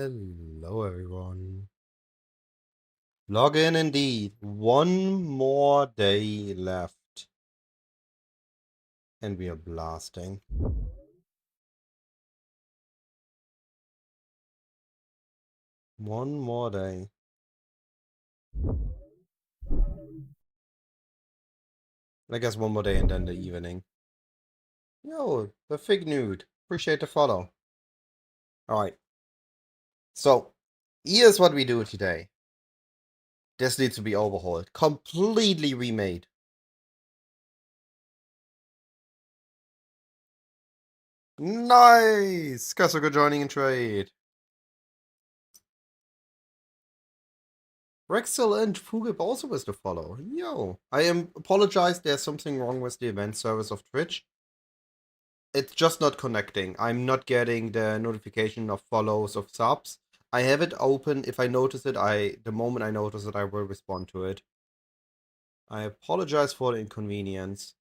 Hello, everyone. Log in indeed. One more day left. And we are blasting. One more day. I guess one more day and then the evening. Yo, the fig nude. Appreciate the follow. Alright. So, here's what we do today. This needs to be overhauled. Completely remade. Nice! Kasuga joining in trade. Rexel and Fugib also was to follow. Yo. I apologize, there's something wrong with the event service of Twitch. It's just not connecting. I'm not getting the notification of follows of subs. I have it open. If I notice it, the moment I notice it, I will respond to it. I apologize for the inconvenience.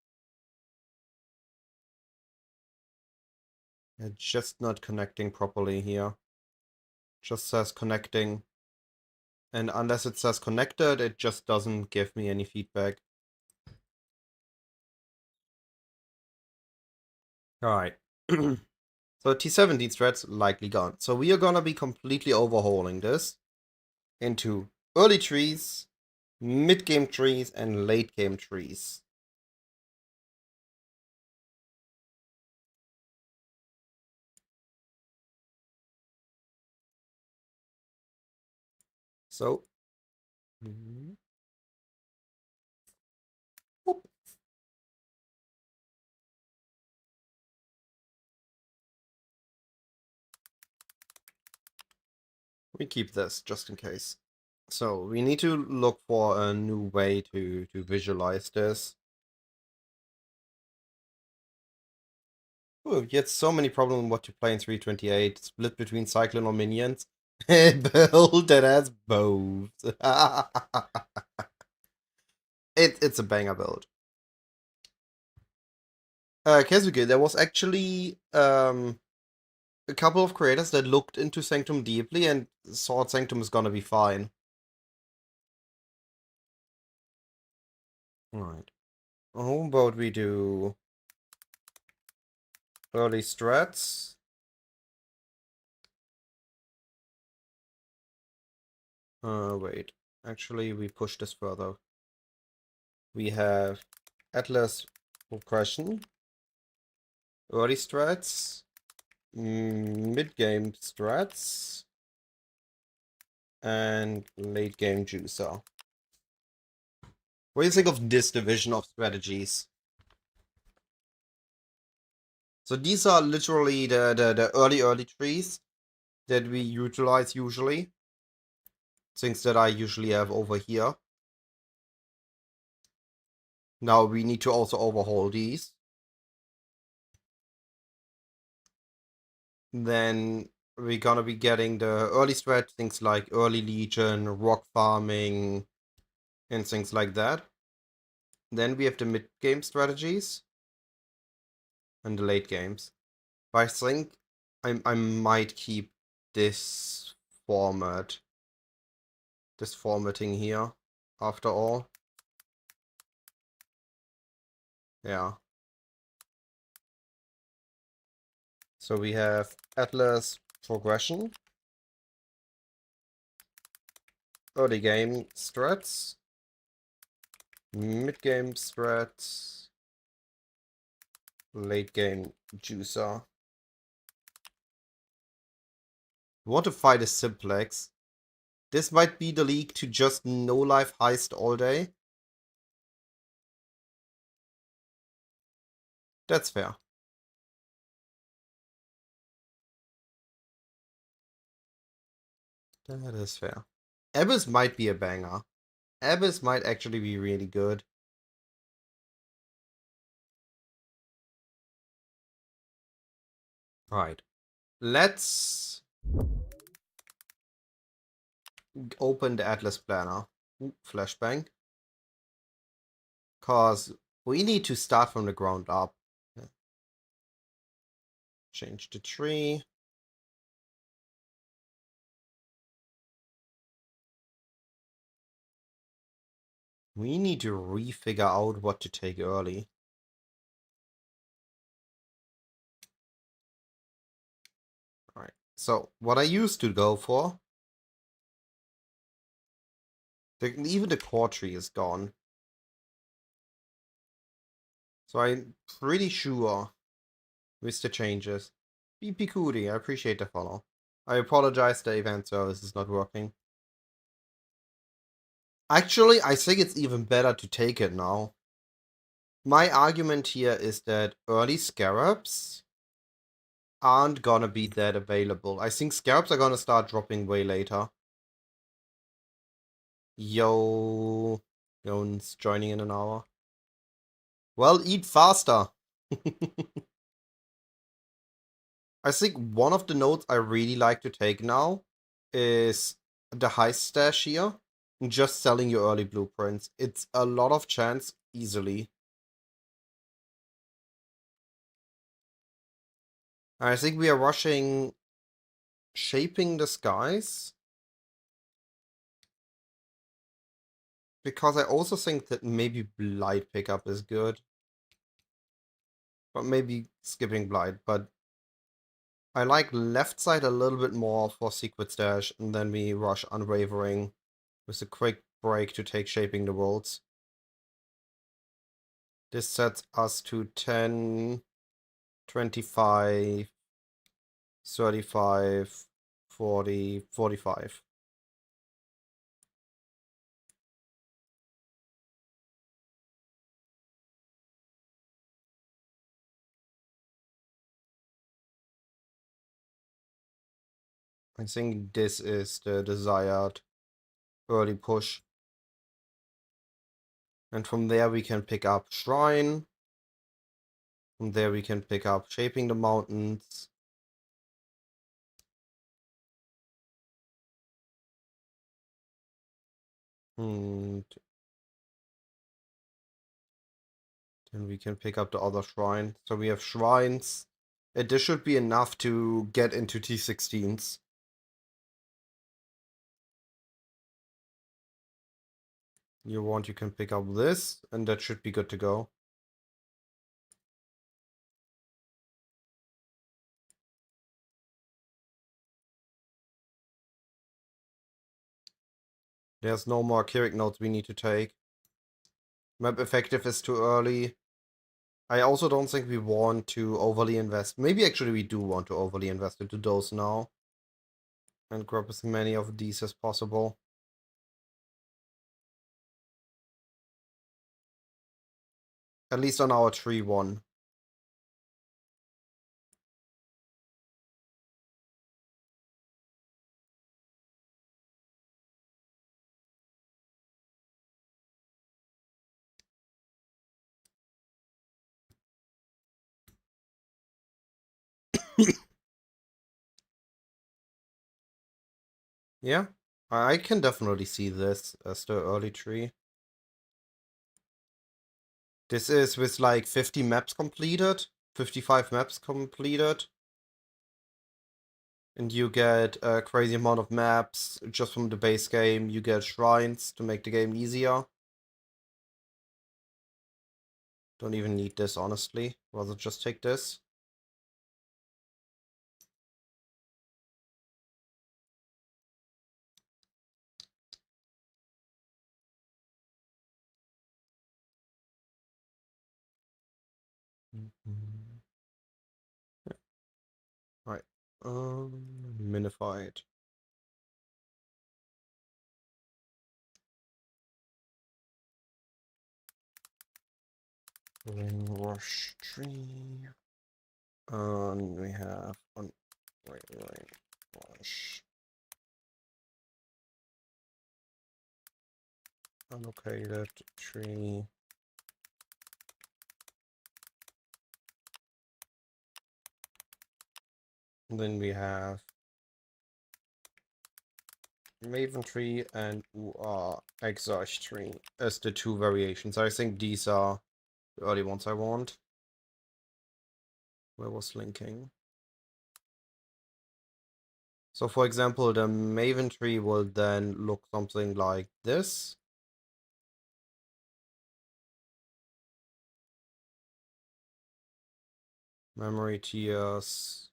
It's just not connecting properly here. Just says connecting. And unless it says connected, it just doesn't give me any feedback. Alright. So T17 threads likely gone. So we are gonna be completely overhauling this into early trees, mid-game trees, and late-game trees. So, we keep this just in case. So we need to look for a new way to visualize this. Oh, yet so many problems what to play in 328. Split between Cyclone or Minions. Build that has both. It's a banger build. Kazuki, there was actually a couple of creators that looked into Sanctum deeply and thought Sanctum is gonna be fine. Alright. How about we do early strats? Wait. Actually, we push this further. We have Atlas progression, early strats, mid-game strats, and late-game juicer. What do you think of this division of strategies? So these are literally the early trees that we utilize usually. Things that I usually have over here. Now we need to also overhaul these. Then we're gonna be getting the early strat, things like early legion, rock farming, and things like that. Then we have the mid-game strategies and the late games. But I think I might keep this format, this formatting here, after all. Yeah. So we have Atlas progression, early game strats, mid game strats, late game juicer. Want to fight a simplex. This might be the league to just no life heist all day. That's fair. That is fair. Abyss might be a banger. Abyss might actually be really good. Right. Let's open the Atlas Planner. Ooh, flashbang. Cause we need to start from the ground up. Change the tree. We need to refigure out what to take early. Alright, so what I used to go for, even the core tree is gone. So I'm pretty sure with the changes. BP Cootie, I appreciate the follow. I apologize, the event service is not working. Actually, I think it's even better to take it now. My argument here is that early scarabs aren't gonna be that available. I think scarabs are gonna start dropping way later. Yo, Yone's joining in an hour. Well, eat faster. I think one of the notes I really like to take now is the high stash here. Just selling your early blueprints. It's a lot of chance easily. I think we are rushing shaping the skies. Because I also think that maybe Blight pickup is good. But maybe skipping Blight. But I like left side a little bit more for Secret Stash. And then we rush Unwavering with a quick break to take Shaping the Worlds. This sets us to 10, 25, 35, 40, 45. I think this is the desired early push. And from there we can pick up Shrine. From there we can pick up Shaping the Mountains. And then we can pick up the other shrine. So we have shrines. This should be enough to get into T16s. You can pick up this, and that should be good to go. There's no more Kirik nodes we need to take. Map effective is too early. I also don't think we want to overly invest. Maybe actually we do want to overly invest into those now. And grab as many of these as possible. At least on our tree one. Yeah, I can definitely see this as the early tree. This is with like 50 maps completed, 55 maps completed. And you get a crazy amount of maps just from the base game. You get shrines to make the game easier. Don't even need this, honestly. Rather just take this. Right. Minified. Ring rush tree. And we have on ring rush. Allocated tree. And then we have Maven tree and Exarch tree as the two variations. I think these are the early ones I want. Where was linking? So for example, the Maven tree will then look something like this. Memory tiers.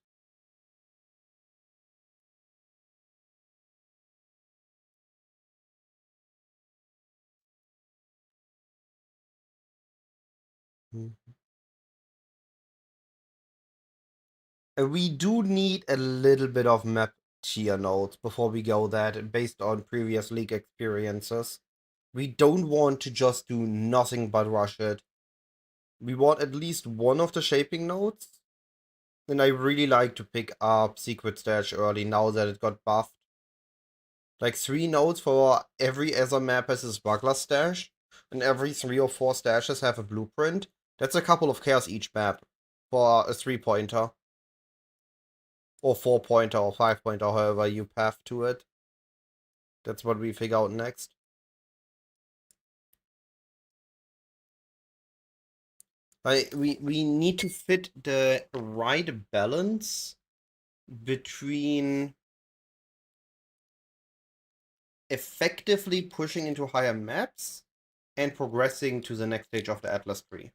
We do need a little bit of map tier notes before we go that, based on previous league experiences. We don't want to just do nothing but rush it. We want at least one of the shaping notes. And I really like to pick up Secret Stash early now that it got buffed. Like 3 nodes for every Ether map has a smuggler stash, and every 3 or 4 stashes have a blueprint. That's a couple of chaos each map for a 3-pointer. Or 4-pointer or 5-pointer, however you path to it. That's what we figure out next. We need to fit the right balance between effectively pushing into higher maps and progressing to the next stage of the Atlas tree.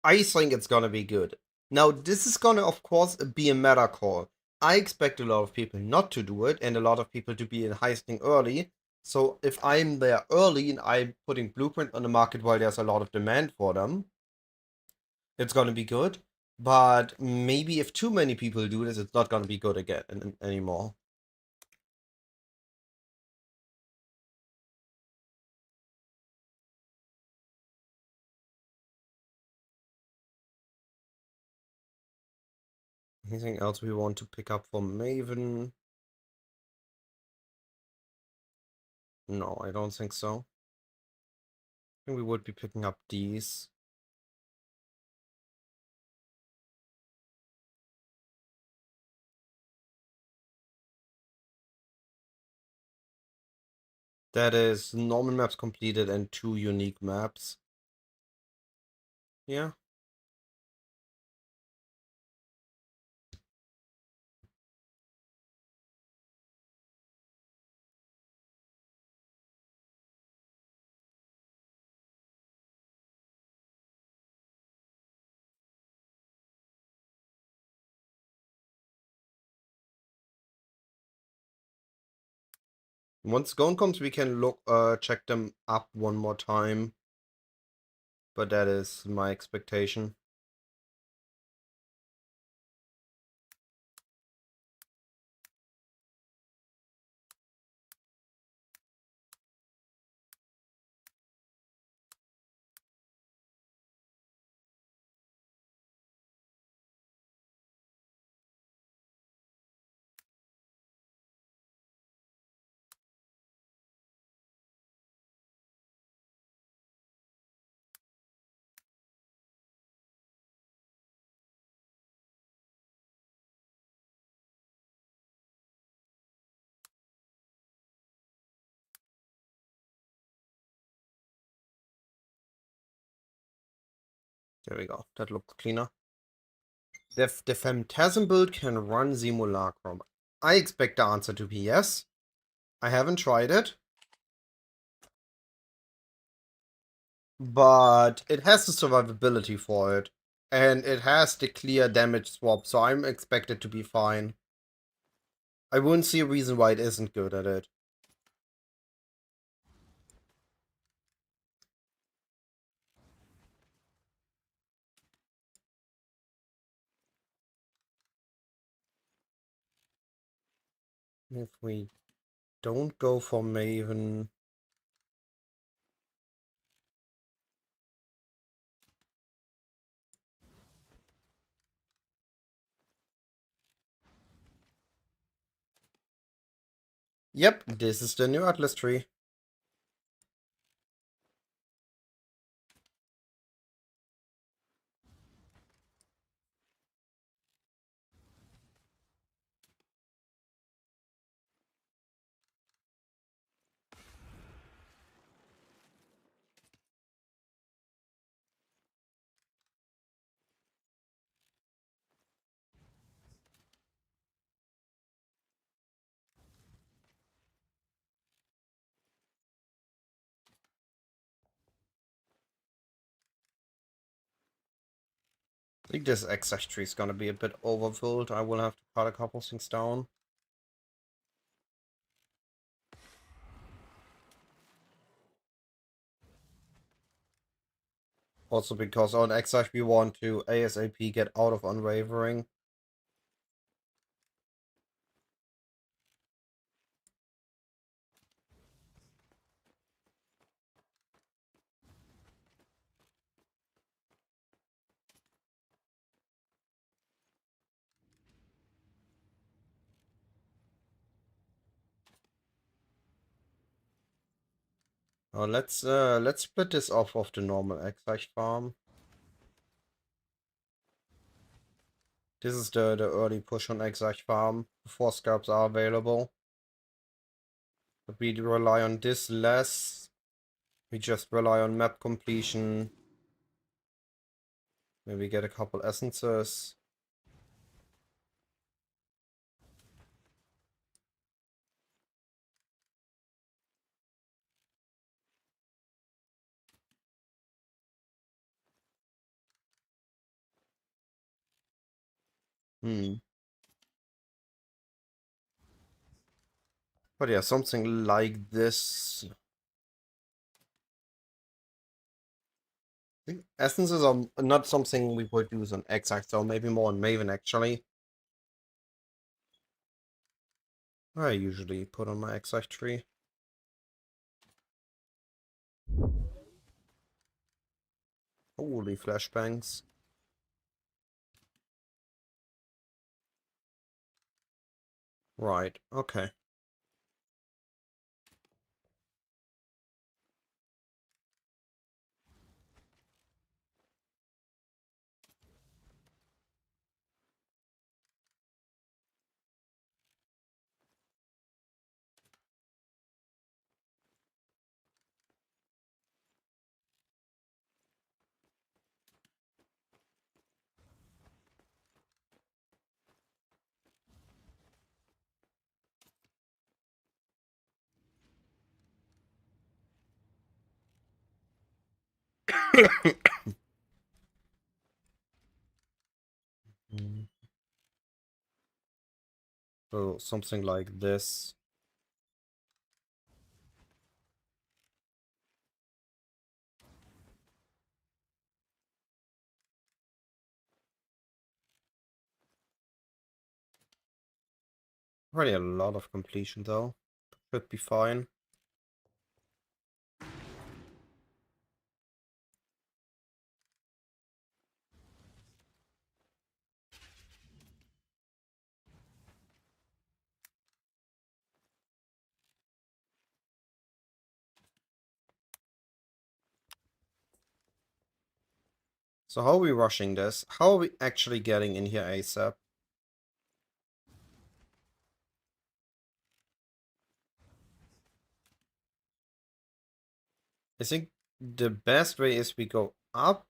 I think it's gonna be good. Now, this is gonna, of course, be a meta call. I expect a lot of people not to do it, and a lot of people to be in heisting early. So if I'm there early and I'm putting blueprint on the market while there's a lot of demand for them, it's gonna be good. But maybe if too many people do this, it's not gonna be good again anymore. Anything else we want to pick up from Maven? No, I don't think so. I think we would be picking up these. That is normal maps completed and 2 unique maps. Yeah. Once Gone comes, we can check them up one more time. But that is my expectation. There we go. That looks cleaner. The Phantasm build can run Simulacrum. I expect the answer to be yes. I haven't tried it. But it has the survivability for it. And it has the clear damage swap, so I'm expected to be fine. I wouldn't see a reason why it isn't good at it. If we don't go for Maven... Yep, this is the new Atlas tree. think this Exarch tree is gonna be a bit overfilled. I will have to cut a couple things down. Also because on Exarch we want to ASAP get out of Unwavering. Let's split this off of the normal Exarch farm. This is the early push on Exarch farm before scalps are available. But we rely on this less. We just rely on map completion. Maybe get a couple essences. But yeah, something like this. I think essences are not something we would use on Exarch, so maybe more on Maven actually. I usually put on my Exarch tree. Holy flashbangs. Right, okay. So something like this. Already a lot of completion though. Should be fine. So how are we rushing this? How are we actually getting in here ASAP? I think the best way is we go up.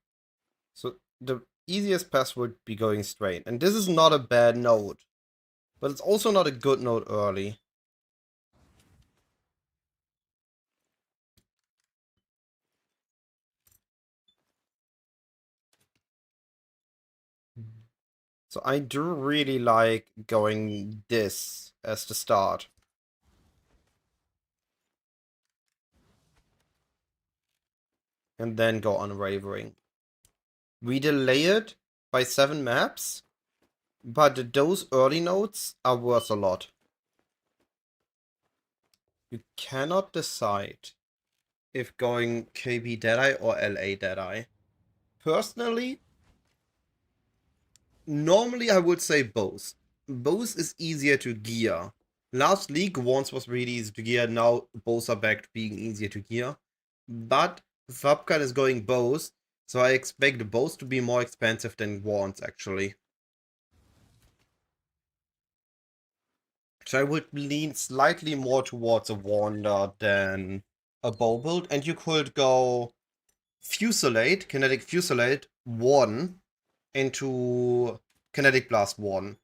So the easiest path would be going straight. And this is not a bad node. But it's also not a good node early. So I do really like going this as the start. And then go Unwavering. We delay it by 7 maps, but those early nodes are worth a lot. You cannot decide if going KB Deadeye or LA Deadeye. Personally, normally I would say both. Both is easier to gear. Last league once was really easy to gear, now both are back to being easier to gear. But Fabkan is going both, so I expect both to be more expensive than wands actually. So I would lean slightly more towards a Wander than a bow build, and you could go Fusillade, Kinetic Fusillade 1 into Kinetic Blast 1.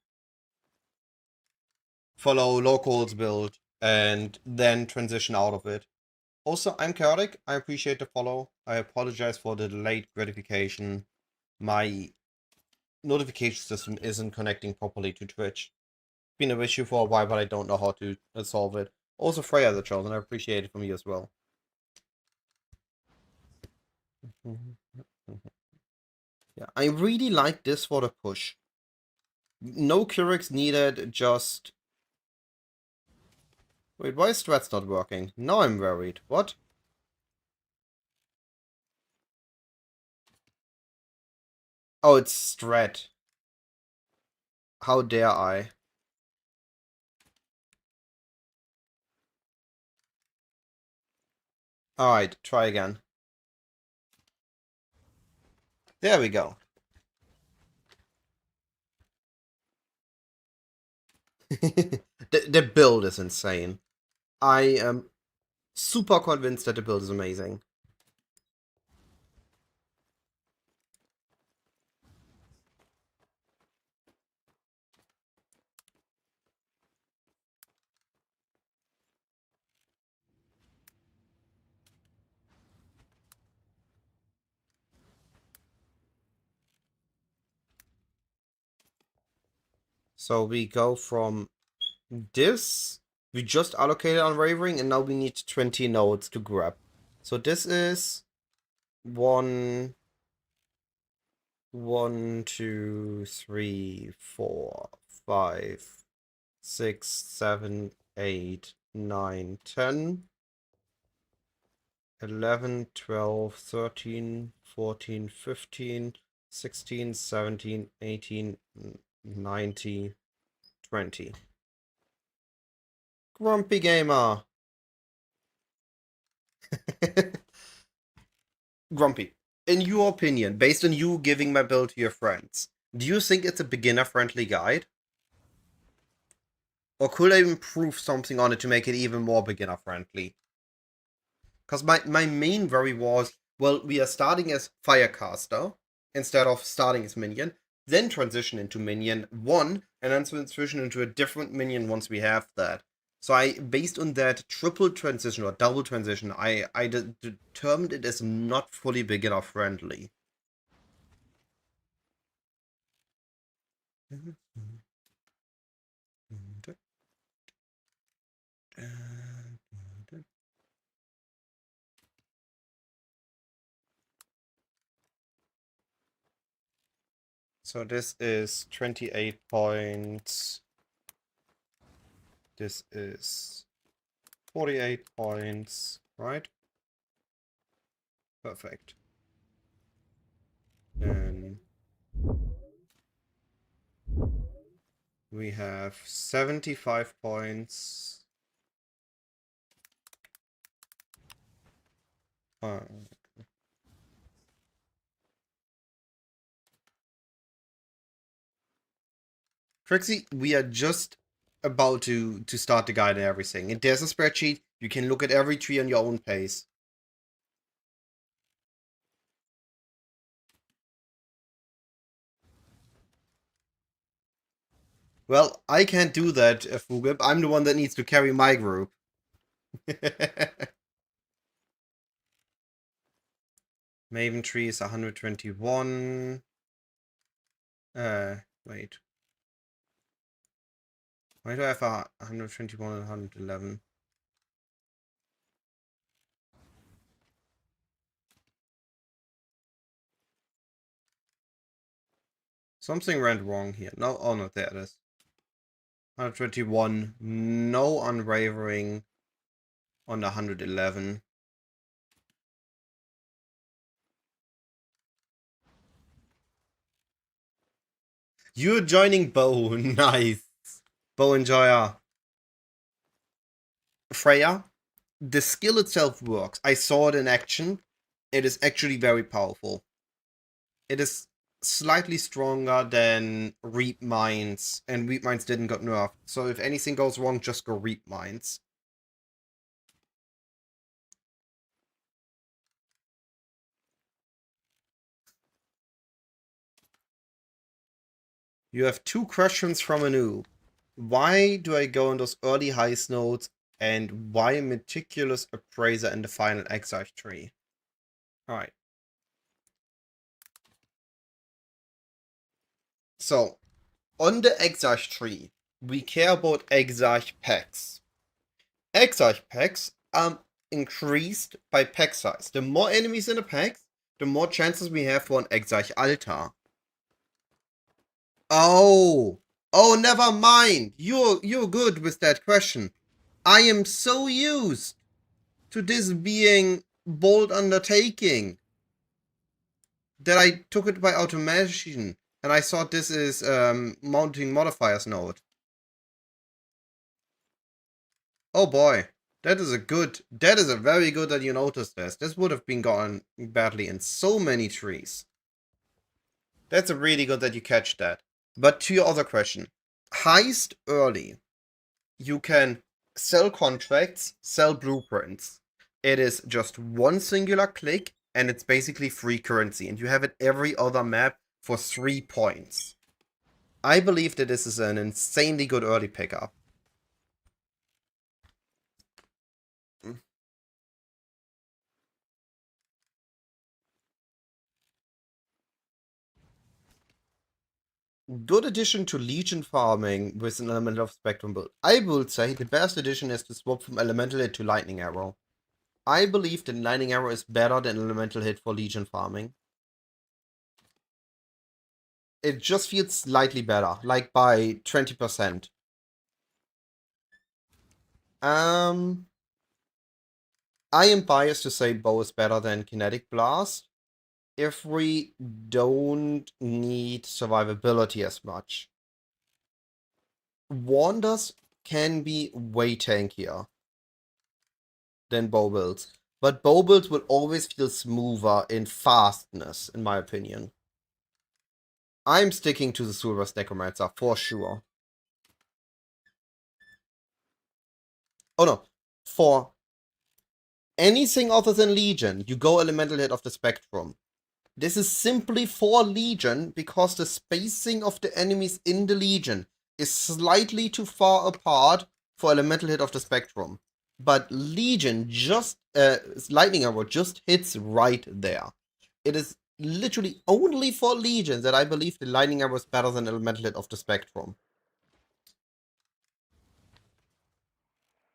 Follow Locals build, and then transition out of it. Also, I'm chaotic. I appreciate the follow. I apologize for the late gratification. My notification system isn't connecting properly to Twitch. Been an issue for a while, but I don't know how to solve it. Also, Freya the Chosen, I appreciate it from you as well. Yeah, I really like this for the push. No Curix needed, just... Wait, why is Strat's not working? Now I'm worried. What? Oh, it's Strat. How dare I? Alright, try again. There we go. The build is insane. I am super convinced that the build is amazing. So we go from this. We just allocated Unwavering, and now we need 20 nodes to grab. So this is 1, 2, 3, 4, 5, 6, 7, 8, 9, 10, 11, 12, 13, 14, 15, 16, 17, 18, 19, 20. Grumpy Gamer! Grumpy, in your opinion, based on you giving my build to your friends, do you think it's a beginner-friendly guide? Or could I improve something on it to make it even more beginner-friendly? Because my main worry was, well, we are starting as Firecaster instead of starting as Minion, then transition into Minion 1, and then transition into a different Minion once we have that. So based on that triple transition or double transition, I determined it as not fully beginner friendly. So this is 28 points. This is 48 points, right? Perfect. Then we have 75 points. Trixie, we are just about to start the guide and everything. And there's a spreadsheet. You can look at every tree on your own pace. Well, I can't do that, Fugib. I'm the one that needs to carry my group. Maven tree is 121. Wait. Why do I have 121 and 111? Something went wrong here. No, oh no, there it is. 121. No unwavering on the 111. You're joining Bo. Nice. Bo Enjoyer. Freya, the skill itself works. I saw it in action. It is actually very powerful. It is slightly stronger than Reap Mines, and Reap Mines didn't get nerfed. So if anything goes wrong, just go Reap Mines. You have 2 questions from a noob. Why do I go on those early heist nodes, and why a meticulous appraiser in the final Exarch tree? Alright. So, on the Exarch tree, we care about Exarch packs. Exarch packs are increased by pack size. The more enemies in the packs, the more chances we have for an Exarch altar. Oh, never mind. You're good with that question. I am so used to this being bold undertaking that I took it by automation, and I thought this is mounting modifiers node. Oh boy, that is a very good that you noticed this. This would have been gone badly in so many trees. That's a really good that you catch that. But to your other question, heist early. You can sell contracts, sell blueprints. It is just one singular click, and it's basically free currency, and you have it every other map for 3 points. I believe that this is an insanely good early pickup. Good addition to Legion farming with an element of Spectrum build. I would say the best addition is to swap from Elemental Hit to Lightning Arrow. I believe that Lightning Arrow is better than Elemental Hit for Legion farming. It just feels slightly better, like by 20%. I am biased to say bow is better than Kinetic Blast if we don't need survivability as much. Wanders can be way tankier than bow builds, but bow builds will always feel smoother in fastness, in my opinion. I'm sticking to the Sulvur's Necromancer for sure. Oh no, for anything other than Legion, you go Elemental Hit of the Spectrum. This is simply for Legion because the spacing of the enemies in the Legion is slightly too far apart for Elemental Hit of the Spectrum. But Legion just, Lightning Arrow just hits right there. It is literally only for Legion that I believe the Lightning Arrow is better than Elemental Hit of the Spectrum.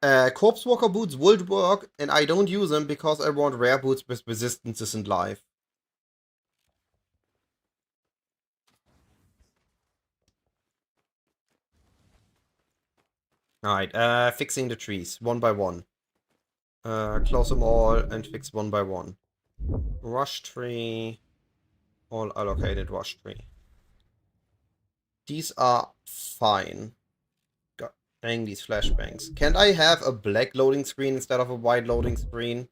Corpse Walker boots would work, and I don't use them because I want rare boots with resistances in life. Alright, fixing the trees, one by one. Close them all and fix one by one. Rush tree, all allocated rush tree. These are fine. God dang these flashbangs. Can't I have a black loading screen instead of a white loading screen?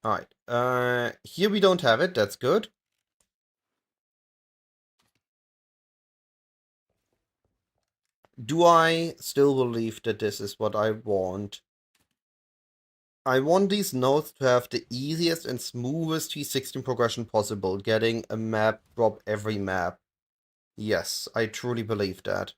Alright, here we don't have it, that's good. Do I still believe that this is what I want? I want these nodes to have the easiest and smoothest T16 progression possible, getting a map drop every map. Yes, I truly believe that.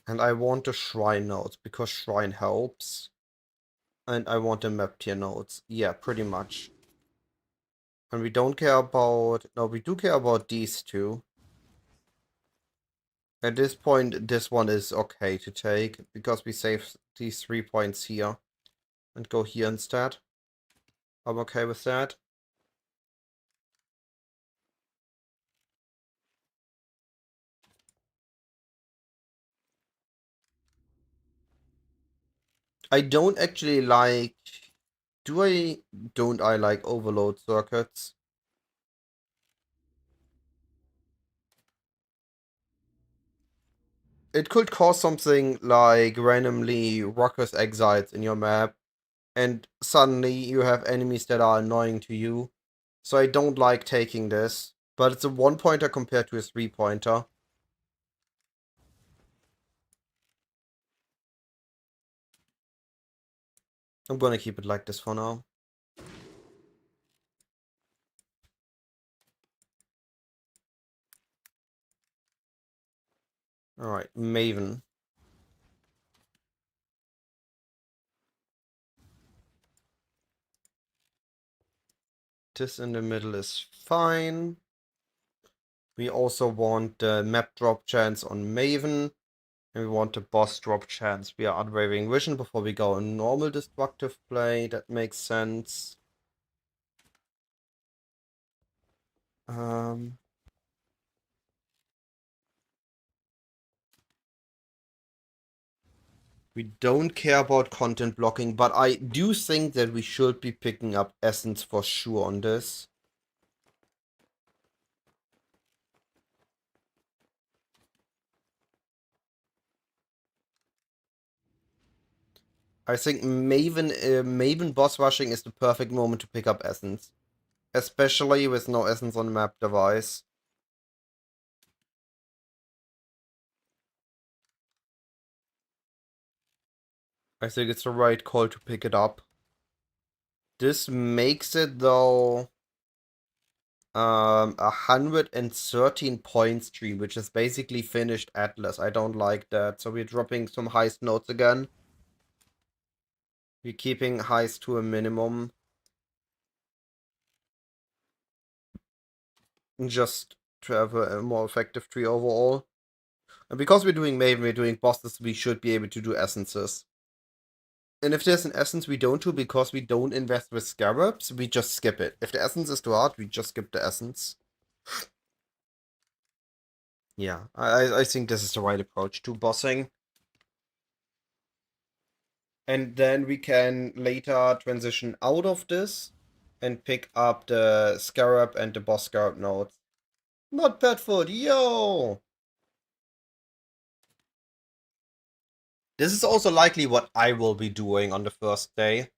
And I want the shrine nodes, because shrine helps. And I want the map tier nodes. Yeah, pretty much. And we don't care about... No, we do care about these two. At this point, this one is okay to take, because we save these 3 points here. And go here instead. I'm okay with that. I don't actually like... Don't I like overload circuits? It could cause something like randomly Ruckus exiles in your map, and suddenly you have enemies that are annoying to you. So I don't like taking this, but it's a 1-pointer compared to a 3-pointer. I'm gonna keep it like this for now. Alright, Maven. This in the middle is fine. We also want the map drop chance on Maven. And we want the boss drop chance. We are unwavering vision before we go in normal destructive play. That makes sense. We don't care about content blocking, but I do think that we should be picking up Essence for sure on this. I think Maven boss rushing is the perfect moment to pick up Essence. Especially with no Essence on the map device. I think it's the right call to pick it up. This makes it, though, 113 point stream, which is basically finished Atlas. I don't like that. So we're dropping some heist notes again. We're keeping heist to a minimum. Just to have a more effective tree overall. And because we're doing Maven, we're doing bosses, we should be able to do essences. And if there's an essence we don't do because we don't invest with scarabs, we just skip it. If the essence is too hard, we just skip the essence. Yeah, I think this is the right approach to bossing. And then we can later transition out of this and pick up the scarab and the boss scarab nodes. Not bad food, yo! This is also likely what I will be doing on the first day.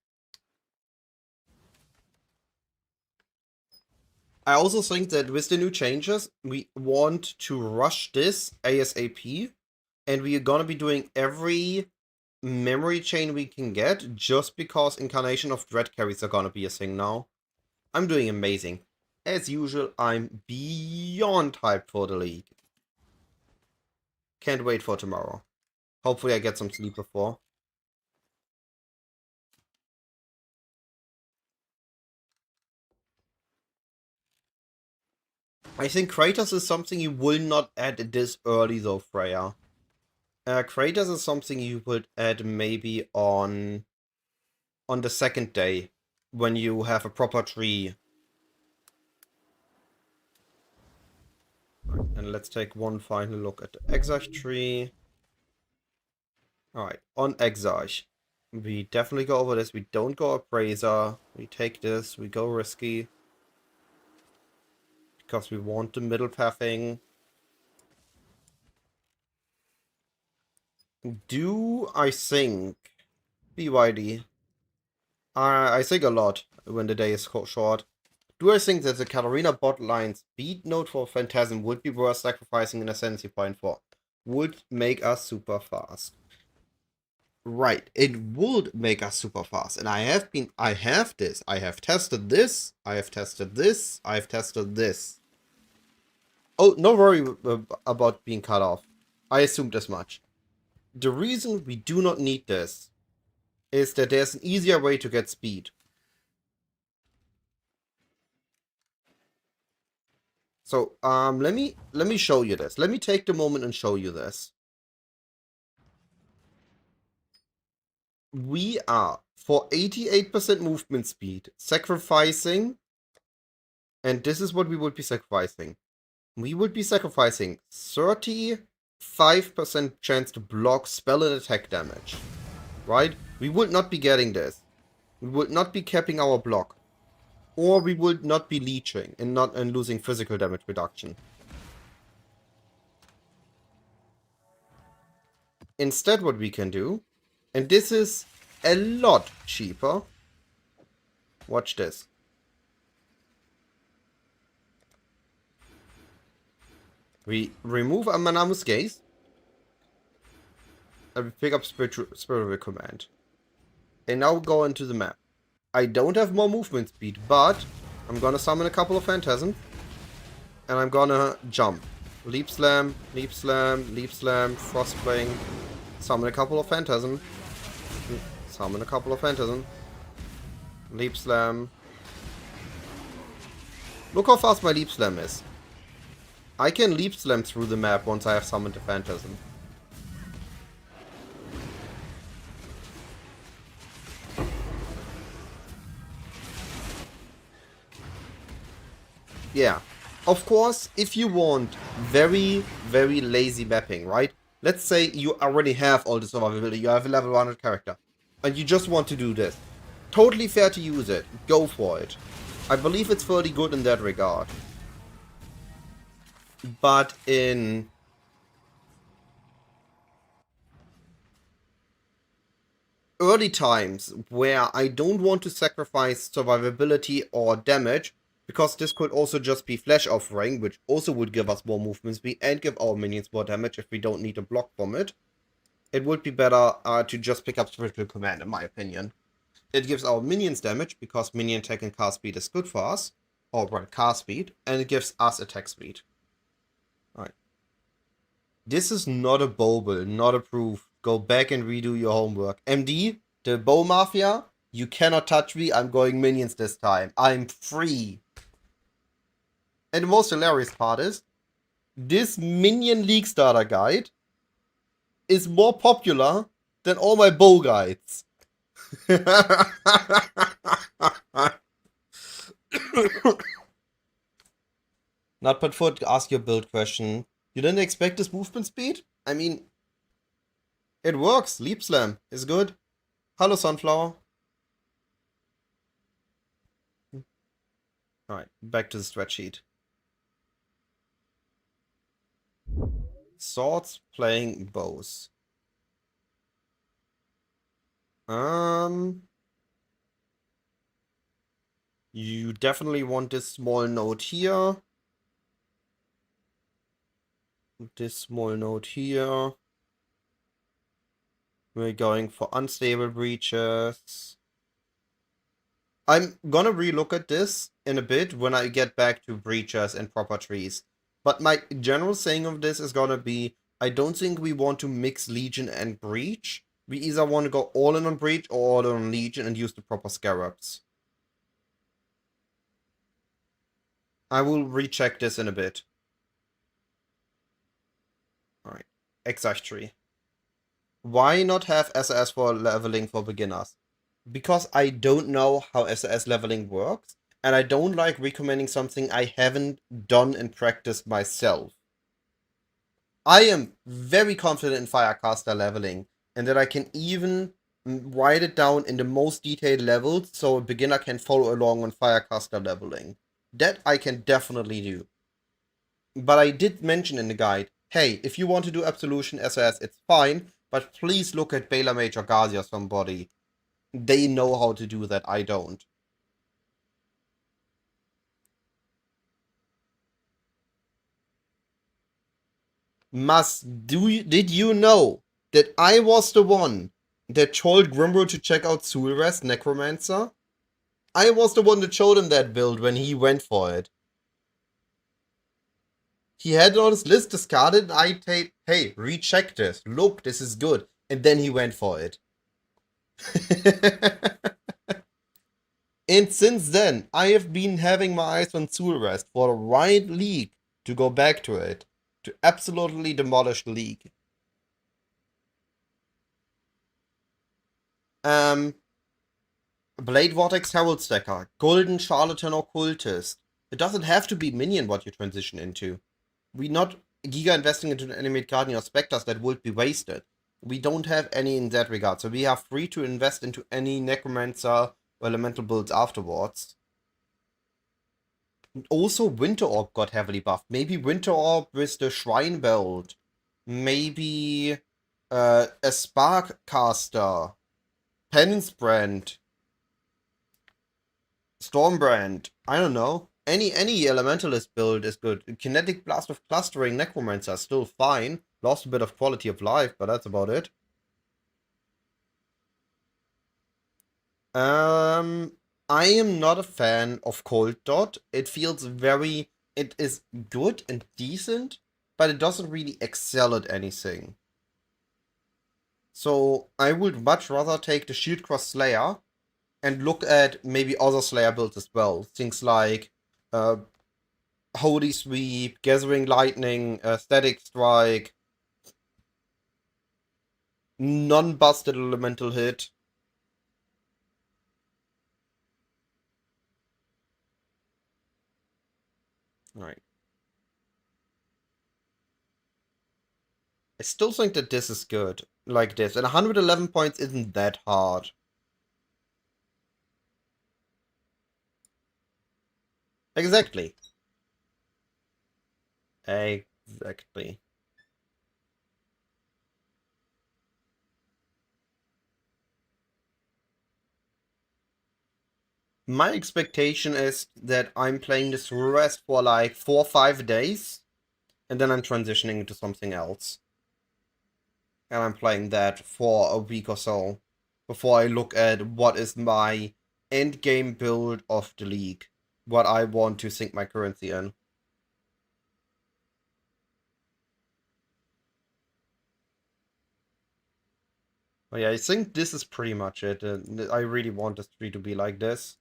I also think that with the new changes, we want to rush this ASAP. And we are gonna be doing every memory chain we can get just because Incarnation of Dread carries are gonna be a thing now. I'm doing amazing. As usual, I'm beyond hyped for the league. Can't wait for tomorrow. Hopefully I get some sleep before. I think Kratos is something you will not add this early though, Freya. Kratos is something you would add maybe on the second day, when you have a proper tree. And let's take one final look at the Exarch tree. Alright, on Exarch. We definitely go over this. We don't go Appraiser. We take this. We go Risky. Because we want the middle pathing. Do I think... BYD. I think a lot when the day is short. Do I think that the Katarina bot line speed node for Phantasm would be worth sacrificing an Ascendancy point for? Would make us super fast. Right, it would make us super fast. And I have this. I have tested this. I have tested this. I have tested this. Oh, no worry about being cut off. I assumed as much. The reason we do not need this is that there's an easier way to get speed. So, let me show you this. Let me take the moment and show you this. We are, for 88% movement speed, sacrificing, and this is what we would be sacrificing. We would be sacrificing 35% chance to block spell and attack damage. Right? We would not be getting this. We would not be capping our block. Or we would not be leeching and losing physical damage reduction. Instead, what we can do, and this is a lot cheaper. Watch this. We remove Amanamus Gaze. And we pick up Spiritual Command. And now go into the map. I don't have more movement speed, but I'm gonna summon a couple of Phantasms. And I'm gonna jump. Leap Slam, Leap Slam, Leap Slam, Frostbane. Summon a couple of Phantasm. Summon a couple of Phantasm. Leap Slam. Look how fast my Leap Slam is. I can Leap Slam through the map once I have summoned a Phantasm. Yeah. Of course, if you want very, very lazy mapping, right? Let's say you already have all the survivability, you have a level 100 character, and you just want to do this. Totally fair to use it. Go for it. I believe it's fairly good in that regard. But in early times where I don't want to sacrifice survivability or damage, because this could also just be flash offering, which also would give us more movement speed and give our minions more damage if we don't need a block from it. It would be better to just pick up Spiritual Command, in my opinion. It gives our minions damage, because minion attack and cast speed is good for us. Or, well, cast speed. And it gives us attack speed. Alright. This is not a bauble, not a proof. Go back and redo your homework. MD, the Bow Mafia, you cannot touch me. I'm going minions this time. I'm free. And the most hilarious part is, this Minion League Starter Guide is more popular than all my bow guides. Not but for to ask your build question. You didn't expect this movement speed? I mean, it works. Leap Slam is good. Hello, Sunflower. Alright, back to the spreadsheet. Swords playing bows. You definitely want this small node here. This small node here. We're going for unstable breaches. I'm gonna relook at this in a bit when I get back to breaches and proper trees. But my general saying of this is gonna be, I don't think we want to mix Legion and Breach. We either want to go all in on Breach or all in on Legion and use the proper Scarabs. I will recheck this in a bit. Alright. Exarch tree. Why not have SAS for leveling for beginners? Because I don't know how SAS leveling works, and I don't like recommending something I haven't done and practiced myself. I am very confident in Firecaster leveling, and that I can even write it down in the most detailed levels so a beginner can follow along on Firecaster leveling. That I can definitely do. But I did mention in the guide, hey, if you want to do Absolution SAS, it's fine, but please look at Baylor Mage or Gazi or somebody. They know how to do that, I don't. Did you know that I was the one that told Grimro to check out Soulrest Necromancer? I was the one that showed him that build when he went for it. He had it on his list, discarded, and I said, hey, recheck this. Look, this is good. And then he went for it. And since then, I have been having my eyes on Soulrest for the right league to go back to it. To absolutely demolish the league. Blade Vortex Herald Stacker, Golden Charlatan Occultist. It doesn't have to be minion what you transition into. We not giga investing into an animate guardian or specters, that would be wasted. We don't have any in that regard, so we are free to invest into any necromancer or elemental builds afterwards. Also, Winter Orb got heavily buffed. Maybe Winter Orb with the Shrine Belt. Maybe a Spark Caster. Penance Brand. Stormbrand. I don't know. Any Elementalist build is good. Kinetic Blast of Clustering Necromancer is still fine. Lost a bit of quality of life, but that's about it. I am not a fan of Cold Dot. It feels very... It is good and decent, but it doesn't really excel at anything. So I would much rather take the Shield Cross Slayer and look at maybe other Slayer builds as well. Things like uh, Holy Sweep, Gathering Lightning, Static Strike, non-busted Elemental Hit. Alright. I still think that this is good, like this. And 111 points isn't that hard. Exactly. Exactly. My expectation is that I'm playing this rest for like 4 or 5 days, and then I'm transitioning into something else. And I'm playing that for a week or so before I look at what is my end game build of the league, what I want to sink my currency in. But yeah, I think this is pretty much it. I really want this tree to be like this.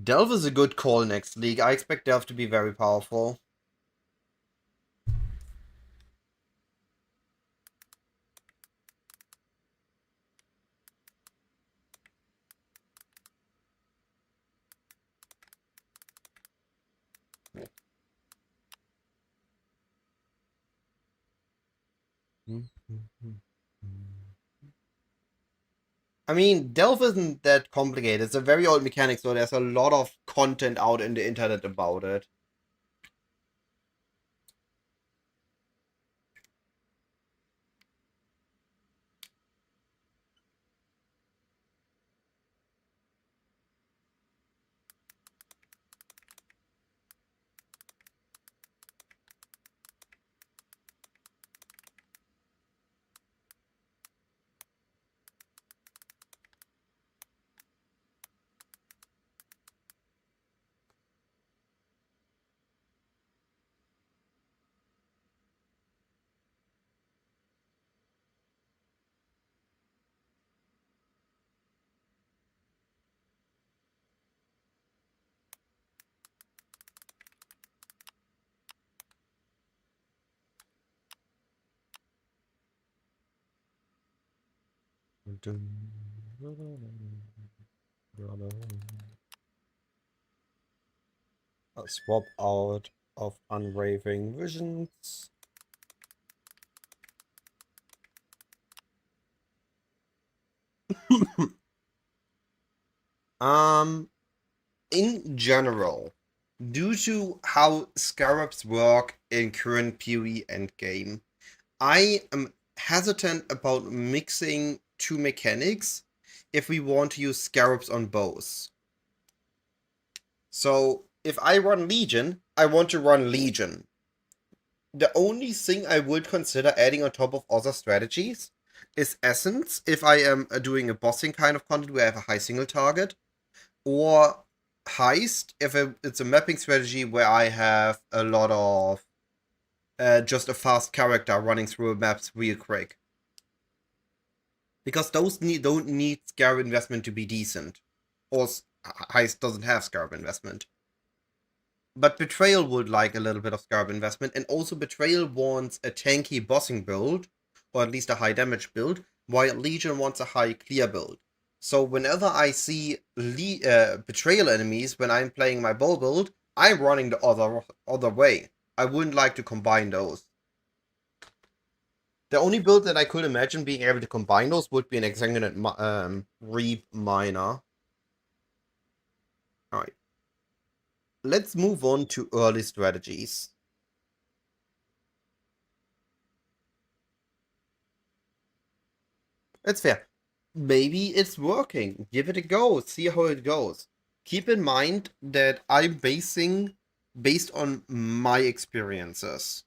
Delve is a good call next league. I expect Delve to be very powerful. I mean, Delve isn't that complicated. It's a very old mechanic, so there's a lot of content out in the internet about it. A swap out of Unwavering Visions. In general, due to how scarabs work in current PoE endgame, I am hesitant about mixing two mechanics if we want to use scarabs on both. So if I run Legion, I want to run Legion. The only thing I would consider adding on top of other strategies is Essence if I am doing a bossing kind of content where I have a high single target, or Heist if it's a mapping strategy where I have a lot of just a fast character running through maps real quick. Because those don't need scarab investment to be decent. Or Heist doesn't have scarab investment. But Betrayal would like a little bit of scarab investment, and also Betrayal wants a tanky bossing build, or at least a high damage build, while Legion wants a high clear build. So whenever I see Betrayal enemies when I'm playing my bow build, I'm running the other way. I wouldn't like to combine those. The only build that I could imagine being able to combine those would be an Exsanguinate Reap Miner. Alright. Let's move on to early strategies. That's fair. Maybe it's working. Give it a go. See how it goes. Keep in mind that I'm based on my experiences.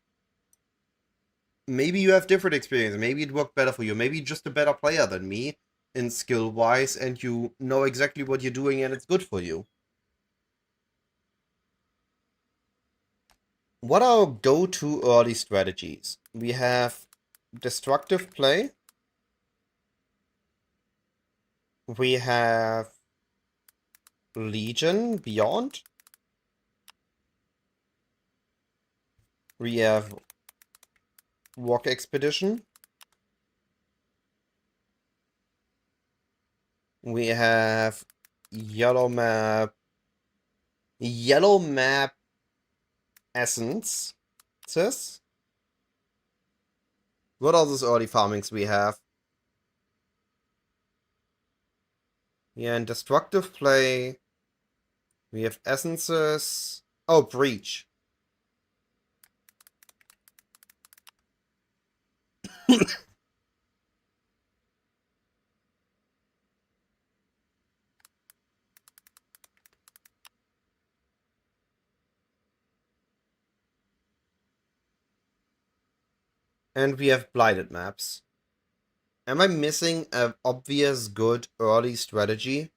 Maybe you have different experiences. Maybe it worked better for you. Maybe you're just a better player than me in skill wise and you know exactly what you're doing and it's good for you. What are our go-to early strategies? We have destructive play. We have Legion Beyond. We have Walk Expedition. We have Yellow Map. Yellow Map Essence. What are those early farmings we have? Yeah, in destructive play, we have essences. Oh, breach. And we have blighted maps. Am I missing an obvious good early strategy?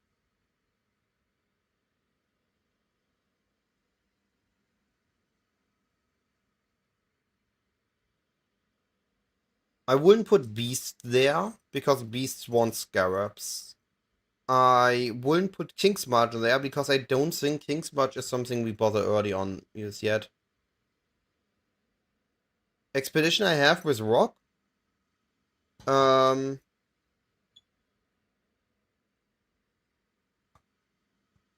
I wouldn't put Beast there, because Beasts want Scarabs. I wouldn't put Kingsmarch there, because I don't think Kingsmarch is something we bother early on use yet. Expedition I have with Rock. I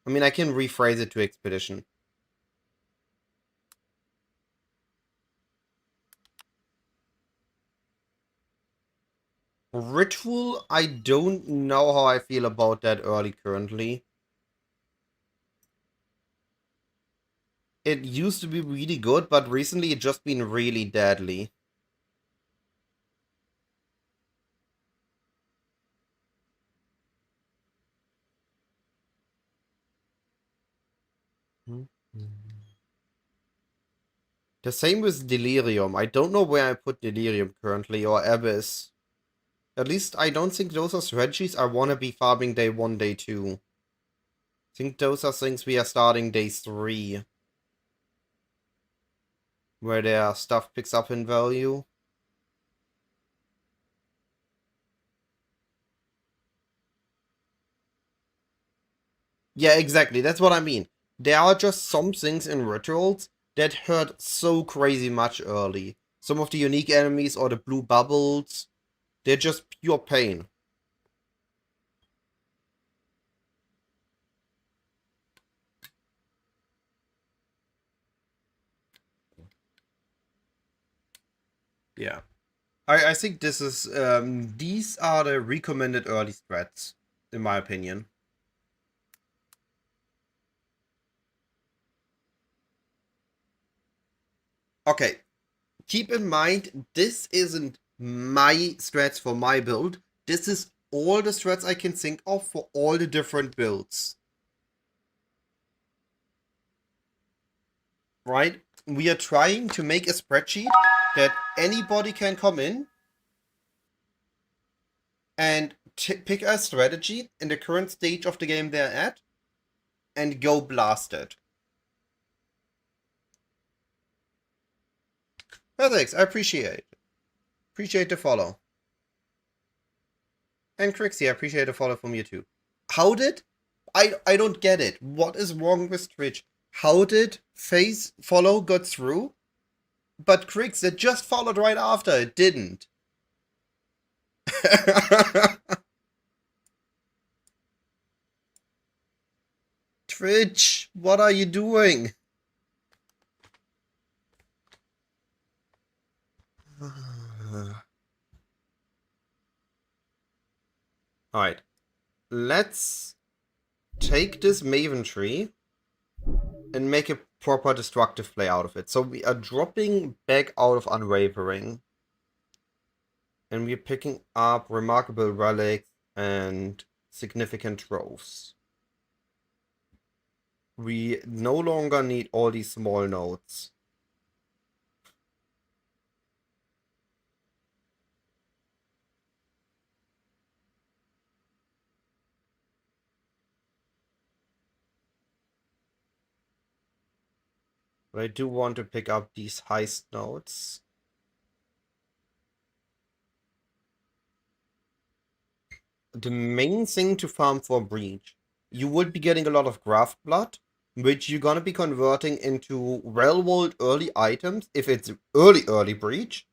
mean, I can rephrase it to Expedition. Ritual, I don't know how I feel about that early currently. It used to be really good, but recently it's just been really deadly. The same with Delirium. I don't know where I put Delirium currently, or Abyss. At least I don't think those are strategies I want to be farming day 1, day 2. I think those are things we are starting day 3. Where their stuff picks up in value. Yeah, exactly. That's what I mean. There are just some things in rituals that hurt so crazy much early. Some of the unique enemies or the blue bubbles, they're just pure pain. Yeah. I think this is these are the recommended early strats, in my opinion. Okay, keep in mind this isn't my strats for my build. This is all the strats I can think of for all the different builds. Right? We are trying to make a spreadsheet that anybody can come in and pick a strategy in the current stage of the game they're at and go blast it. Well, thanks. I appreciate it. Appreciate the follow. And Crixie, I appreciate the follow from you too. How did I don't get it. What is wrong with Twitch? How did face follow got through? But Crix, it just followed right after. It didn't. Twitch, what are you doing? Alright. Let's take this Maven tree and make a proper destructive play out of it. So we are dropping back out of Unwavering. And we're picking up remarkable relics and significant troves. We no longer need all these small nodes. But I do want to pick up these heist nodes. The main thing to farm for Breach, you would be getting a lot of graft blood, which you're gonna be converting into railroad early items if it's early Breach.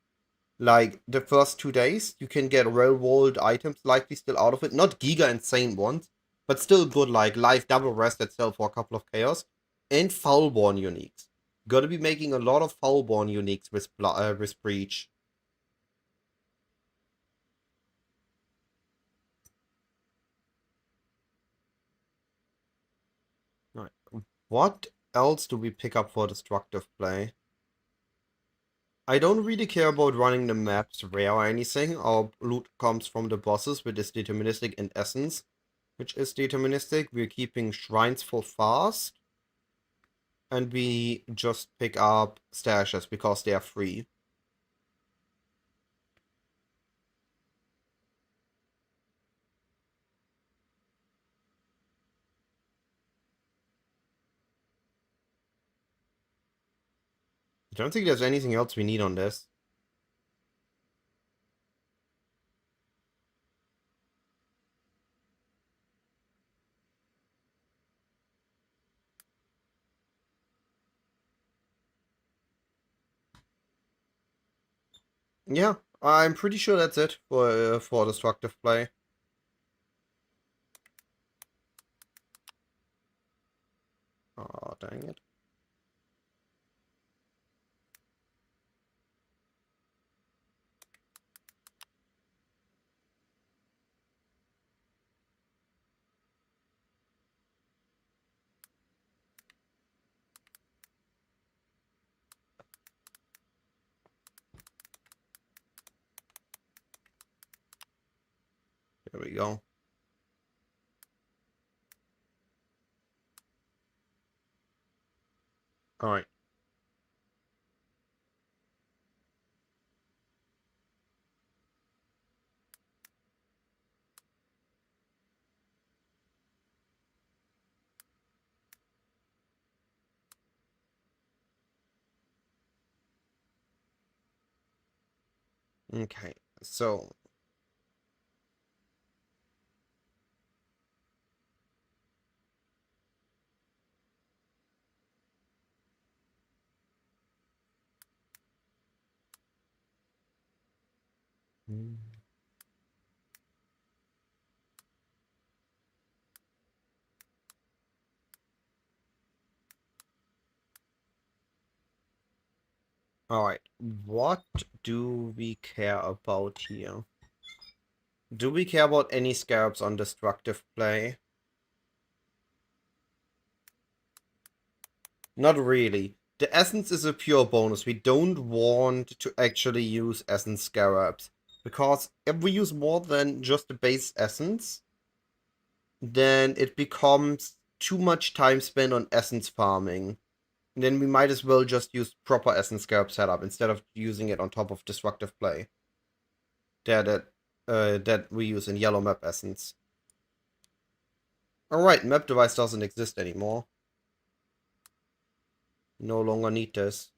Like the first 2 days, you can get railroad items likely still out of it. Not giga insane ones, but still good, like live double rest that sell for a couple of chaos. And Foulborn uniques. Gotta be making a lot of Foulborn uniques with Breach. Right. What else do we pick up for destructive play? I don't really care about running the maps rare or anything. Our loot comes from the bosses, which is deterministic, and essence, which is deterministic. We're keeping shrines for fast. And we just pick up stashes because they are free. I don't think there's anything else we need on this. Yeah, I'm pretty sure that's it for destructive play. Oh, dang it. There we go. Alright. Okay, so alright. What do we care about here? Do we care about any scarabs on destructive play? Not really. The essence is a pure bonus. We don't want to actually use essence scarabs. Because if we use more than just the base essence, then it becomes too much time spent on essence farming. And then we might as well just use proper essence scarab setup instead of using it on top of destructive play. That we use in yellow map essence. Alright, map device doesn't exist anymore. No longer need this.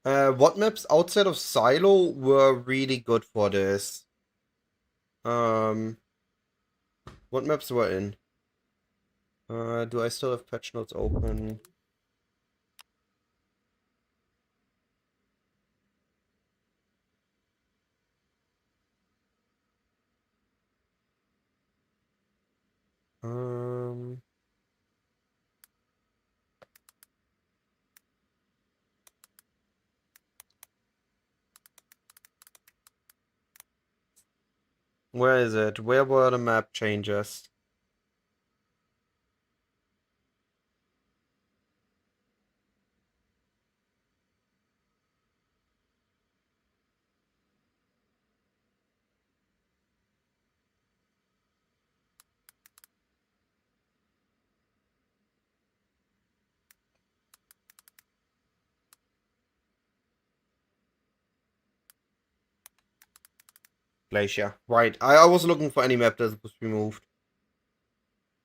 What maps outside of Silo were really good for this? What maps were in? Do I still have patch notes open? Um, where is it? Where were the map changes? Glacier. Right. I was looking for any map that was removed.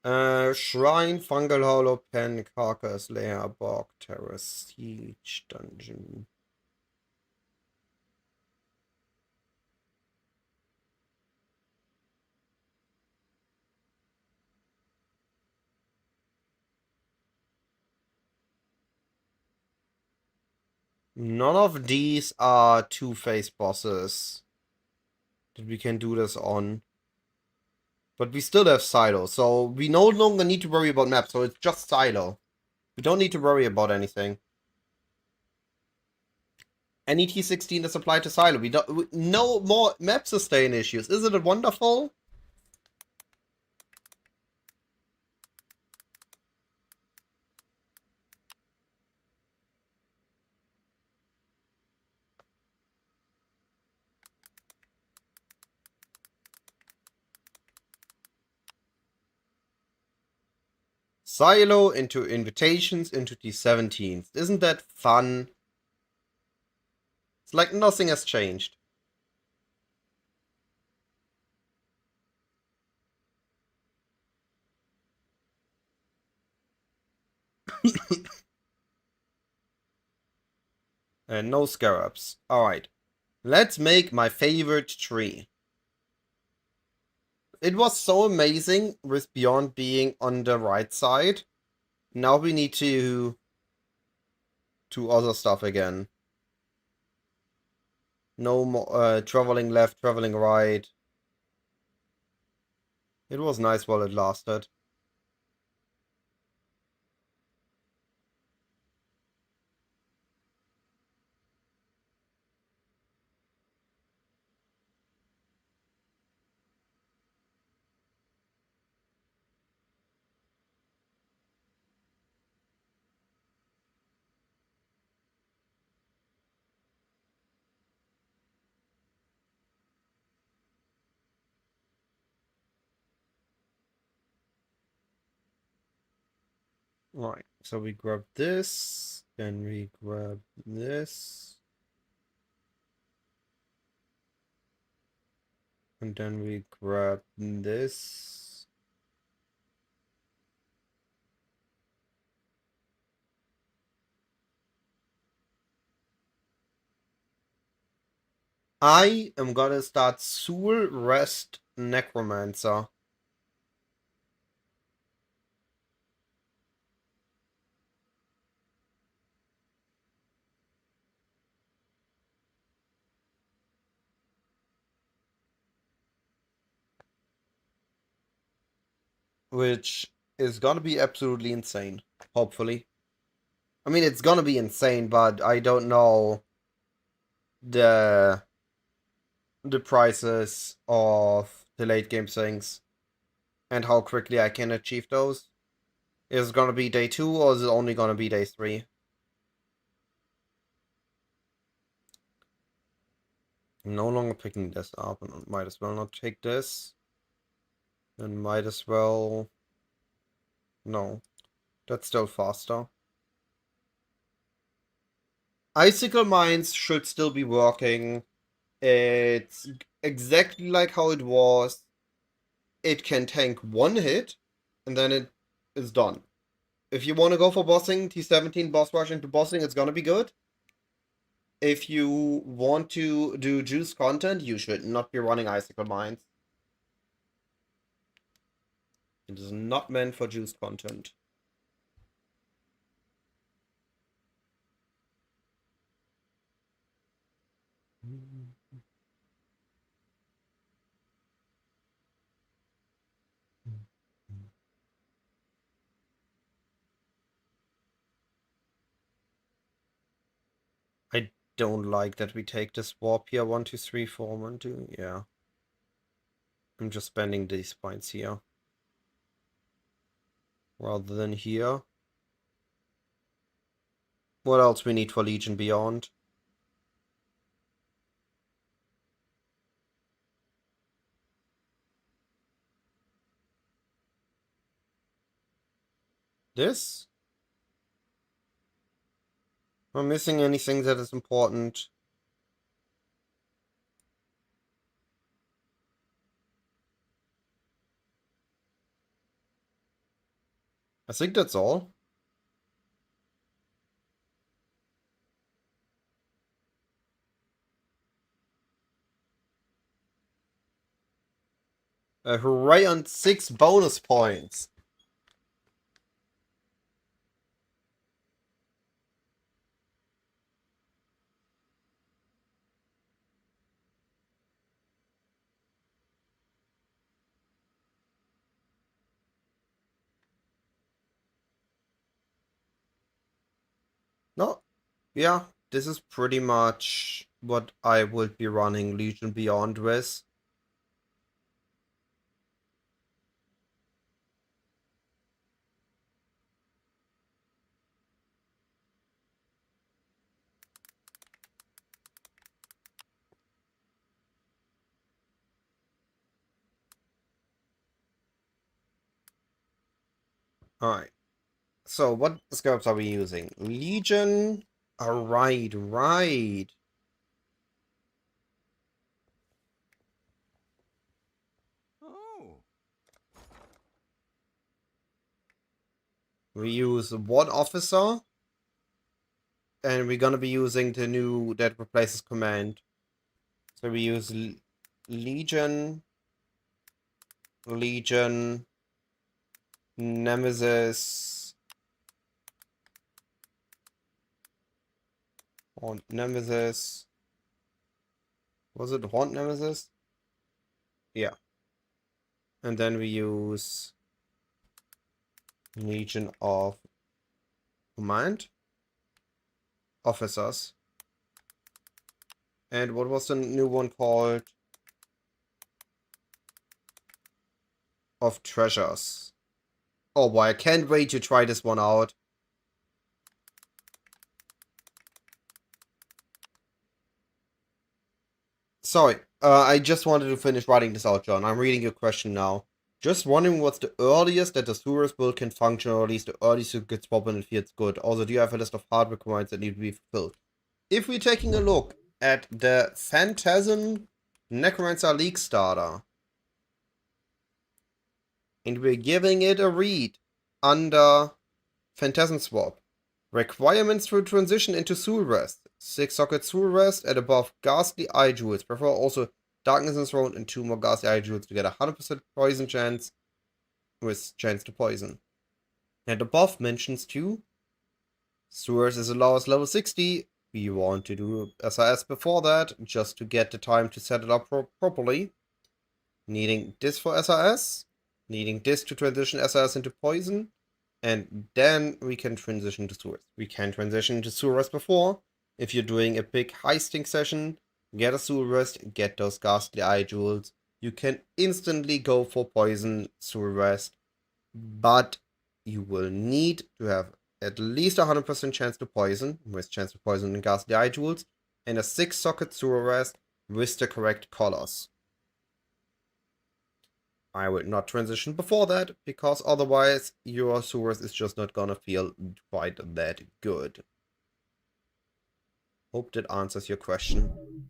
Shrine, Fungal Hollow, Pen, Carcass, Lair, Bog, Terrace, Siege, Dungeon. None of these are two-face bosses that we can do this on. But we still have Silo, so we no longer need to worry about maps, so it's just Silo. We don't need to worry about anything. Any T16 is applied to Silo. No more map sustain issues. Isn't it wonderful? Silo into invitations into T17s. Isn't that fun? It's like nothing has changed. And no scarabs. Alright. Let's make my favorite tree. It was so amazing with Beyond being on the right side. Now we need to do other stuff again. No more traveling left, traveling right. It was nice while it lasted. Right, so we grab this, then we grab this, and then we grab this. I am gonna start Soul Rest Necromancer. Which is gonna be absolutely insane, hopefully. I mean, it's gonna be insane, but I don't know the prices of the late game things and how quickly I can achieve those. Is it gonna be day 2 or is it only gonna be day 3? I'm no longer picking this up and might as well not take this. And might as well... No. That's still faster. Icicle Mines should still be working. It's exactly like how it was. It can tank one hit, and then it is done. If you want to go for bossing, T17 boss rush into bossing, it's gonna be good. If you want to do juice content, you should not be running Icicle Mines. It is not meant for juice content. I don't like that we take this warp here. 1, 2, 3, 4, 1, 2. Yeah. I'm just spending these points here. Rather than here. What else we need for Legion Beyond? This? Am I missing anything that is important? I think that's all. Hooray on 6 bonus points. No, yeah, this is pretty much what I would be running Legion Beyond with. Alright, so what scopes are we using? Legion? Alright, right. Oh. We use one officer, and we're gonna be using the new that replaces command. So we use Legion, Legion, Nemesis, Haunt Nemesis. Was it Haunt Nemesis? Yeah. And then we use Legion of Command Officers. And what was the new one called? Of Treasures. Oh boy, I can't wait to try this one out. Sorry, I just wanted to finish writing this out, John. I'm reading your question now. Just wondering what's the earliest that the Surus build can function, or at least the earliest it gets popping and feels good. Also, do you have a list of hardware requirements that need to be fulfilled? If we're taking a look at the Phantasm Necromancer League starter, and we're giving it a read under Phantasm Swap, requirements to transition into Soul Rest. 6 socket Soul Rest at above Ghastly Eye Jewels. Prefer also Darkness Enthroned and 2 more Ghastly Eye Jewels to get a 100% poison chance with chance to poison. And above mentions too, Soul Rest is allowed as level 60. We want to do SRS before that, just to get the time to set it up properly. Needing this for SRS, needing this to transition SRS into poison, and then we can transition to Surus. We can transition to Surus before. If you're doing a big heisting session, get a Surus, get those Ghastly Eye Jewels. You can instantly go for Poison Surus, but you will need to have at least 100% chance to poison, with chance to poison and Ghastly Eye Jewels, and a 6 socket Surus with the correct colors. I would not transition before that, because otherwise your Surus is just not gonna feel quite that good. Hope that answers your question.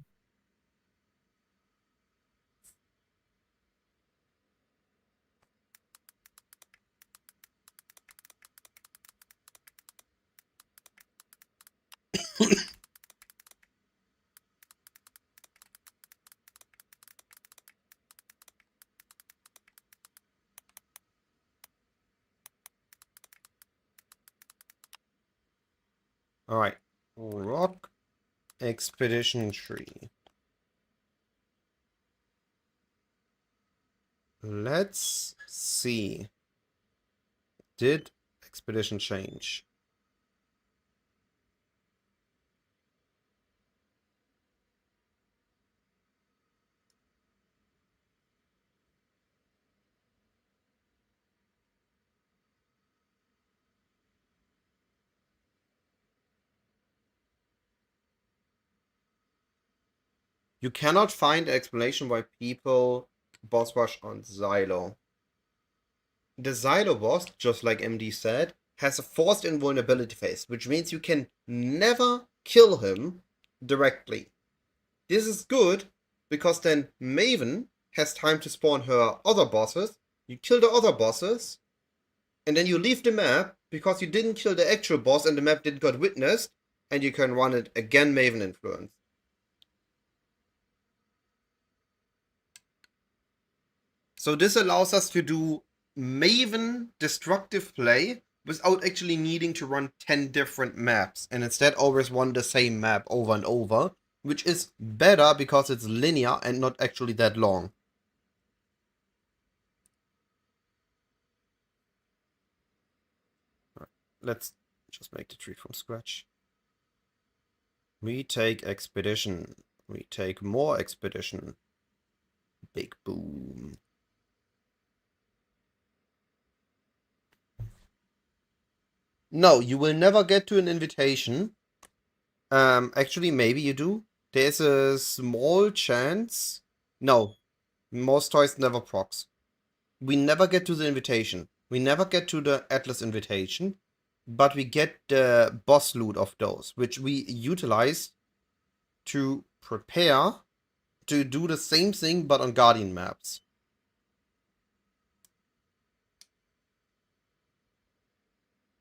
Alright. Rock Expedition Tree. Let's see. Did Expedition change? You cannot find an explanation why people boss rush on Xylo. The Xylo boss, just like MD said, has a forced invulnerability phase, which means you can never kill him directly. This is good, because then Maven has time to spawn her other bosses, you kill the other bosses, and then you leave the map because you didn't kill the actual boss and the map didn't got witnessed, and you can run it again Maven influence. So this allows us to do Maven destructive play without actually needing to run 10 different maps, and instead always run the same map over and over, which is better because it's linear and not actually that long. Let's just make the tree from scratch. We take expedition. We take more expedition. Big boom. No, you will never get to an invitation. Actually, maybe you do. There's a small chance. No, most toys never procs. We never get to the invitation. We never get to the Atlas invitation, but we get the boss loot of those, which we utilize to prepare to do the same thing but on Guardian maps.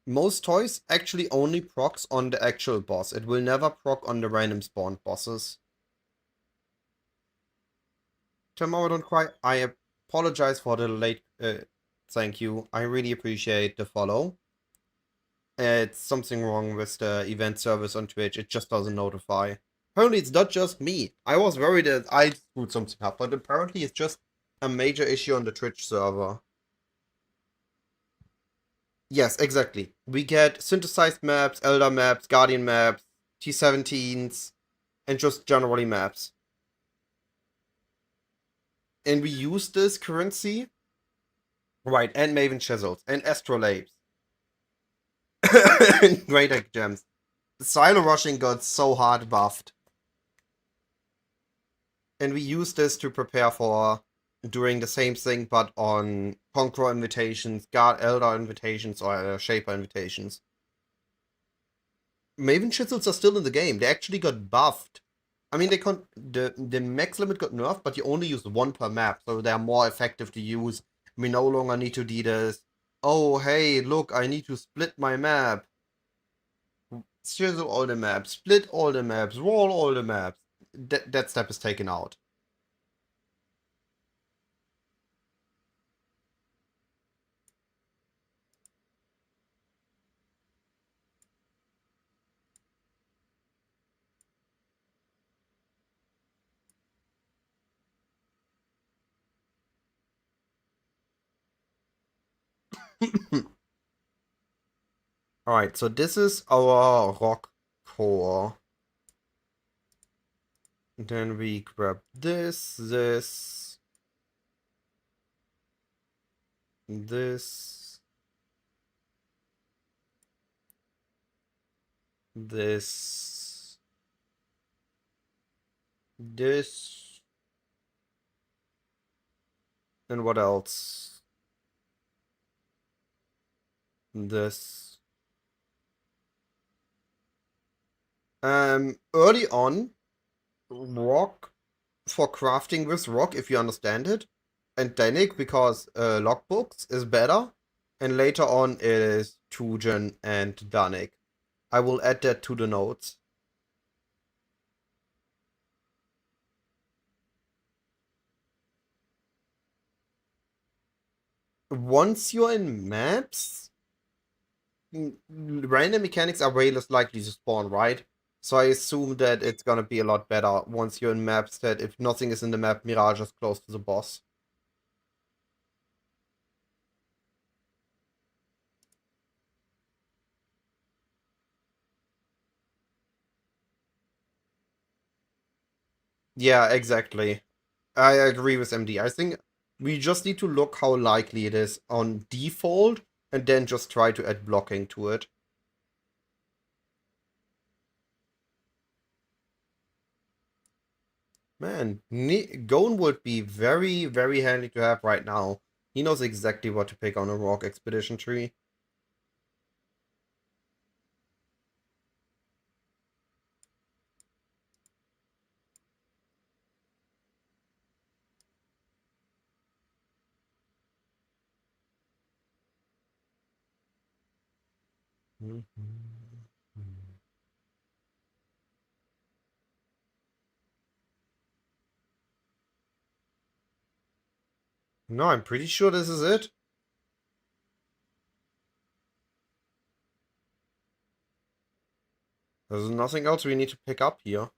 Most toys actually only procs on the actual boss. It will never proc on the random spawned bosses. Tomorrow, don't cry. I apologize for the late. Thank you. I really appreciate the follow. It's something wrong with the event service on Twitch. It just doesn't notify. Apparently, it's not just me. I was worried that I screwed something up, but apparently, it's just a major issue on the Twitch server. Yes, exactly. We get synthesized maps, Elder maps, Guardian maps, T17s, and just generally maps. And we use this currency. Right, and Maven Chisels, and Astrolabes. and Great Egg Gems. Silo Rushing got so hard buffed. And we use this to prepare for doing the same thing, but on Conqueror invitations, Guard Elder invitations, or Shaper invitations. Maven Chisels are still in the game. They actually got buffed. I mean, the max limit got nerfed, but you only use one per map, so they're more effective to use. We no longer need to do this. Oh, hey, look, I need to split my map. Chisel all the maps, split all the maps, roll all the maps. That step is taken out. Alright, so this is our rock core. Then we grab this, this, this, this, this, and what else? This. Early on, rock for crafting with rock, if you understand it, and Danik because logbooks is better, and later on it is Tujen and Danik. I will add that to the notes. Once you're in maps, random mechanics are way less likely to spawn, right? So I assume that it's gonna be a lot better once you're in maps that if nothing is in the map, Mirage is close to the boss. Yeah, exactly. I agree with MD. I think we just need to look how likely it is on default and then just try to add blocking to it. Man, Gon would be very, very handy to have right now. He knows exactly what to pick on a rock expedition tree. No, I'm pretty sure this is it. There's nothing else we need to pick up here.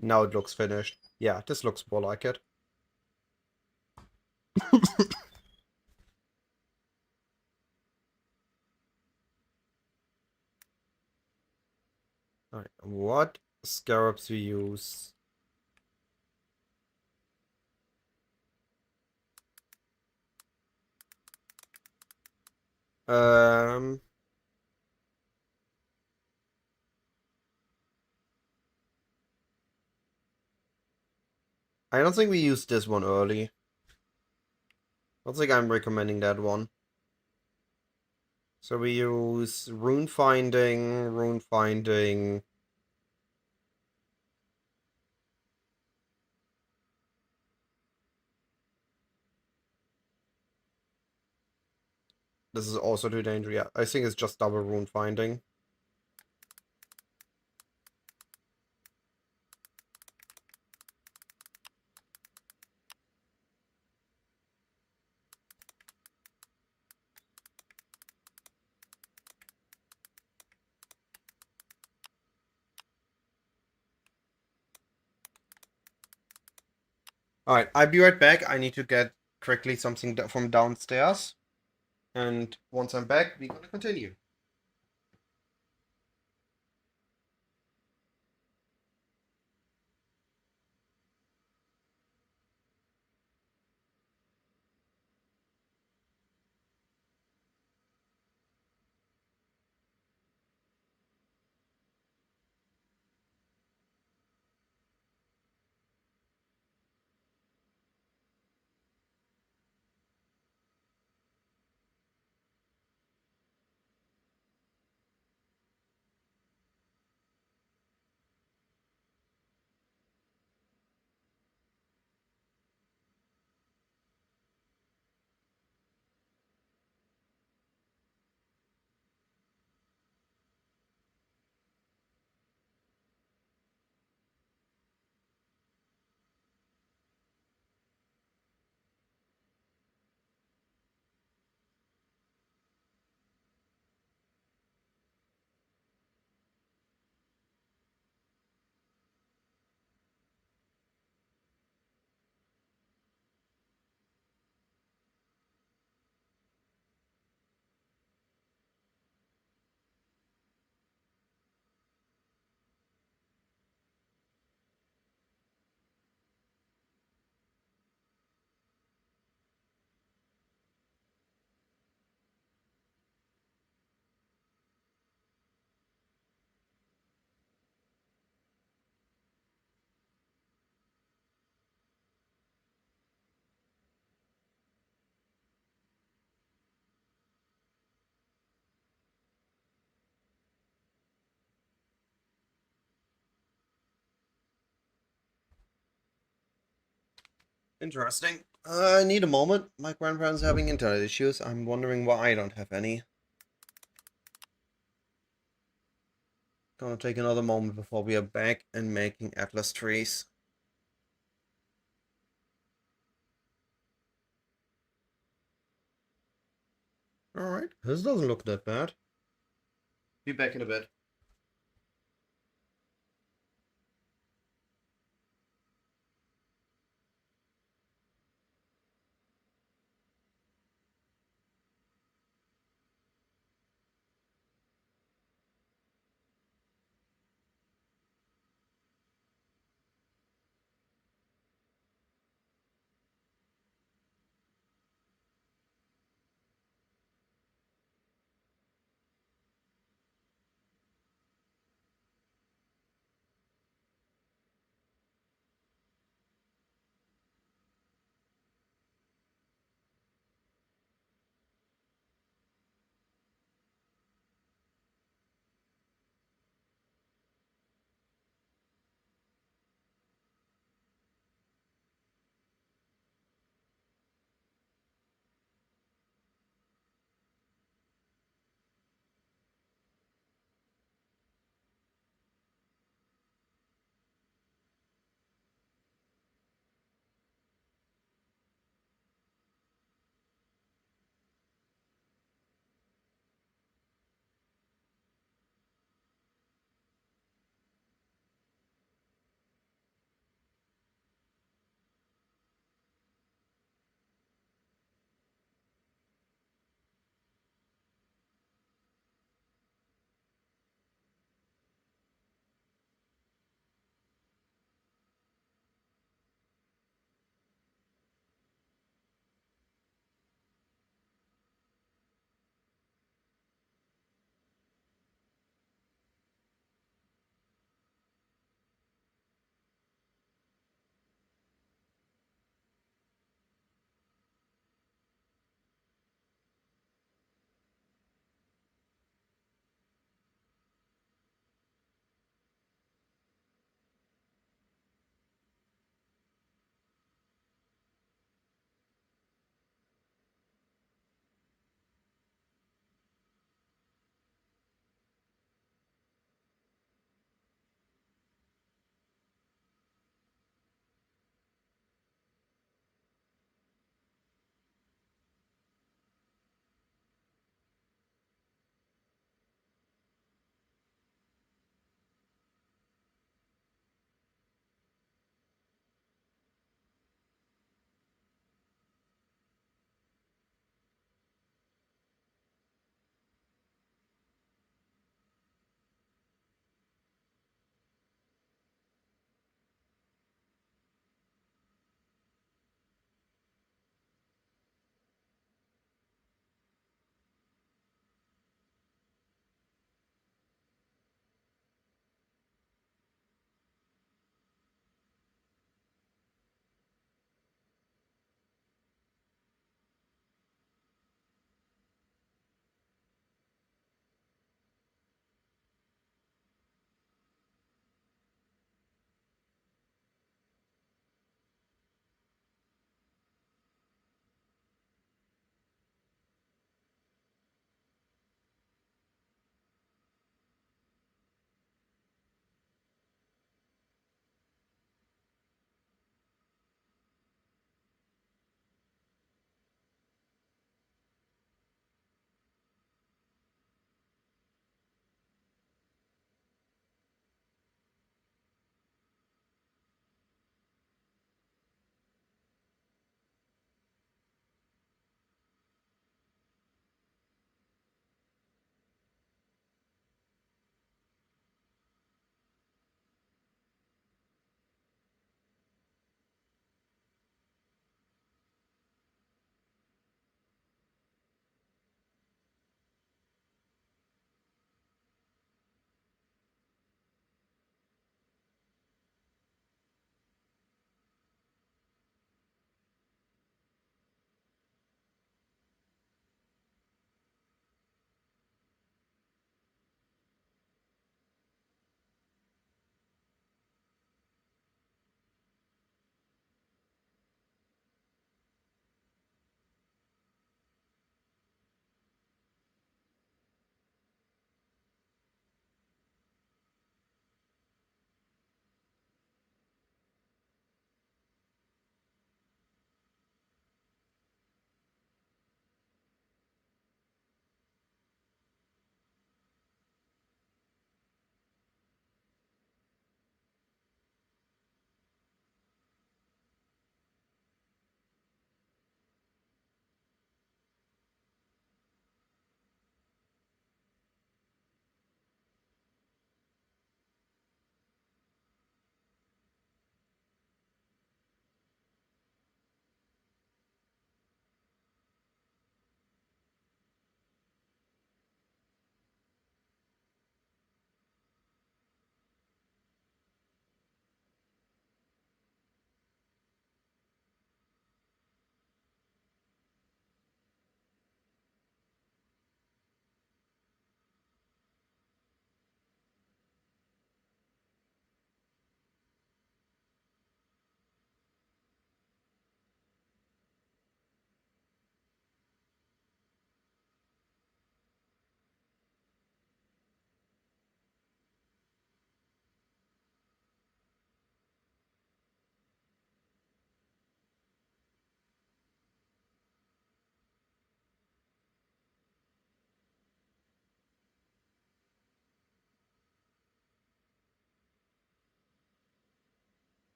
Now it looks finished. Yeah, this looks more like it. Alright, what scarabs we use? Um, I don't think we used this one early. I don't think I'm recommending that one. So we use rune finding. This is also too dangerous. Yeah, I think it's just double rune finding. Alright, I'll be right back. I need to get quickly something from downstairs. And once I'm back, we're gonna continue. Interesting. I need a moment. My grandparents are having internet issues. I'm wondering why I don't have any. Gonna take another moment before we are back and making Atlas trees. Alright, this doesn't look that bad. Be back in a bit.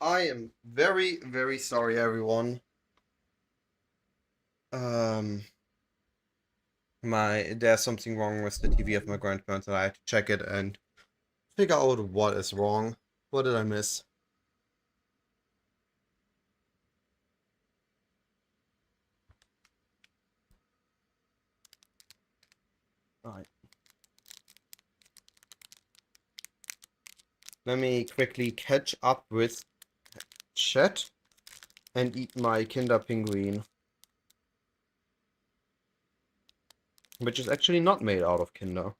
I am very, very sorry, everyone. There's something wrong with the TV of my grandparents, and I had to check it and figure out what is wrong. What did I miss? Alright. Let me quickly catch up with chat and eat my Kinder Penguin. Which is actually not made out of Kinder.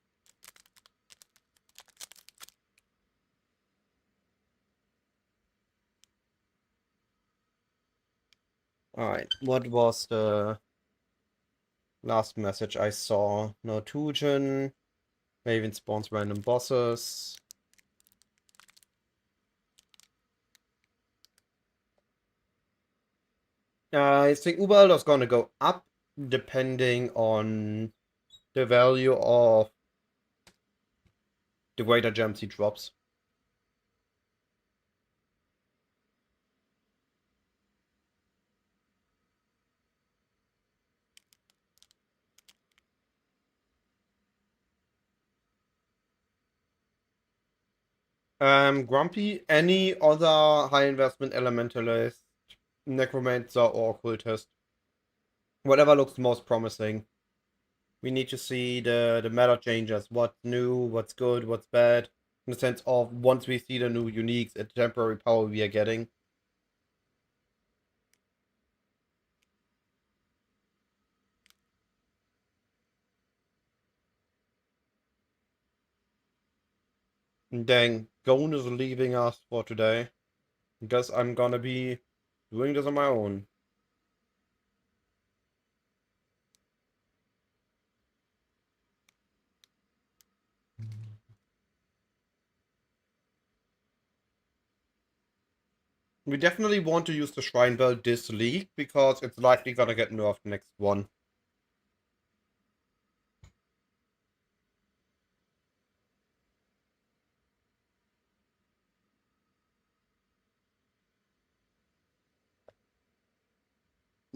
Alright, what was the last message I saw? No Tujen. Maven spawns random bosses. I think Overhaul is gonna go up depending on the value of the greater gems he drops. Grumpy, any other high investment elementalist, necromancer, or occultist. Whatever looks most promising. We need to see the meta changes. What's new, what's good, what's bad. In the sense of once we see the new uniques and temporary power we are getting. And dang, Gone is leaving us for today. Guess I'm gonna be doing this on my own. We definitely want to use the Shrine Bell this league because it's likely gonna get nerfed next one.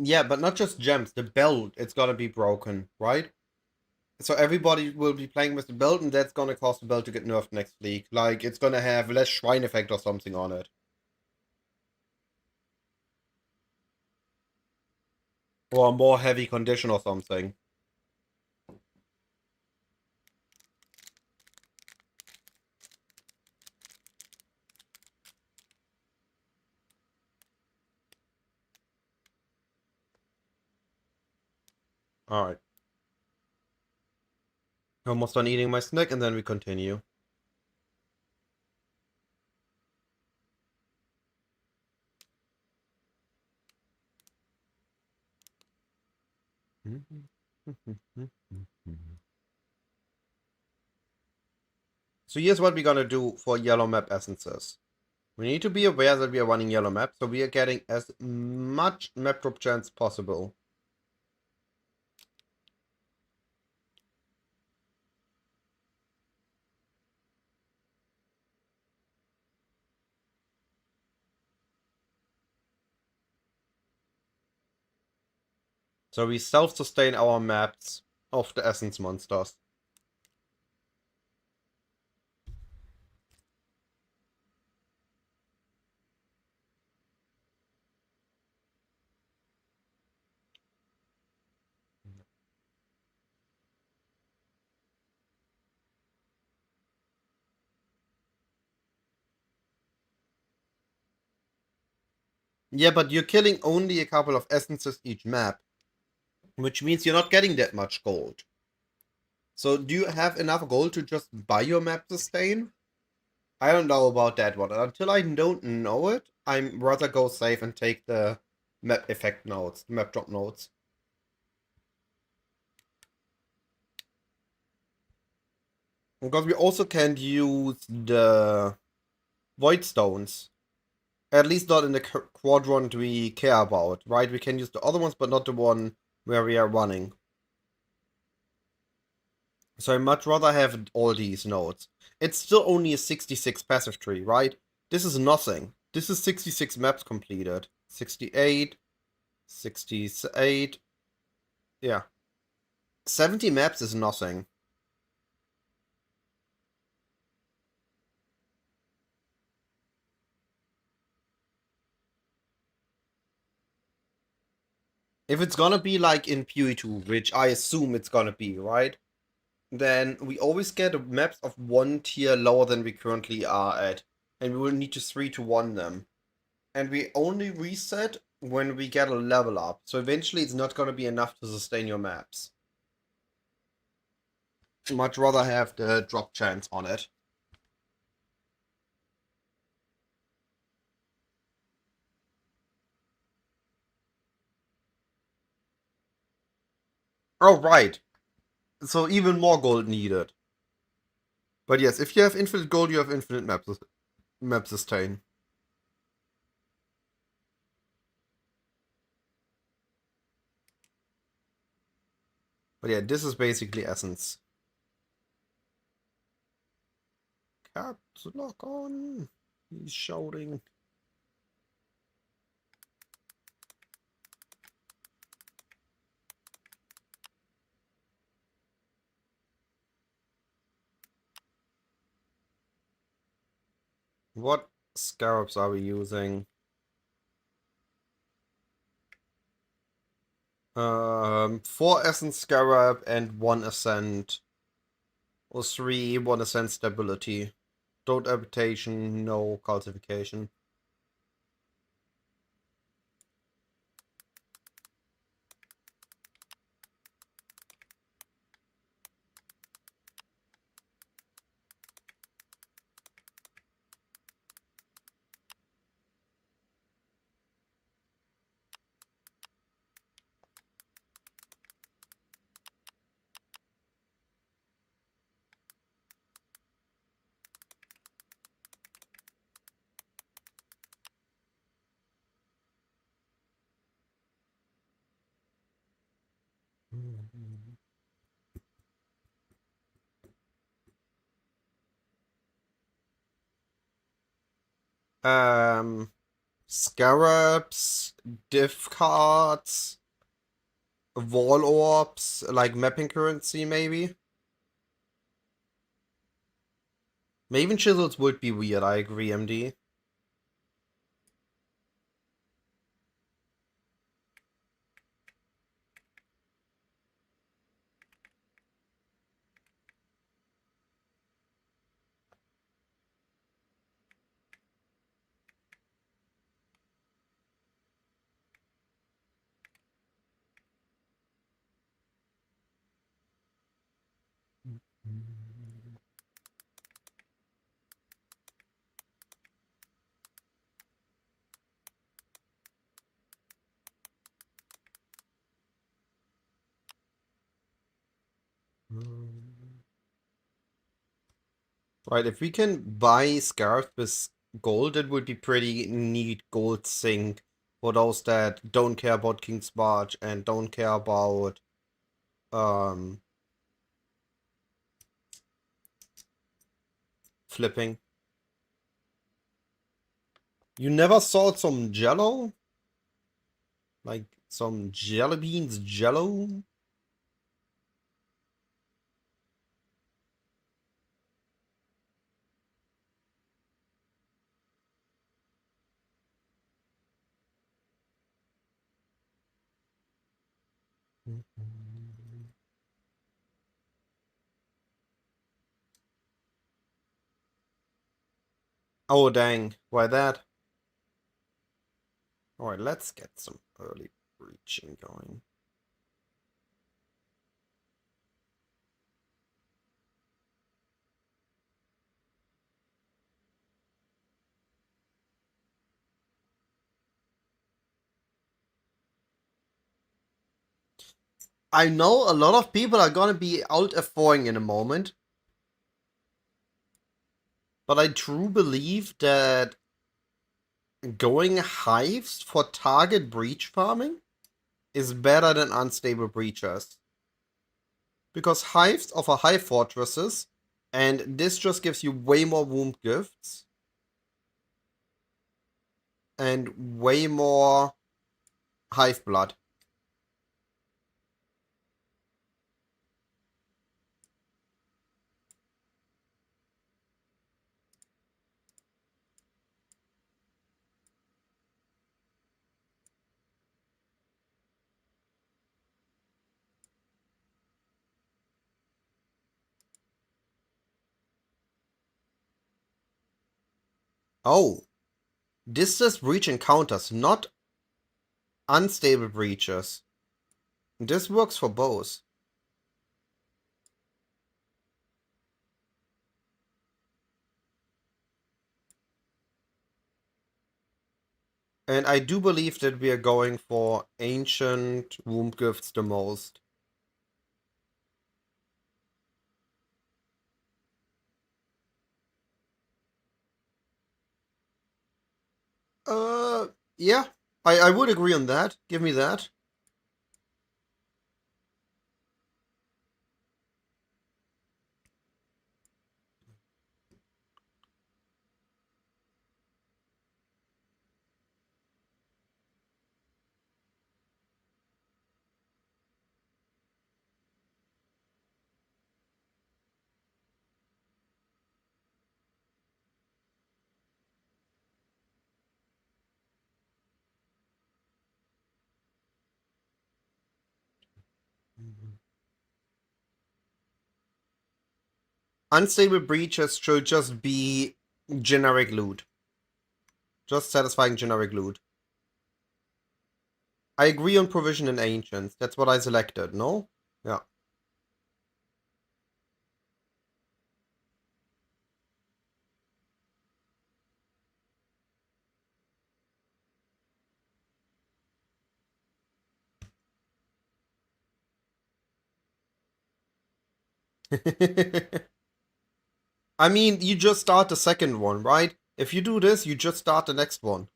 Yeah, but not just gems. The belt, it's gonna be broken, right? So everybody will be playing with the belt, and that's gonna cause the belt to get nerfed next league. Like, it's gonna have less shrine effect or something on it. Or more heavy condition or something. Alright. Almost done eating my snack, and then we continue. So here's what we're gonna do for yellow map essences. We need to be aware that we are running yellow map, so we are getting as much map drop chance possible. So we self-sustain our maps of the essence monsters. Yeah, but you're killing only a couple of essences each map, which means you're not getting that much gold. So do you have enough gold to just buy your map sustain? I don't know about that one. Until I don't know it, I'm rather go safe and take the map effect nodes, map drop nodes. Because we also can't use the void stones. At least not in the quadrant we care about, right? We can use the other ones, but not the one where we are running. So I'd much rather have all these nodes. It's still only a 66 passive tree, right? This is nothing. This is 66 maps completed. 68, 68. Yeah. 70 maps is nothing. If it's gonna be like in PoE 2, which I assume it's gonna be, right? Then we always get maps of one tier lower than we currently are at. And we will need to 3-1 them. And we only reset when we get a level up. So eventually it's not gonna be enough to sustain your maps. Much rather have the drop chance on it. Oh, right. So even more gold needed. But yes, if you have infinite gold, you have infinite map sustain. But yeah, this is basically essence. Caps lock on. He's shouting. What scarabs are we using? 4 essence scarab and 1 ascent. Or 3, 1 ascent stability. Don't habitation, no cultification. Scarabs, diff cards, wall orbs, like mapping currency maybe. Maven chisels would be weird, I agree, MD. Right, if we can buy scarabs with gold, it would be pretty neat gold sink for those that don't care about King's March and don't care about um flipping. You never saw some jello? Like some jelly beans jello? Oh dang, why that? Alright, let's get some early breaching going. I know a lot of people are gonna be out F4ing in a moment. But I truly believe that going hives for target breach farming is better than unstable breachers. Because hives offer high fortresses, and this just gives you way more womb gifts. and way more hive blood. Oh, this is breach encounters, not unstable breaches. This works for both. And I do believe that we are going for ancient womb gifts the most. Yeah, I would agree on that. Give me that. Unstable breaches should just be generic loot. Just satisfying generic loot. I agree on provision and ancients. That's what I selected, no? Yeah. I mean, you just start the second one, right? If you do this, you just start the next one.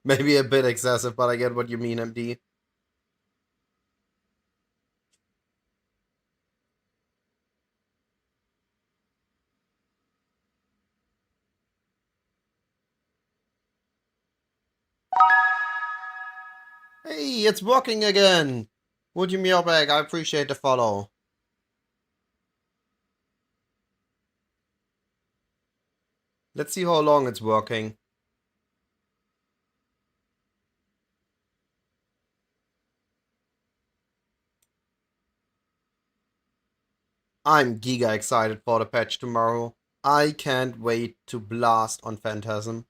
Maybe a bit excessive, but I get what you mean, MD. Hey, it's working again! Would you meal bag? I appreciate the follow. Let's see how long it's working. I'm giga excited for the patch tomorrow. I can't wait to blast on Phantasm.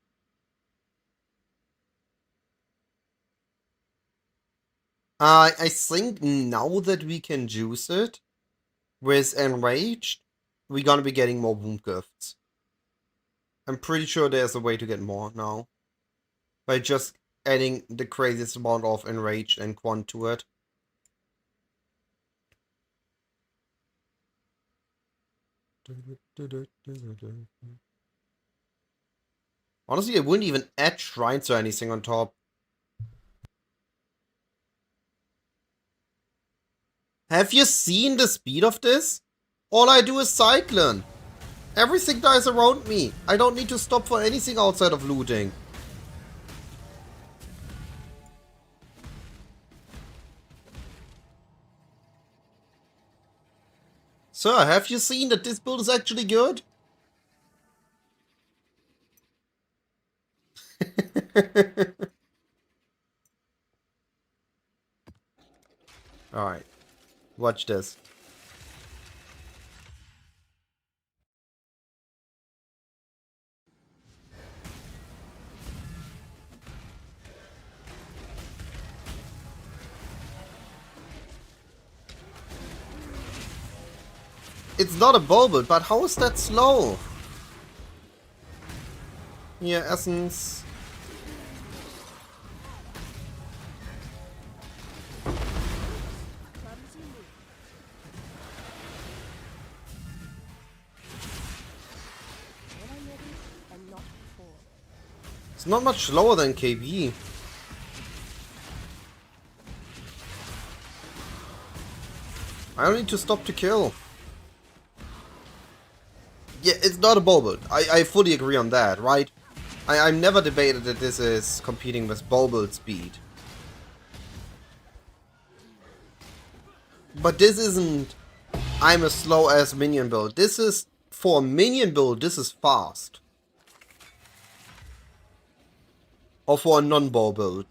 I think now that we can juice it with Enraged, we're gonna be getting more wound gifts. I'm pretty sure there's a way to get more now. By just adding the craziest amount of Enraged and Quant to it. Honestly, I wouldn't even add shrines or anything on top. Have you seen the speed of this? All I do is cycling. Everything dies around me. I don't need to stop for anything outside of looting. Sir, have you seen that this build is actually good? Alright. Watch this. It's not a bullet, but how is that slow? Here, essence. It's not much slower than KB. I don't need to stop to kill. Yeah, it's not a bow build. I fully agree on that, right? I've never debated that this is competing with bow build speed. But this isn't, I'm a slow ass minion build. This is, for a minion build, this is fast. Or for a non-bow build.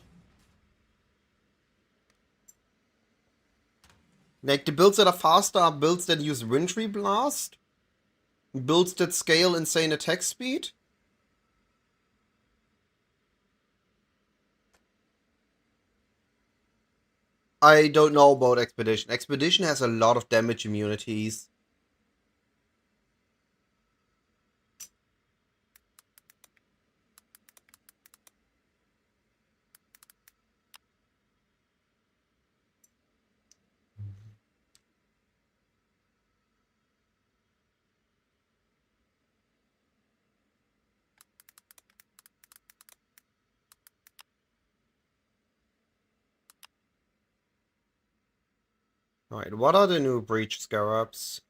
Like, the builds that are faster are builds that use Wintry Blast. Builds that scale insane attack speed. I don't know about Expedition. Expedition has a lot of damage immunities. Alright, what are the new Breach Scarabs?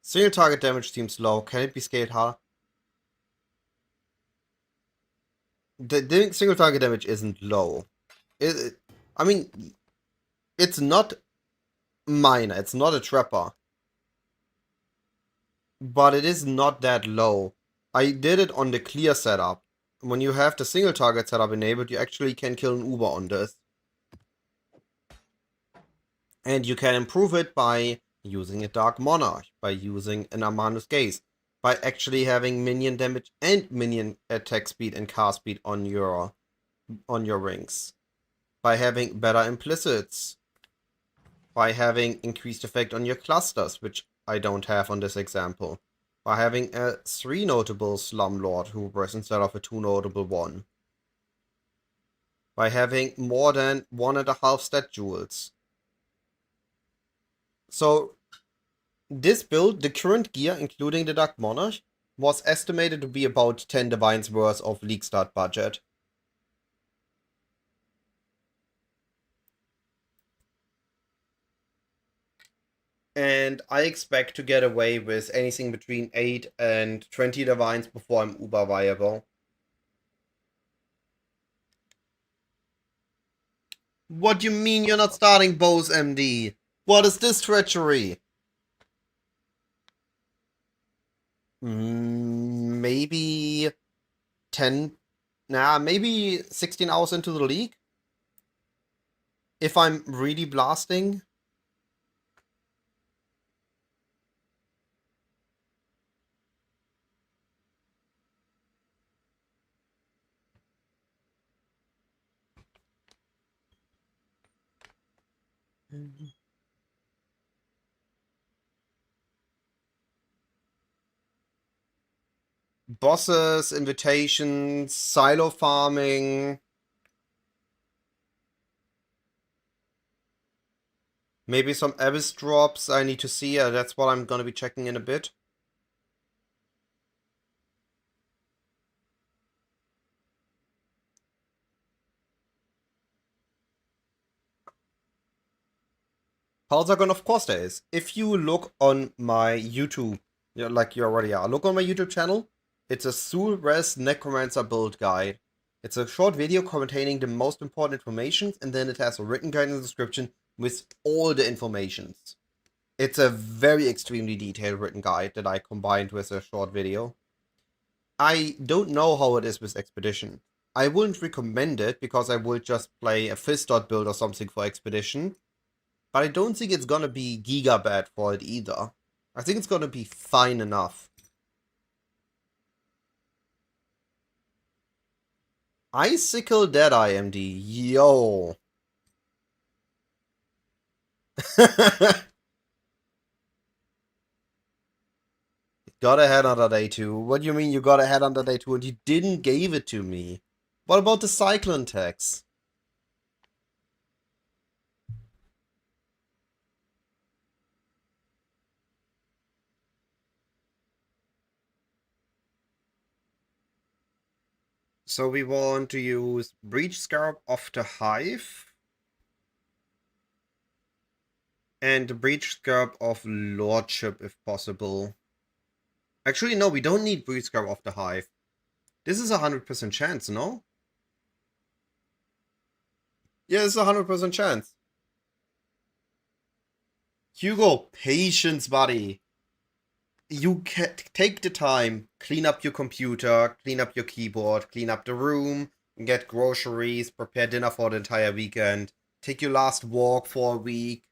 Single target damage seems low. Can it be scaled higher? The single target damage isn't low. I mean, it's not minor. It's not a trapper. But it is not that low. I did it on the clear setup. When you have the single target setup enabled, you actually can kill an Uber on this. And you can improve it by using a Dark Monarch, by using an Amanus Gaze, by actually having minion damage and minion attack speed and cast speed on your rings, by having better implicits, by having increased effect on your clusters, which I don't have on this example, by having a 3 notable Slumlord Hubris instead of a 2 notable 1, by having more than 1.5 stat jewels. So this build, the current gear, including the Dark Monarch, was estimated to be about 10 Divines worth of League start budget. And I expect to get away with anything between 8 and 20 Divines before I'm uber viable. What do you mean you're not starting bows, MD? What is this treachery? Maybe 10... Nah, maybe 16 hours into the league? If I'm really blasting? Bosses, invitations, silo farming. Maybe some Abyss drops I need to see. That's what I'm gonna be checking in a bit. Pulsagon, of course there is. If you look on my YouTube, like you already are, look on my YouTube channel. It's a Soul Res Necromancer build guide. It's a short video containing the most important information, and then it has a written guide in the description with all the informations. It's a very extremely detailed written guide that I combined with a short video. I don't know how it is with Expedition. I wouldn't recommend it because I would just play a Fist dot build or something for Expedition. But I don't think it's gonna be giga bad for it either. I think it's gonna be fine enough. Icicle Deadeye MD, yo. Got ahead on day 2. What do you mean you got ahead on day 2 and you didn't give it to me? What about the Cyclone tax? So we want to use Breach Scarab of the Hive and Breach Scarab of Lordship if possible. Actually, no, we don't need Breach Scarab of the Hive. This is a 100% chance, no? Yeah, it's a 100% chance. Hugo, patience, buddy. You can take the time, clean up your computer, clean up your keyboard, clean up the room, get groceries, prepare dinner for the entire weekend, take your last walk for a week.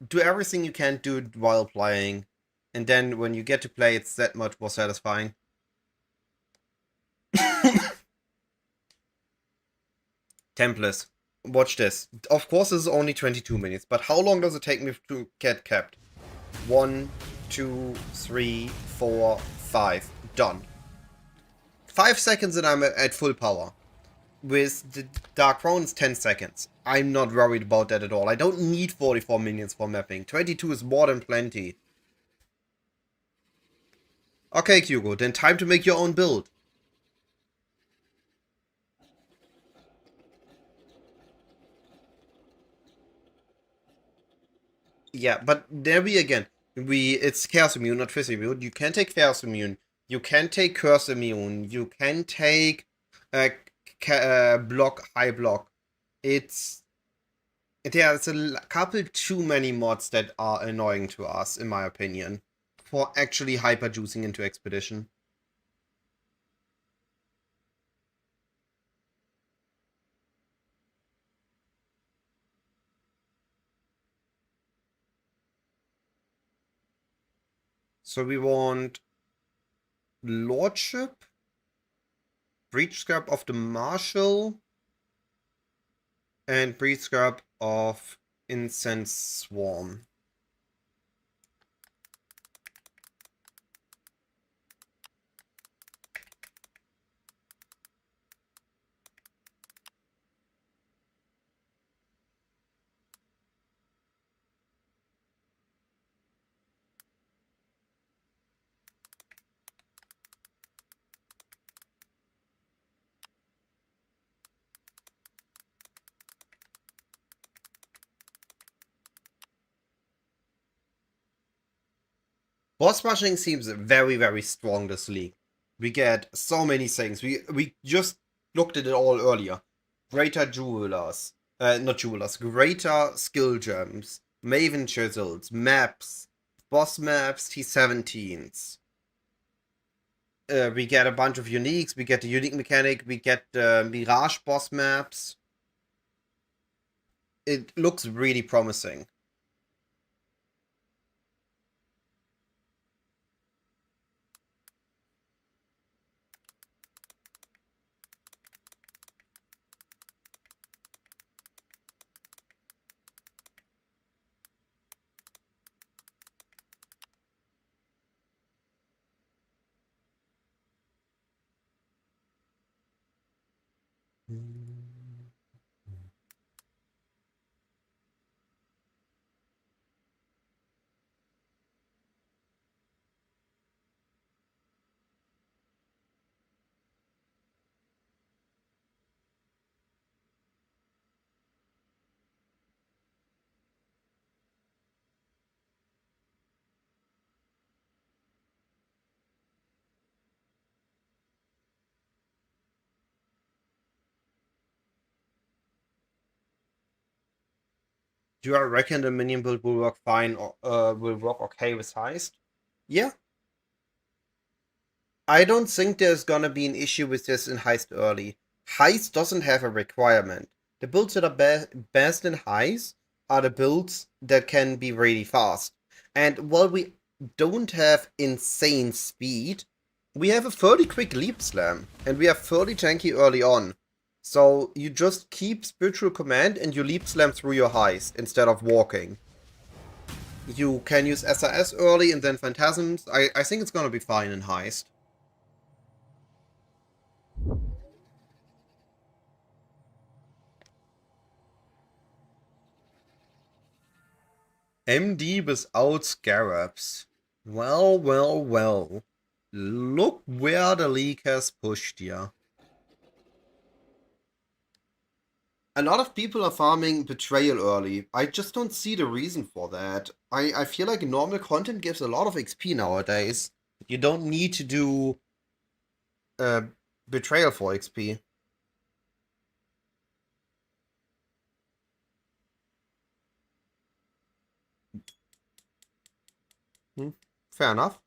Do everything you can do while playing, and then when you get to play, it's that much more satisfying. Templates. Watch this. Of course, this is only 22 minutes, but how long does it take me to get capped? 1, 2, 3, 4, 5. Done. 5 seconds and I'm at full power. With the Dark Throne, it's 10 seconds. I'm not worried about that at all. I don't need 44 minions for mapping. 22 is more than plenty. Okay, Hugo, then time to make your own build. Yeah, but there we again. It's Chaos Immune, not Fizz Immune. You can take Chaos Immune. You can take Curse Immune. You can take block, high block. It's there's a couple too many mods that are annoying to us, in my opinion, for actually hyper juicing into Expedition. So we want Lordship, Breach Scrap of the Marshal, and Breach Scrap of Incense Swarm. Boss rushing seems very, very strong this league. We get so many things. We just looked at it all earlier. Greater jewelers. Not jewelers. Greater skill gems. Maven chisels. Maps. Boss maps. T17s. We get a bunch of uniques. We get the unique mechanic. We get the Mirage boss maps. It looks really promising. Do I reckon the minion build will work fine or will work okay with Heist? Yeah. I don't think there's gonna be an issue with this in Heist early. Heist doesn't have a requirement. The builds that are best in Heist are the builds that can be really fast. And while we don't have insane speed, we have a fairly quick leap slam. And we are fairly tanky early on. So you just keep Spiritual Command and you leap slam through your Heist instead of walking. You can use SRS early and then Phantasms. I think it's gonna be fine in Heist. MD without Scarabs. Well, well, well. Look where the league has pushed, yeah. A lot of people are farming Betrayal early. I just don't see the reason for that. I feel like normal content gives a lot of XP nowadays. You don't need to do uh, Betrayal for XP. Hmm. Fair enough.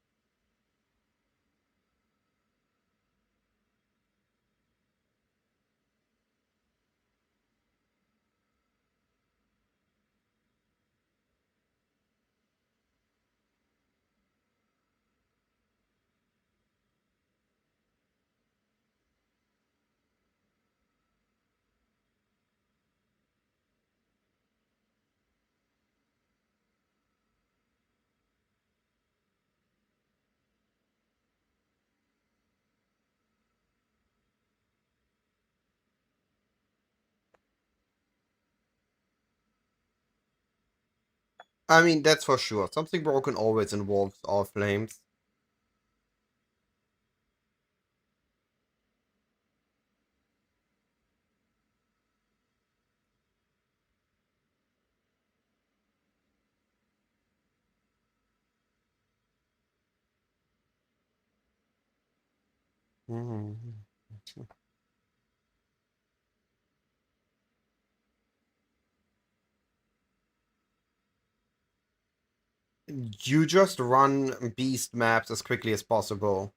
I mean, that's for sure. Something broken always involves our flames. Mhm. You just run beast maps as quickly as possible.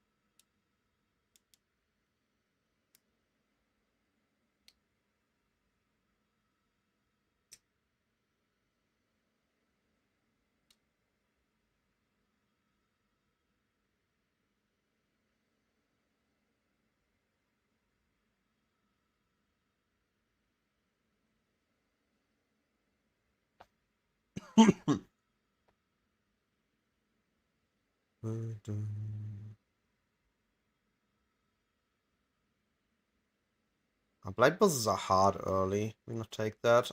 Blight bosses are hard early. We're gonna take that.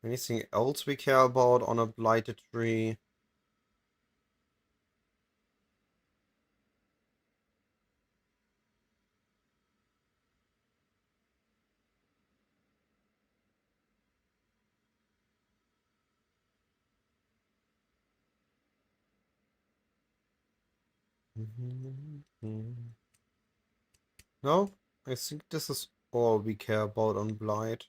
Anything else we care about on a blighted tree? No, I think this is all we care about on Blight.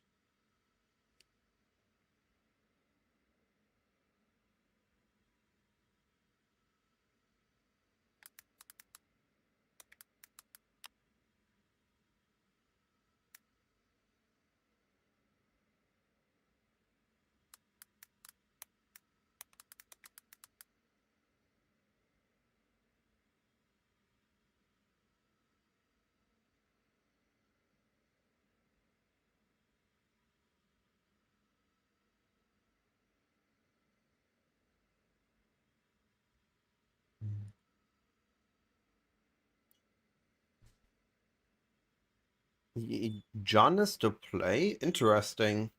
John is to play? Interesting.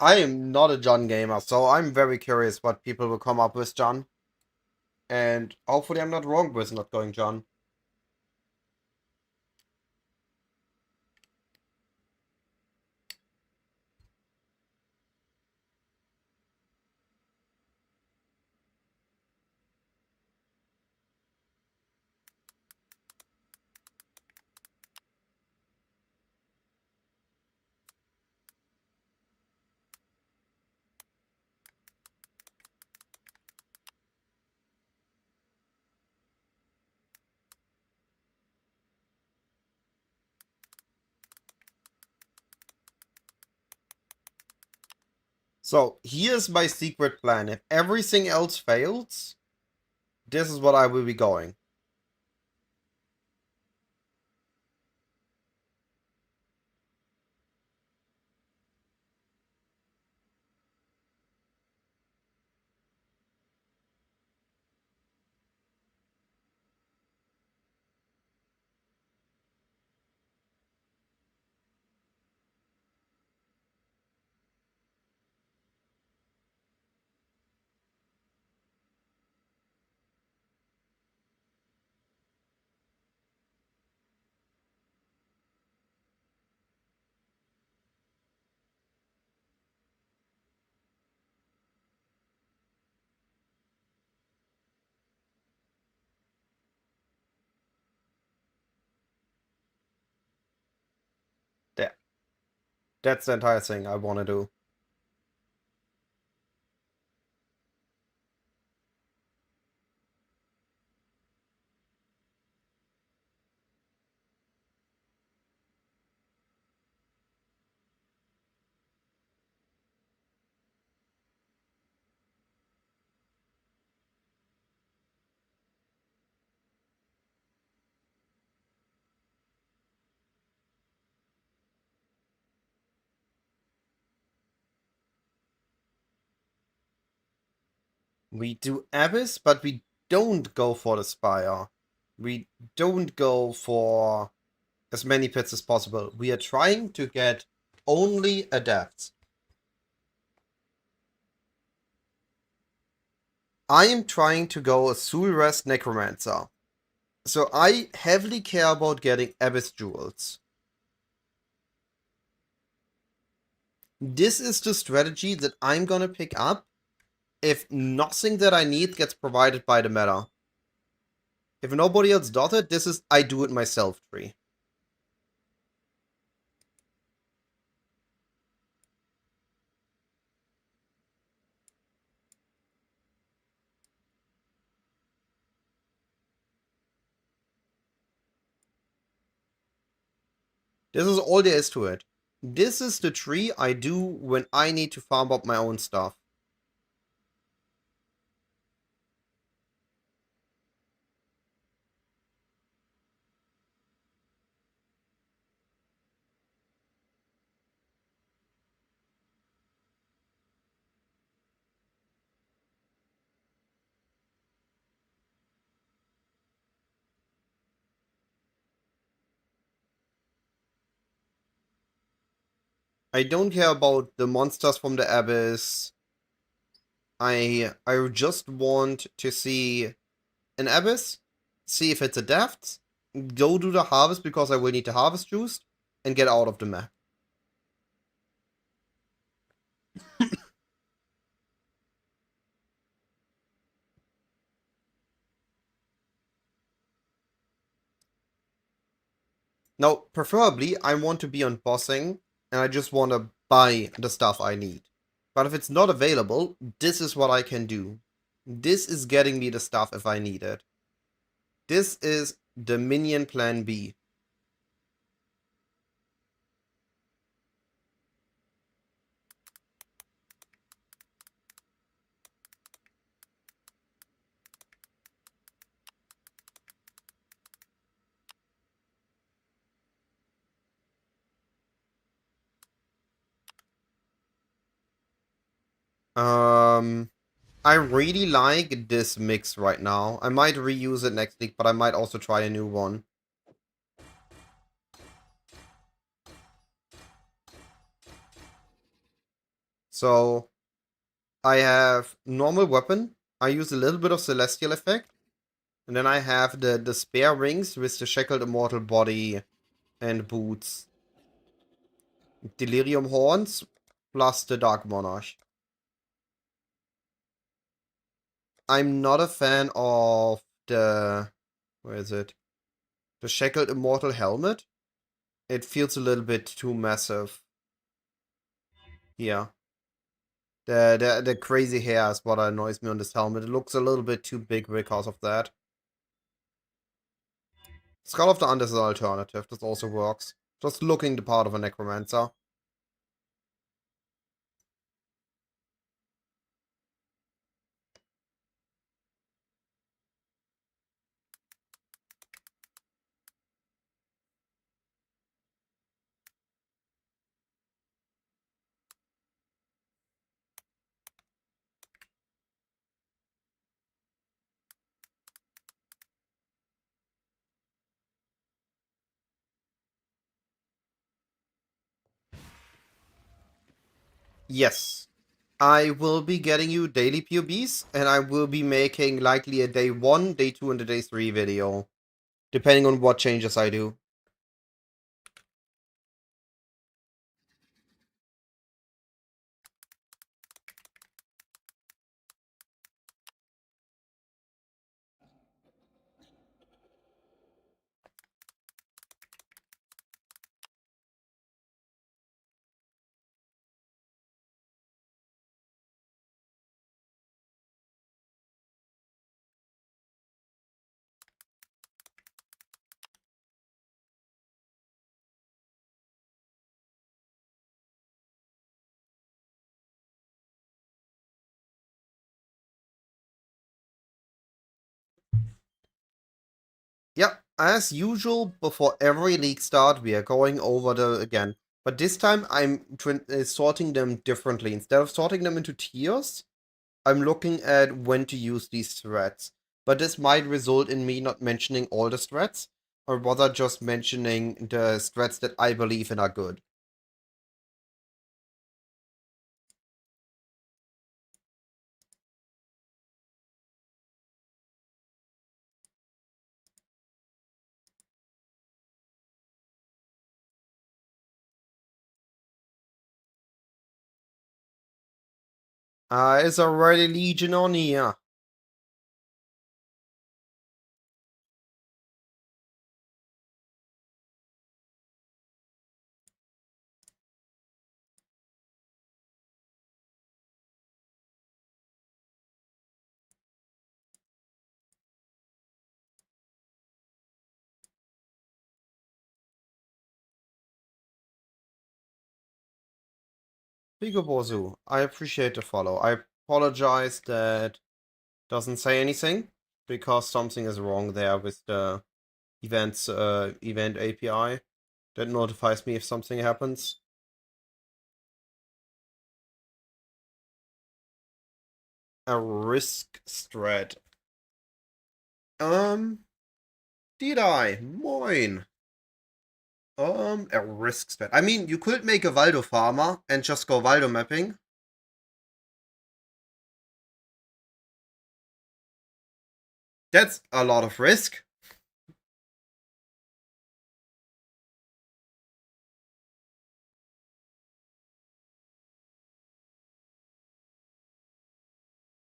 I am not a John gamer, so I'm very curious what people will come up with John. And hopefully I'm not wrong with not going John. So here's my secret plan. If everything else fails, this is what I will be going. That's the entire thing I want to do. We do Abyss, but we don't go for the Spire. We don't go for as many pits as possible. We are trying to get only Adepts. I am trying to go a Soul Rest Necromancer. So I heavily care about getting Abyss Jewels. This is the strategy that I'm gonna pick up if nothing that I need gets provided by the meta. If nobody else does it, this is I do it myself tree. This is all there is to it. This is the tree I do when I need to farm up my own stuff. I don't care about the monsters from the Abyss. I just want to see an Abyss, see if it's a depth, go do the harvest because I will need the harvest juice, and get out of the map. Now, preferably, I want to be on bossing, and I just want to buy the stuff I need. But if it's not available, this is what I can do. This is getting me the stuff if I need it. This is the minion plan B. I really like this mix right now. I might reuse it next week, but I might also try a new one. So, I have normal weapon. I use a little bit of celestial effect. And then I have the spare rings with the shackled immortal body and boots. Delirium horns plus the dark monarch. I'm not a fan of the... Where is it? The shackled immortal helmet. It feels a little bit too massive. Yeah. The crazy hair is what annoys me on this helmet. It looks a little bit too big because of that. Skull of the Undead is an alternative. This also works. Just looking the part of a necromancer. Yes. I will be getting you daily POBs, and I will be making likely a day 1, day 2, and a day 3 video. Depending on what changes I do. Yeah, as usual, before every league start, we are going over the again. But this time, I'm sorting them differently. Instead of sorting them into tiers, I'm looking at when to use these threads. But this might result in me not mentioning all the threads, or rather just mentioning the threads that I believe in are good. Is already Legion on here. Bigobozu, I appreciate the follow. I apologize that doesn't say anything because something is wrong there with the event API that notifies me if something happens. A risk strat. Did I? Moin. A risk strat. I mean, you could make a Waldo farmer and just go Waldo mapping. That's a lot of risk.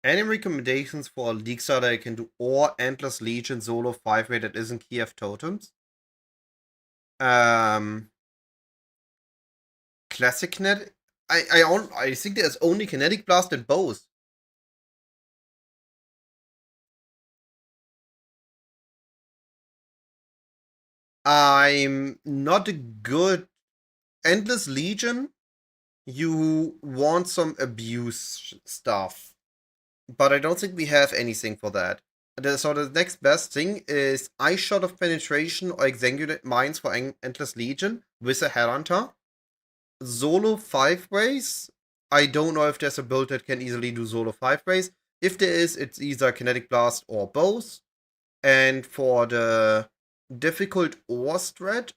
Any recommendations for a league star that I can do or Endless Legion solo 5-way that isn't Kiev Totems? Classic kinetic. I think there's only kinetic blast and both. I'm not a good Endless Legion. You want some abuse stuff, but I don't think we have anything for that. So the next best thing is Ice Shot of Penetration or Exsanguinate Mines for Endless Legion with a Headhunter. Solo 5-ways. I don't know if there's a build that can easily do solo 5-ways. If there is, it's either Kinetic Blast or both. And for the difficult ore strat,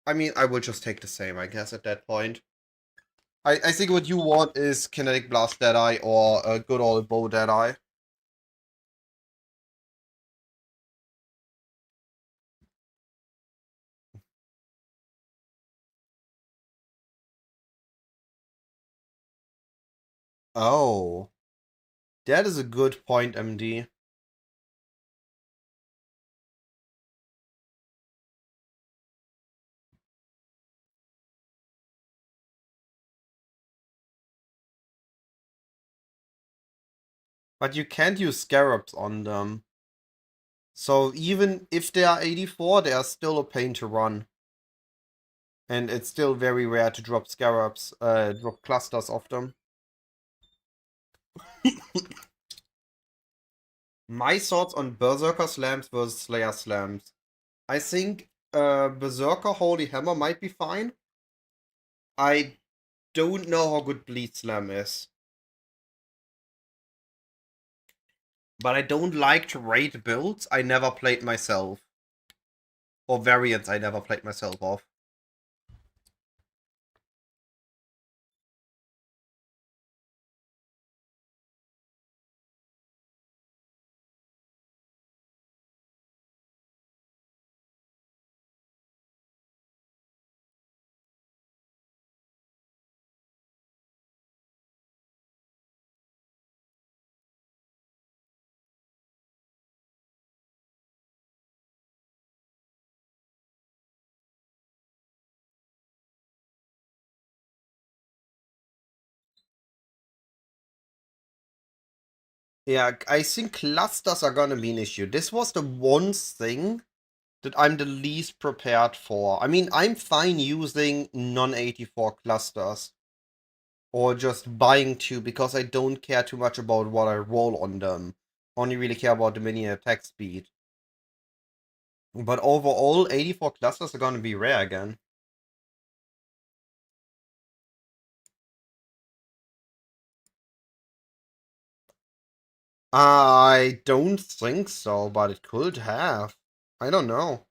I mean, I will just take the same, I guess, at that point. I think what you want is Kinetic Blast Deadeye or a good old Bow Deadeye. Oh, that is a good point, MD. But you can't use Scarabs on them. So even if they are 84, they are still a pain to run. And it's still very rare to drop Scarabs, drop clusters of them. My thoughts on Berserker Slams versus Slayer Slams. I think Berserker Holy Hammer might be fine. I don't know how good Bleed Slam is. But I don't like to rate builds I never played myself. Or variants I never played myself of. Yeah, I think clusters are gonna be an issue. This was the one thing that I'm the least prepared for. I mean, I'm fine using non-84 clusters. Or just buying two because I don't care too much about what I roll on them. Only really care about the minion attack speed. But overall, 84 clusters are gonna be rare again. I don't think so, but it could have. I don't know.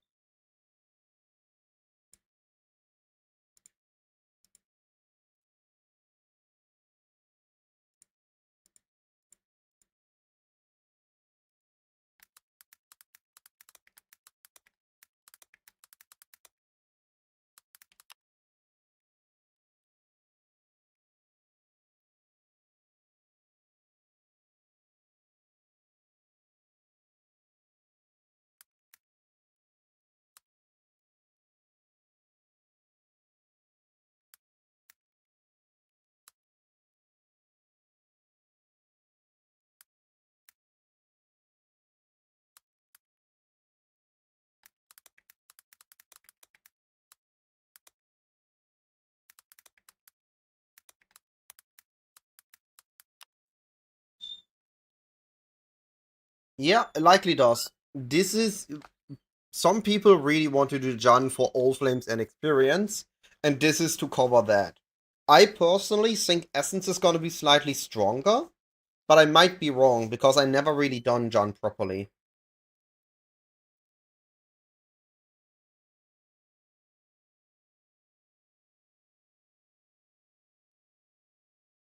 Yeah, it likely does. This is some people really want to do Jun for all flames and experience, and this is to cover that. I personally think Essence is gonna be slightly stronger, but I might be wrong because I never really done Jun properly.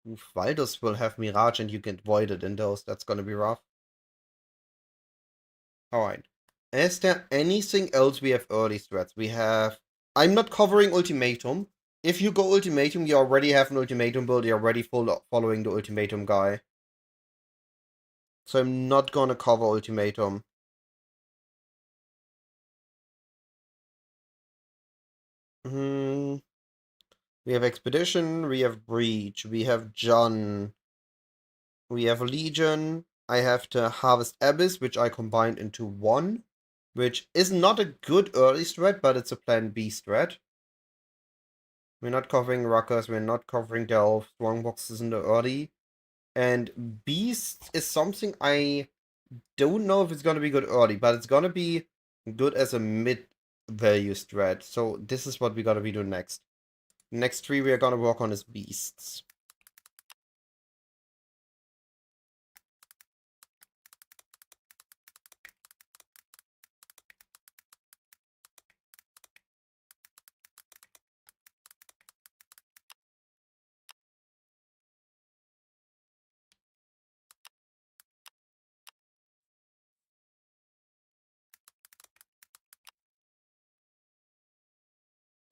Oof, Valdus will have Mirage and you get voided in those. That's gonna be rough. Alright. Is there anything else we have early strats? We have... I'm not covering Ultimatum. If you go Ultimatum, you already have an Ultimatum build. You're already following the Ultimatum guy. So I'm not gonna cover Ultimatum. Hmm. We have Expedition, we have Breach, we have Jun, we have Legion. I have the Harvest Abyss, which I combined into one, which is not a good early strat, but it's a plan B strat. We're not covering Ruckers, we're not covering Delve, Strongboxes in the early. And Beast is something I don't know if it's gonna be good early, but it's gonna be good as a mid value strat. So this is what we gotta be doing next. Next tree we are gonna work on is Beasts.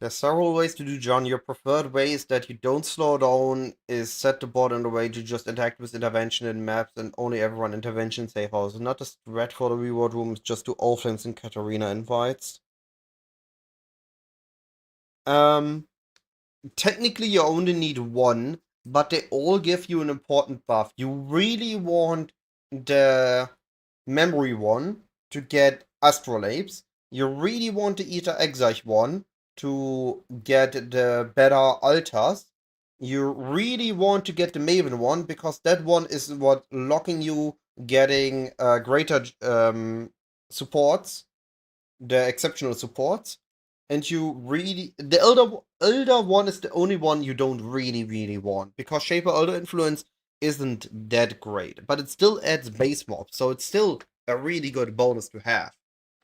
There's several ways to do John. Your preferred way is that you don't slow down, is set the board in a way to just interact with intervention in maps and only ever run intervention safe house. Not a threat for the reward room, it's just do all flames and Katarina invites. Um, Technically you only need one, but they all give you an important buff. You really want the memory one to get astrolabes. You really want the Ether Exarch one to get the better altars. You really want to get the Maven one because that one is what locking you getting greater supports, the exceptional supports. And you really the elder one is the only one you don't really want because Shaper Elder Influence isn't that great, but it still adds base mob, so it's still a really good bonus to have.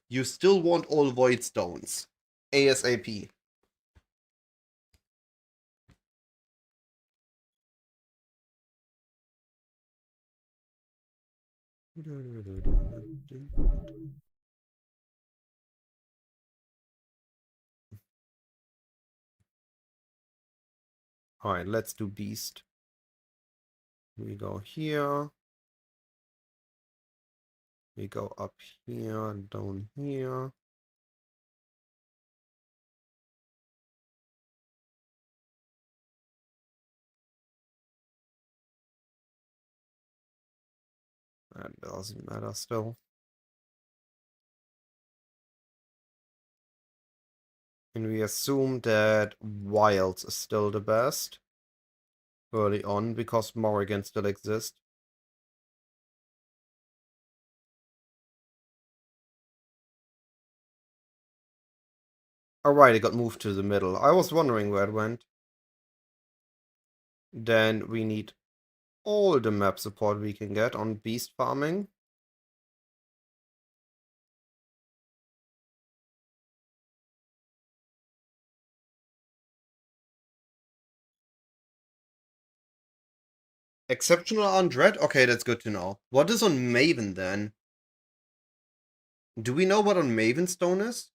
You still want all void stones ASAP. Alright, let's do Beast. We go here. We go up here, down here. That doesn't matter still. And we assume that Wilds is still the best early on because Morrigan still exists. Alright, it got moved to the middle. I was wondering where it went. Then we need all the map support we can get on beast farming. Exceptional on Dread? Okay, that's good to know. What is on Maven then? Do we know what on Maven Stone is?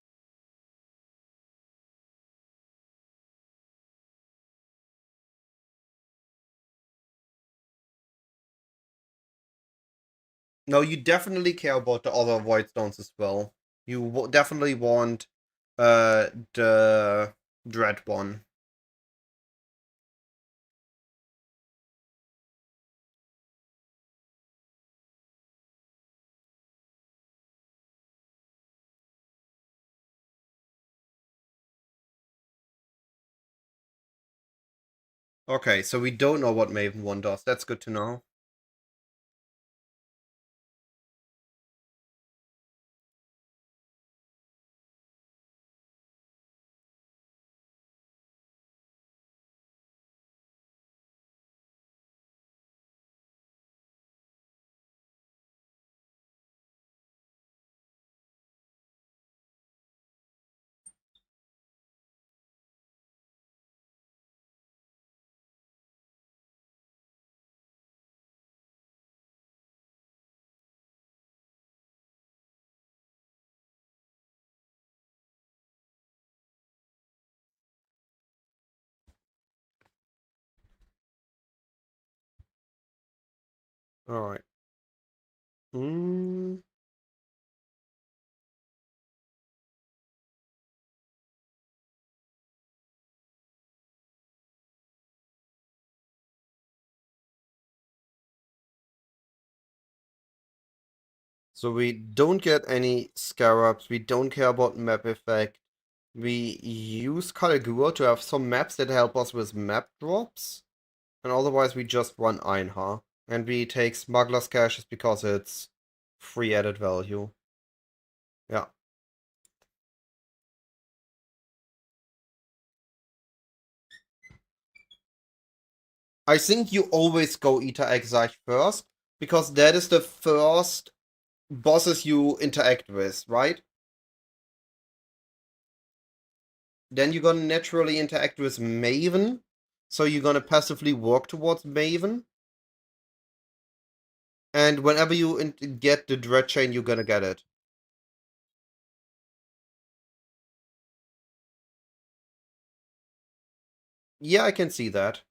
No, you definitely care about the other Void Stones as well. You definitely want the Dread one. Okay, so we don't know what Maven 1 does. That's good to know. Alright. So we don't get any scarabs, we don't care about map effect. We use Caligula to have some maps that help us with map drops. And otherwise we just run Einhar. And we take Smuggler's Caches because it's free added value. Yeah. I think you always go Eta Exarch first, because that is the first bosses you interact with, right? Then you're gonna naturally interact with Maven, so you're gonna passively work towards Maven. And whenever you get the Dread Chain, you're gonna get it. Yeah, I can see that.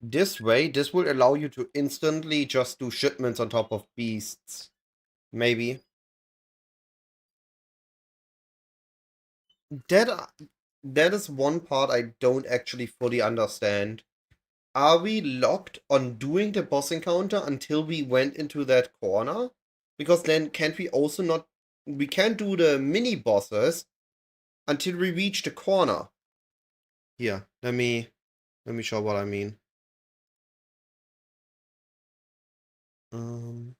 This way, this will allow you to instantly just do shipments on top of beasts. Maybe. That is one part I don't actually fully understand. Are we locked on doing the boss encounter until we went into that corner? Because then can't we also not... We can't do the mini bosses until we reach the corner. Here, let me show what I mean. Um,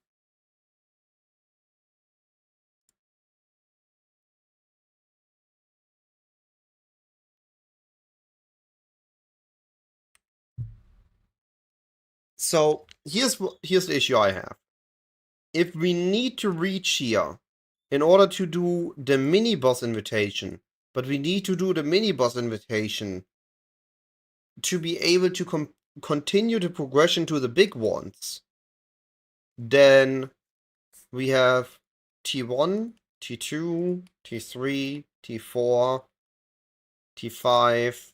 so here's the issue I have. If we need to reach here in order to do the mini boss invitation, but we need to do the mini boss invitation to be able to continue the progression to the big ones, then we have T1, T2, T3, T4, T5,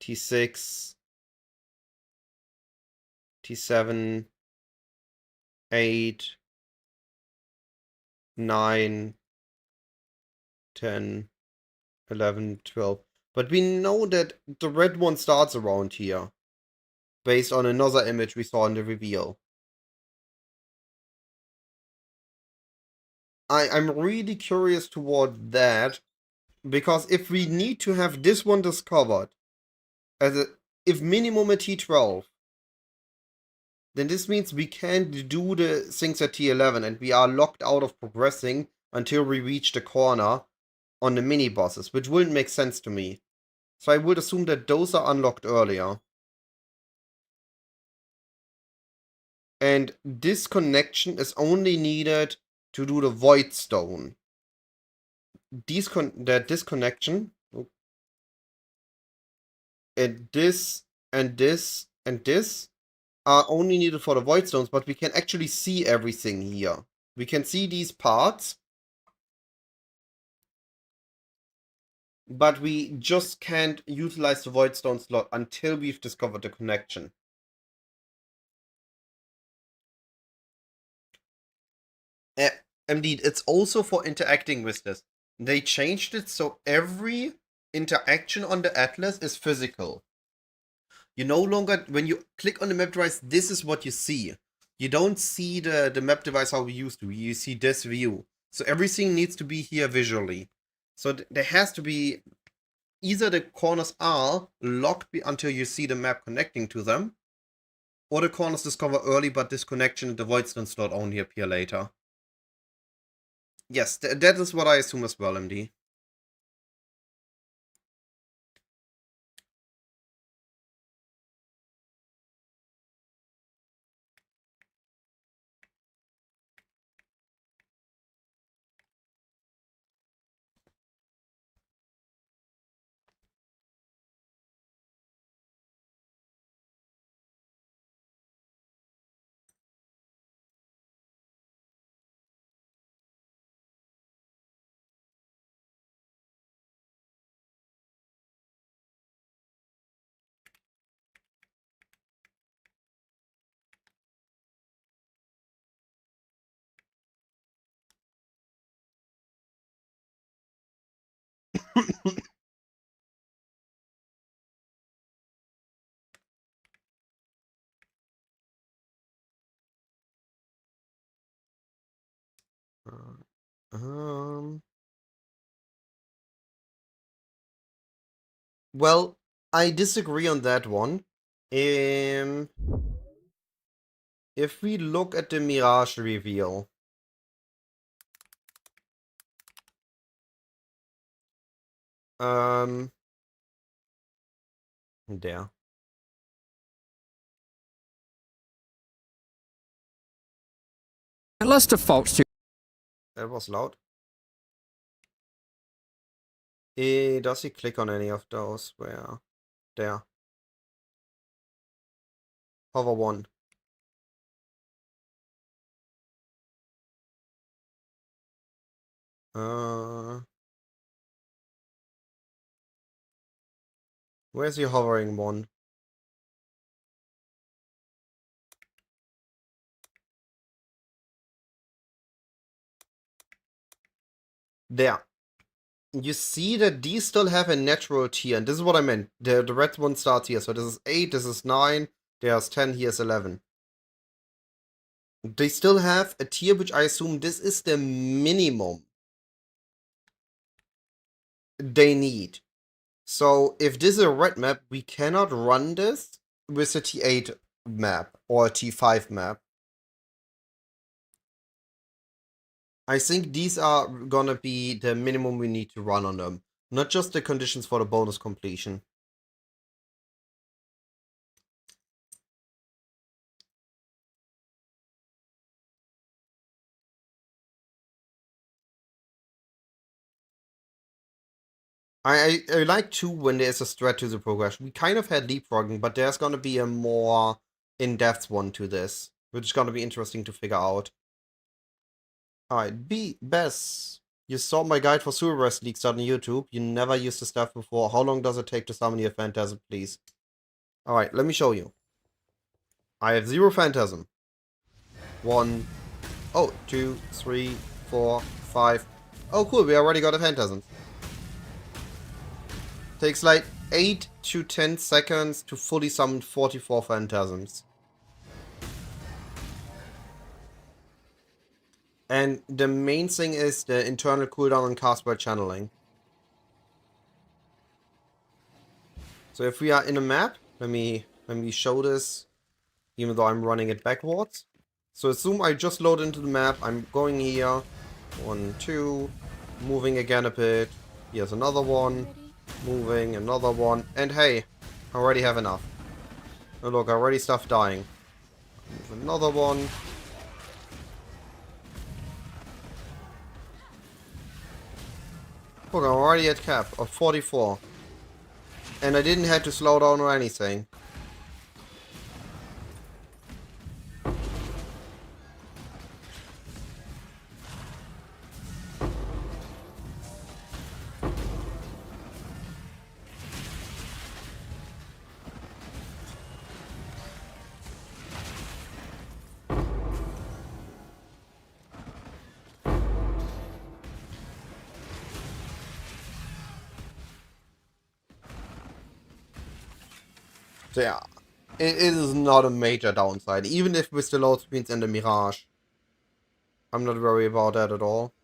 T6, T7, 8, 9, 10, 11, 12. But we know that the red one starts around here, based on another image we saw in the reveal. I'm really curious toward that, because if we need to have this one discovered, if minimum at T12, then this means we can't do the things at T11 and we are locked out of progressing until we reach the corner on the mini bosses, which wouldn't make sense to me. So I would assume that those are unlocked earlier. And this connection is only needed to do the Void Stone. This connection, and this, and this, and this are only needed for the Void Stones, but we can actually see everything here. We can see these parts, but we just can't utilize the Void Stone slot until we've discovered the connection. Indeed, it's also for interacting with this. They changed it so every interaction on the atlas is physical. You no longer, when you click on the map device, this is what you see. You don't see the map device how we used to. You see this view. So everything needs to be here visually. So there has to be, either the corners are locked until you see the map connecting to them, or the corners discover early but this connection and the voidstone slot only appear later. Yes, that is what I assume as well, MD. Well, I disagree on that one. If we look at the Mirage reveal, there. Let's default to. That was loud. Does he click on any of those? Where? There. Hover 1. Where's he hovering 1? There. You see that these still have a natural tier, and this is what I meant. The red one starts here, so this is 8, this is 9, there's 10, here's 11. They still have a tier, which I assume this is the minimum they need. So if this is a red map, we cannot run this with a T8 map or a T5 map. I think these are gonna be the minimum we need to run on them, not just the conditions for the bonus completion. I like too when there's a threat to the progression. We kind of had leapfrogging, but there's gonna be a more in-depth one to this, which is gonna be interesting to figure out. Alright, Bess. You saw my guide for Super Wrest League on YouTube. You never used the stuff before. How long does it take to summon your Phantasm, please? Alright, let me show you. I have 0 Phantasm. 1, oh, 2, 3, 4, 5. Oh, cool, we already got a Phantasm. Takes like 8 to 10 seconds to fully summon 44 Phantasms. And the main thing is the internal cooldown on cast by channeling. So if we are in a map, let me show this, even though I'm running it backwards. So assume I just load into the map, I'm going here, 1, 2, moving again a bit, here's another one, moving, another one, and hey, I already have enough. Oh look, I already stuff dying. Move another one. Look, I'm already at cap of 44. And I didn't have to slow down or anything. So yeah, it is not a major downside, even if with the load speeds and the Mirage. I'm not worried about that at all.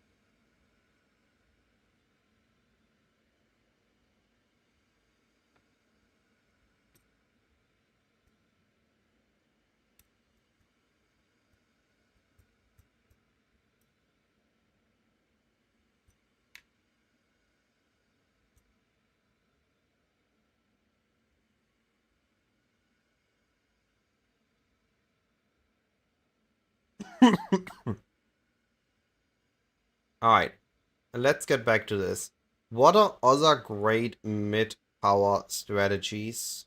Alright, let's get back to this. What are other great mid-power strategies?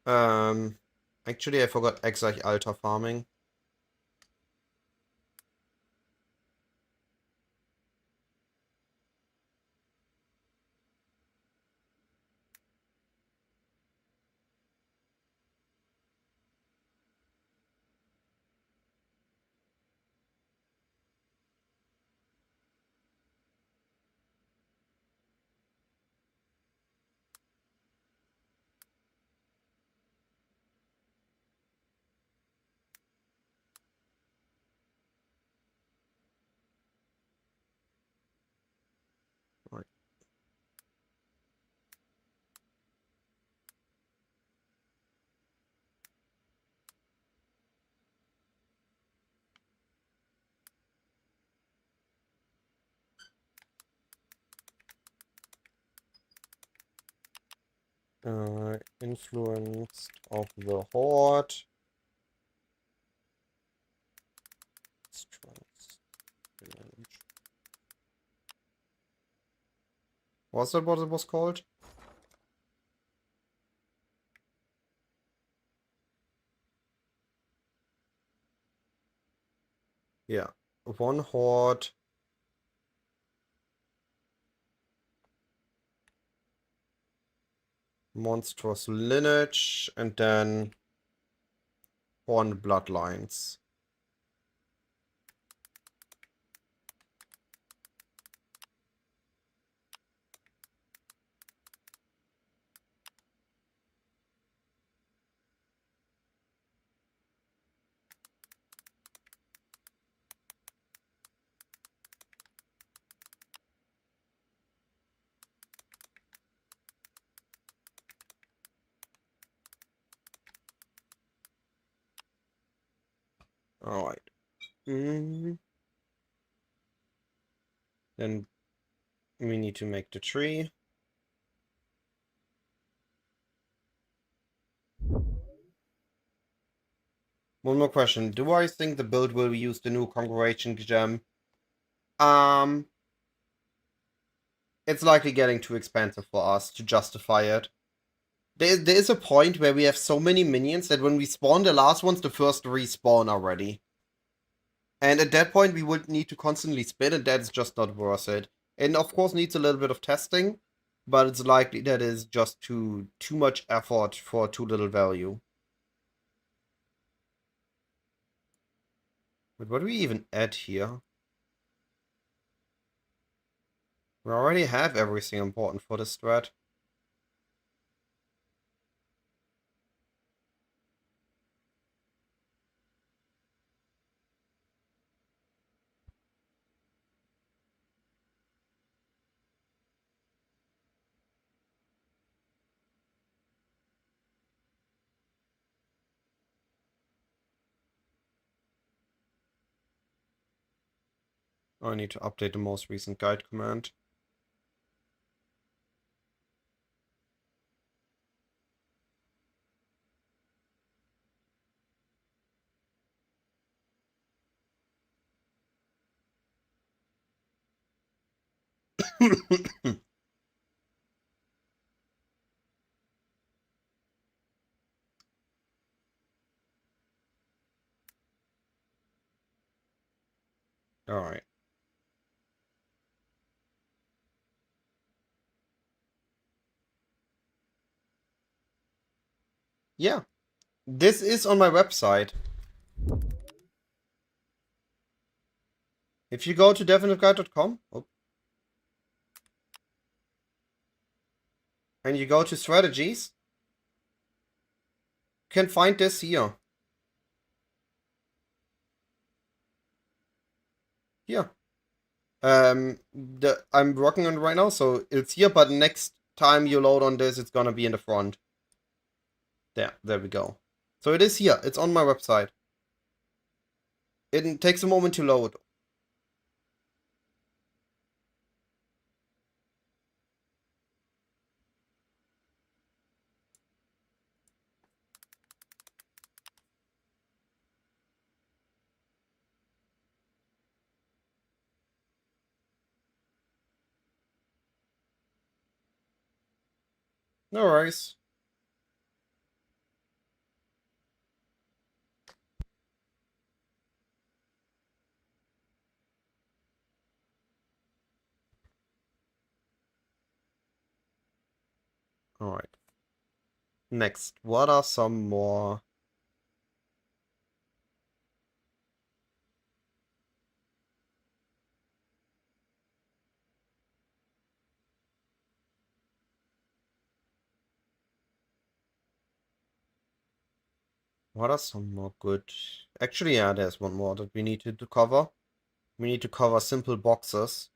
Um, Actually I forgot Exarch Alta farming. Right. Influenced of the Horde. Strat. Was that what it was called? Yeah. One Horde. Monstrous lineage. And then Horned bloodlines. Alright. Then we need to make the tree. One more question. Do I think the build will use the new Congregation gem? Um, it's likely getting too expensive for us to justify it. There is a point where we have so many minions that when we spawn the last ones, the first respawn already. And at that point, we would need to constantly spin, and that's just not worth it. And of course, needs a little bit of testing, but it's likely that is just too much effort for too little value. But what do we even add here? We already have everything important for this strat. I need to update the most recent guide command. Alright. Yeah. This is on my website. If you go to definiteguide.com and you go to strategies, you can find this here. Here. I'm working on it right now, so it's here, but next time you load on this, it's gonna be in the front. There we go. So it is here. It's on my website. It takes a moment to load. No worries. Alright. Next, what are some more... What are some more good... Actually, yeah, there's one more that we need to cover. We need to cover simple boxes.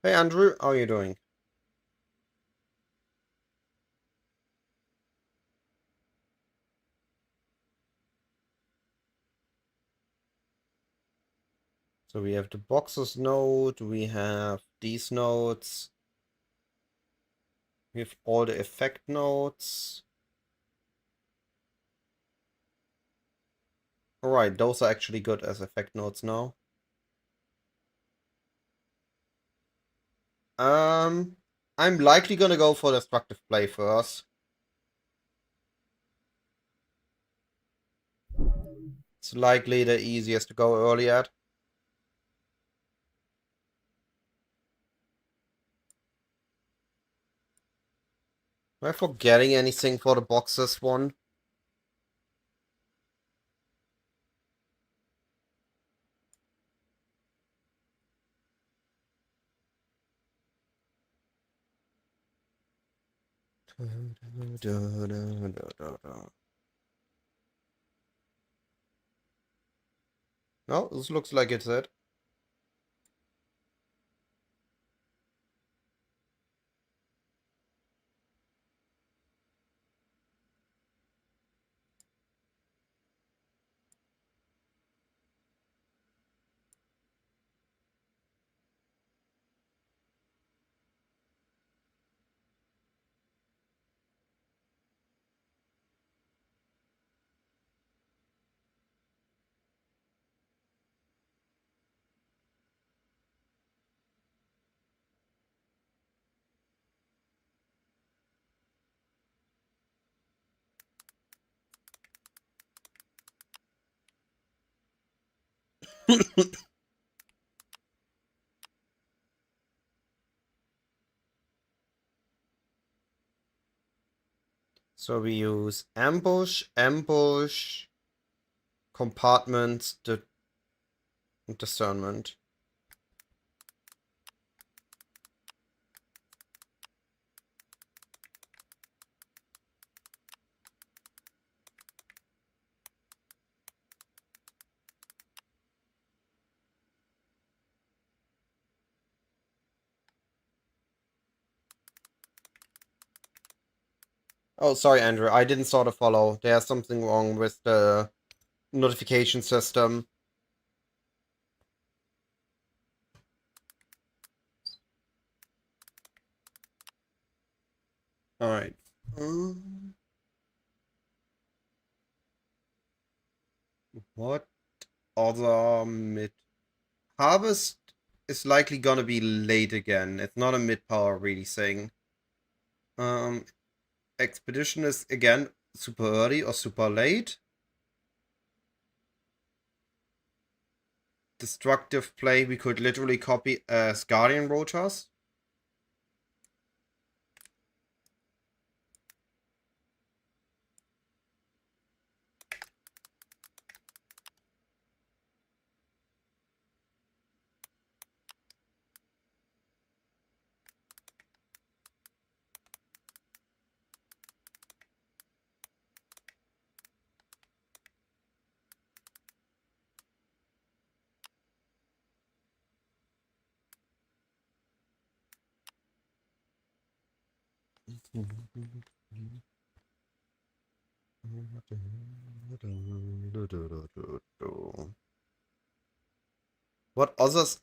Hey Andrew, how are you doing? So we have the boxes node, we have these nodes, we have all the effect nodes. Alright, those are actually good as effect nodes now. I'm likely gonna go for destructive play first. It's likely the easiest to go early at. Am I forgetting anything for the boxes one? No, this looks like it's it. So we use ambush, compartments, discernment. Oh, sorry, Andrew. I didn't sort of follow. There's something wrong with the notification system. Alright. What other mid? Harvest is likely gonna be late again. It's not a mid power really thing. Um, Expedition is again super early or super late. Destructive play we could literally copy as Guardian Rotas.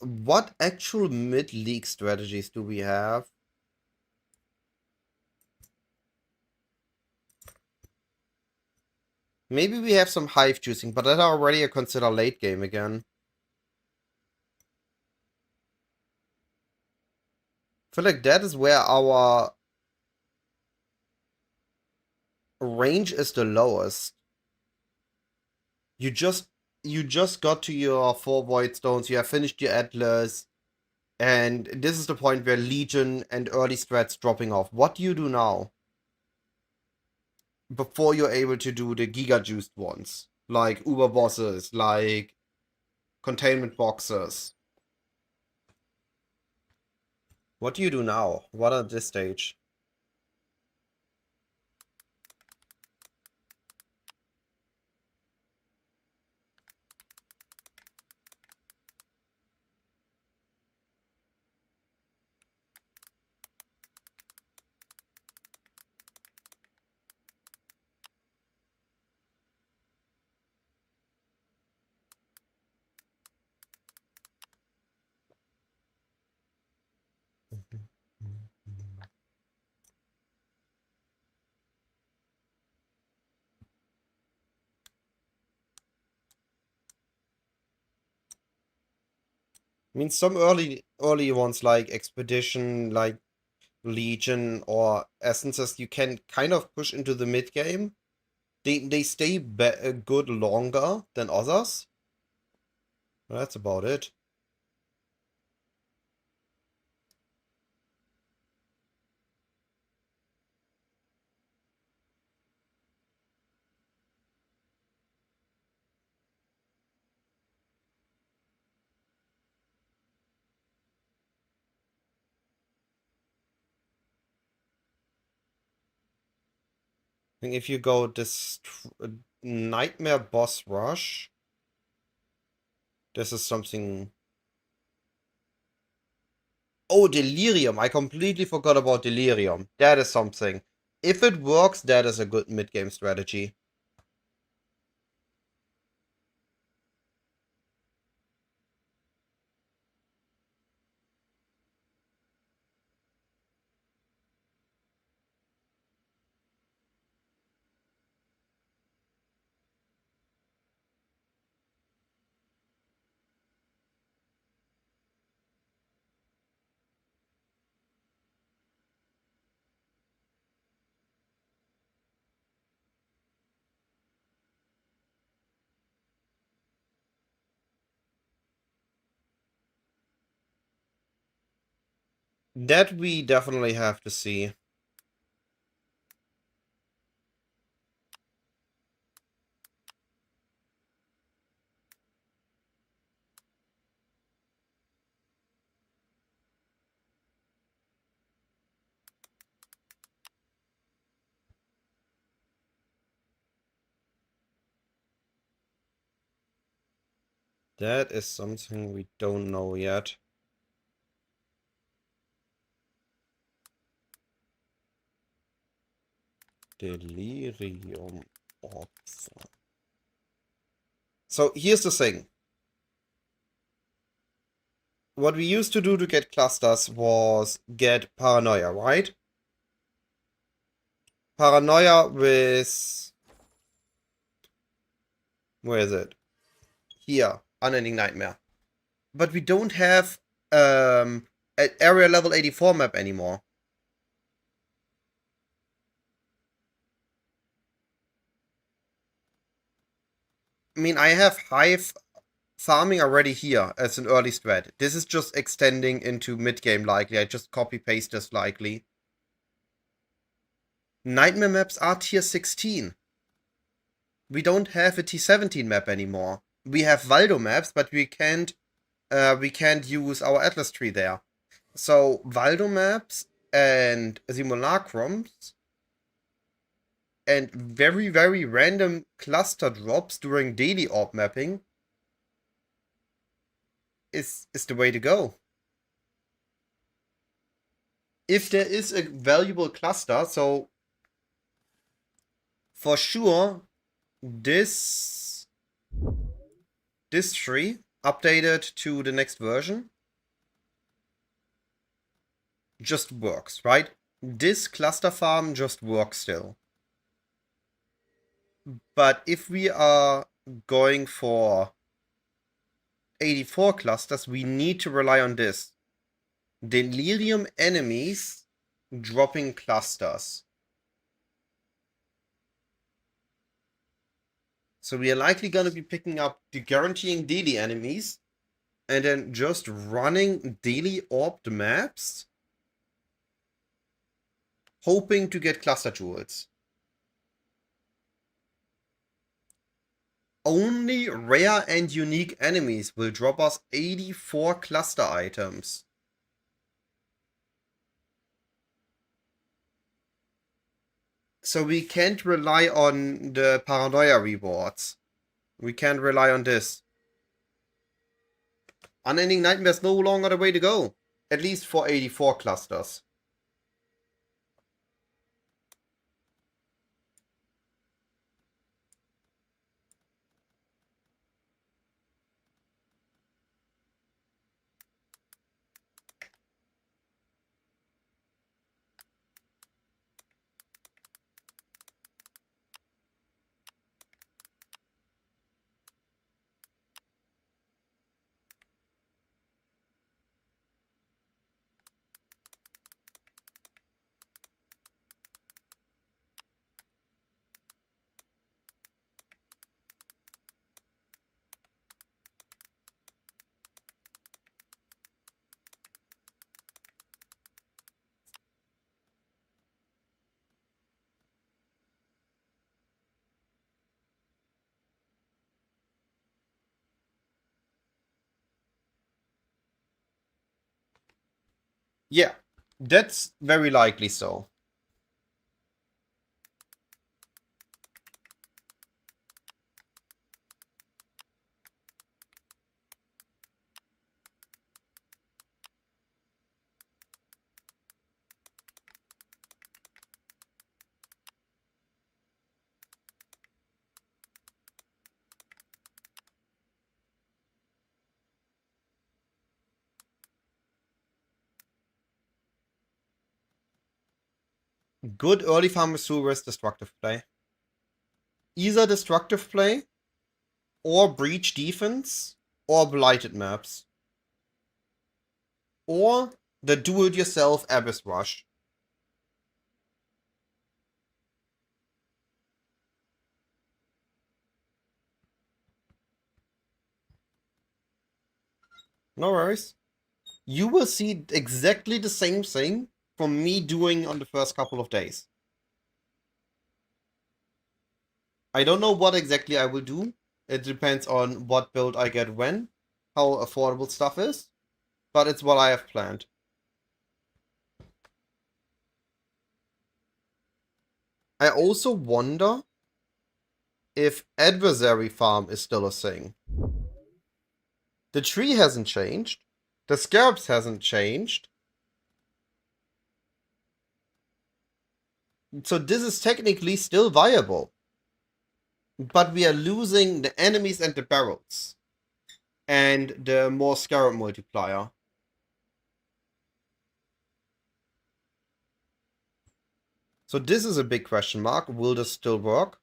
What actual mid-league strategies do we have? Maybe we have some hive juicing, but that already I consider late game again. I feel like that is where our range is the lowest. You just got to your 4 void stones, you have finished your atlas, and this is the point where Legion and early strats dropping off. What do you do now? Before you're able to do the giga juiced ones. Like Uber bosses, like containment boxes. What do you do now? What at this stage? I mean, some early ones like Expedition, like Legion or Essences, you can kind of push into the mid game. They stay good longer than others. That's about it. think if you go this Nightmare Boss Rush, this is something. Oh, Delirium. I completely forgot about Delirium. That is something. If it works, that is a good mid-game strategy. That we definitely have to see. That is something we don't know yet. Delirium Opfer. So here's the thing. What we used to do to get clusters was get Paranoia, right? Paranoia with... Where is it? Here. Unending Nightmare. But we don't have an area level 84 map anymore. I mean, I have Hive farming already here as an early strat. This is just extending into mid-game likely. I just copy-paste this likely. Nightmare maps are tier 16. We don't have a T17 map anymore. We have Valdo maps, but we can't use our Atlas tree there. So Valdo maps and simulacrums and very, very random cluster drops during daily orb mapping is the way to go. If there is a valuable cluster, so for sure this tree updated to the next version just works, right? This cluster farm just works still. But if we are going for 84 clusters, we need to rely on this. Delirium enemies dropping clusters. So we are likely going to be picking up the guaranteeing daily enemies and then just running daily orbed maps, hoping to get cluster jewels. Only rare and unique enemies will drop us 84 cluster items. So we can't rely on the Paranoia rewards. We can't rely on this. Unending Nightmare is no longer the way to go. At least for 84 clusters. Yeah, that's very likely so. Good early farm is is destructive play. Either destructive play, or breach defense, or blighted maps. Or the do-it-yourself Abyss Rush. No worries. You will see exactly the same thing from me doing on the first couple of days. I don't know what exactly I will do. It depends on what build I get when, how affordable stuff is, but it's what I have planned. I also wonder if adversary farm is still a thing. The tree hasn't changed. The scarabs hasn't changed. So this is technically still viable. But we are losing the enemies and the barrels. And the more scarab multiplier. So this is a big question mark. Will this still work?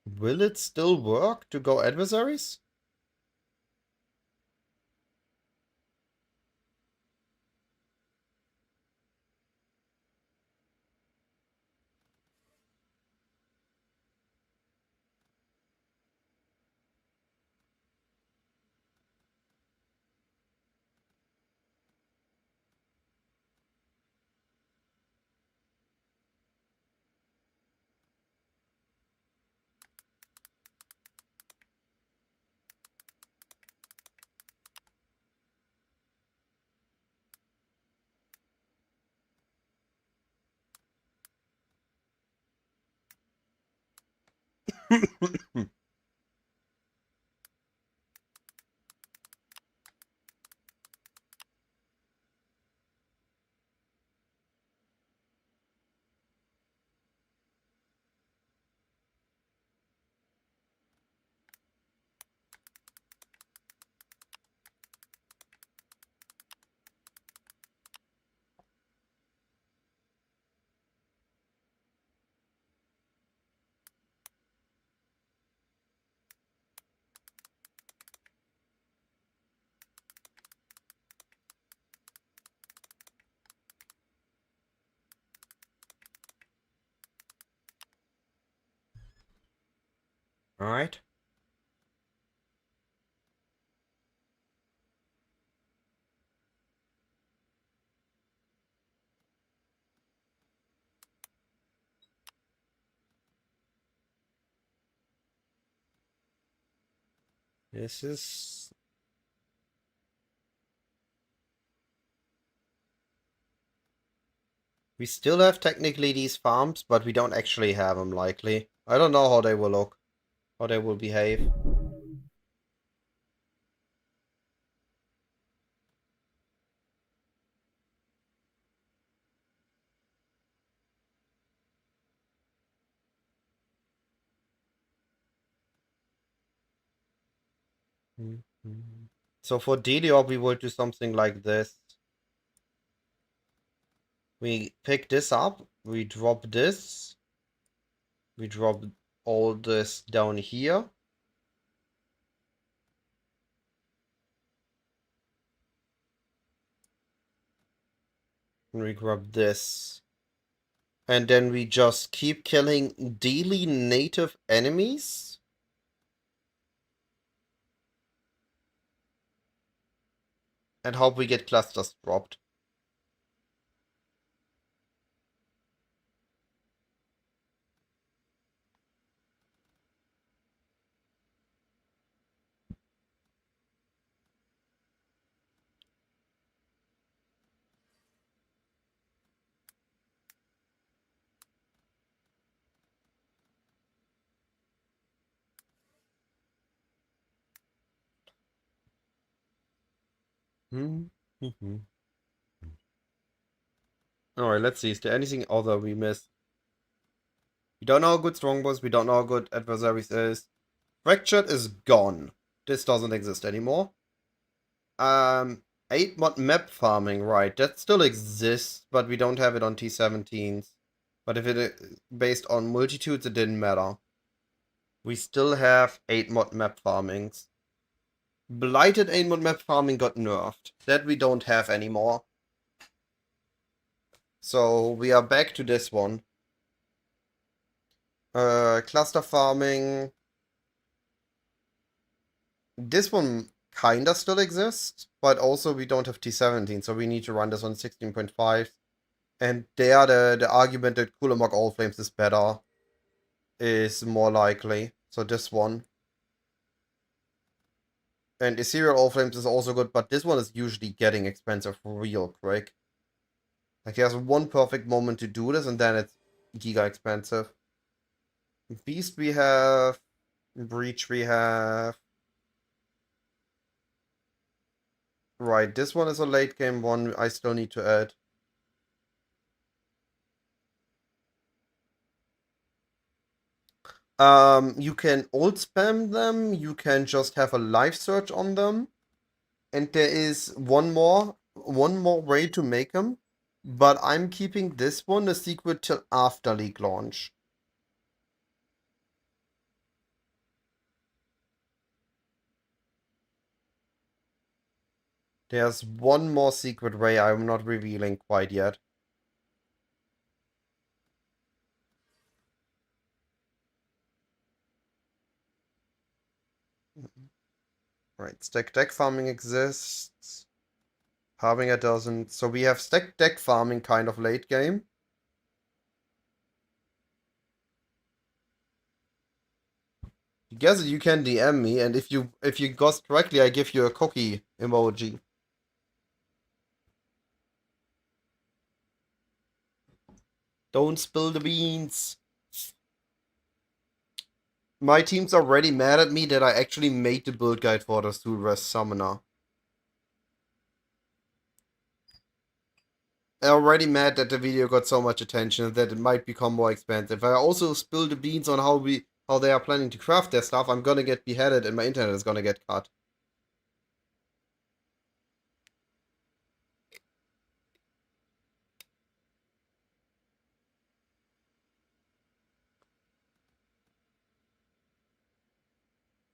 Will it still work to go adversaries? Alright. This is... We still have technically these farms, but we don't actually have them likely. I don't know how they will look. How they will behave. So for Delior, we will do something like this. We pick this up, we drop this, we drop all this down here. And we grab this. And then we just keep killing daily native enemies. And hope we get clusters dropped. Alright, let's see. Is there anything other we missed? We don't know how good Strongbows, we don't know how good Adversaries is. Fractured is gone. This doesn't exist anymore. 8 mod map farming, right. That still exists, but we don't have it on T17s. But if it is based on multitudes, it didn't matter. We still have 8 mod map farmings. Blighted 8 mod map farming got nerfed. That we don't have anymore. So we are back to this one. Cluster farming. This one kinda still exists, but also we don't have T17, so we need to run this on 16.5. And there the argument that Kulamog All Flames is better is more likely. So this one. And Ethereal All Flames is also good, but this one is usually getting expensive real quick. Like there's one perfect moment to do this and then it's giga expensive. Beast we have. Breach we have. Right, this one is a late game one I still need to add. You can old spam them, you can just have a live search on them. And there is one more way to make them. But I'm keeping this one a secret till after League launch. There's one more secret way I'm not revealing quite yet. Right, stack deck farming exists. Harbinger doesn't. So we have stack deck farming kind of late game. You guess you can DM me, and if you guessed correctly, I give you a cookie emoji. Don't spill the beans. My team's already mad at me that I actually made the build guide for the Sulrest Summoner. They're already mad that the video got so much attention that it might become more expensive. I also spill the beans on how they are planning to craft their stuff. I'm gonna get beheaded and my internet is gonna get cut.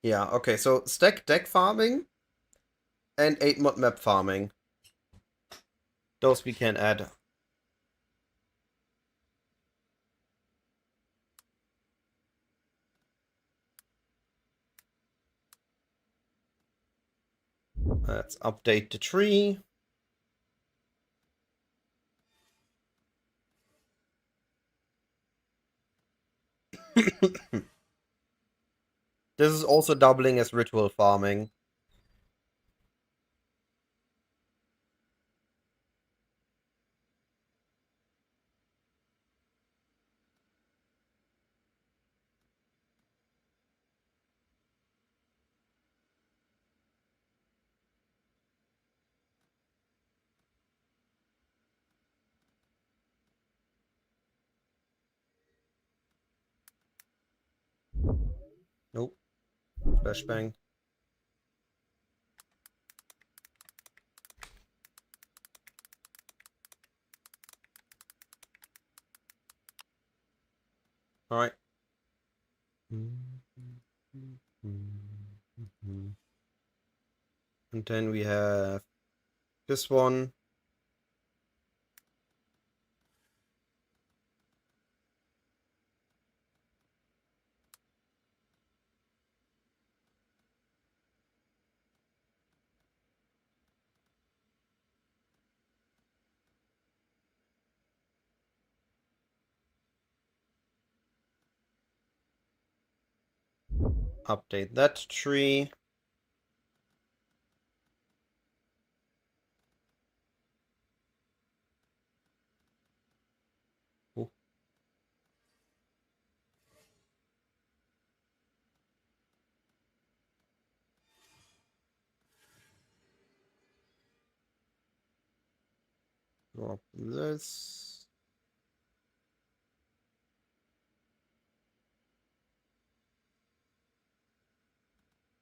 Yeah, okay, so stack deck farming and 8 mod map farming. Those we can add. Let's update the tree. This is also doubling as ritual farming. Nope. Flashbang. Alright. And then we have this one. Update that tree. Ooh. Drop this.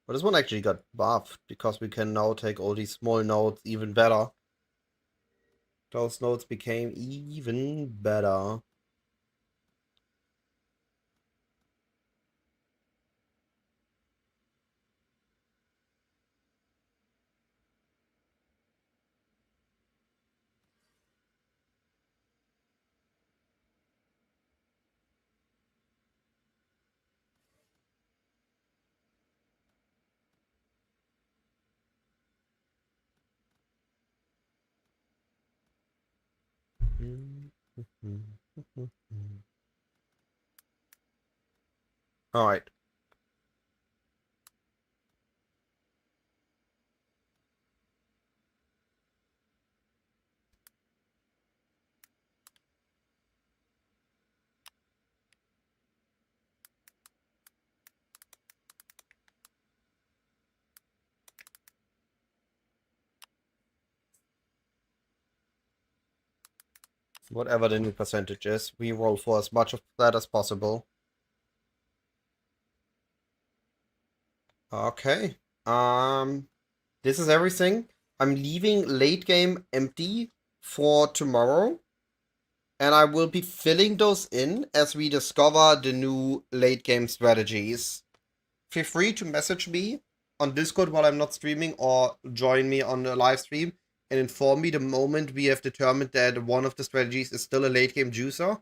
But this one actually got buffed because we can now take all these small nodes even better. Those nodes became even better. All right. Whatever the new percentage is, we roll for as much of that as possible. Okay. This is everything. I'm leaving late game empty for tomorrow. And I will be filling those in as we discover the new late game strategies. Feel free to message me on Discord while I'm not streaming or join me on the live stream and inform me the moment we have determined that one of the strategies is still a late game juicer.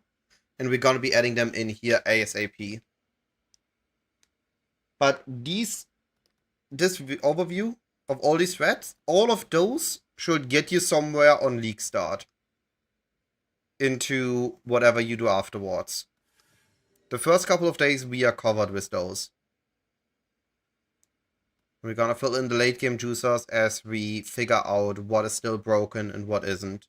And we're gonna be adding them in here ASAP. But this overview of all these threads, all of those should get you somewhere on League Start into whatever you do afterwards. The first couple of days we are covered with those. We're gonna fill in the late game juicers as we figure out what is still broken and what isn't.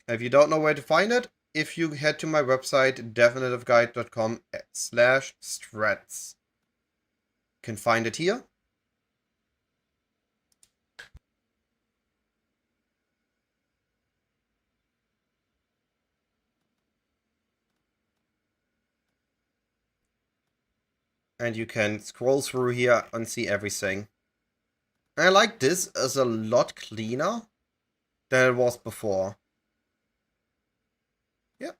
If you don't know where to find it, if you head to my website, definitiveguide.com/strats. You can find it here. And you can scroll through here and see everything. I like this as a lot cleaner than it was before. Yeah.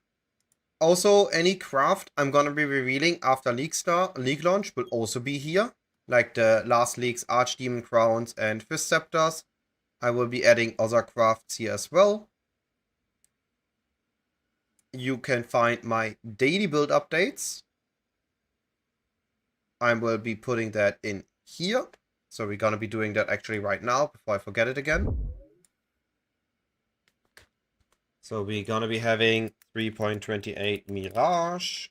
Also, any craft I'm gonna be revealing after League launch will also be here. Like the last league's Archdemon Crowns and Fist Scepters. I will be adding other crafts here as well. You can find my daily build updates. I will be putting that in here. So we're gonna be doing that actually right now before I forget it again. So we're gonna be having 3.28 Mirage.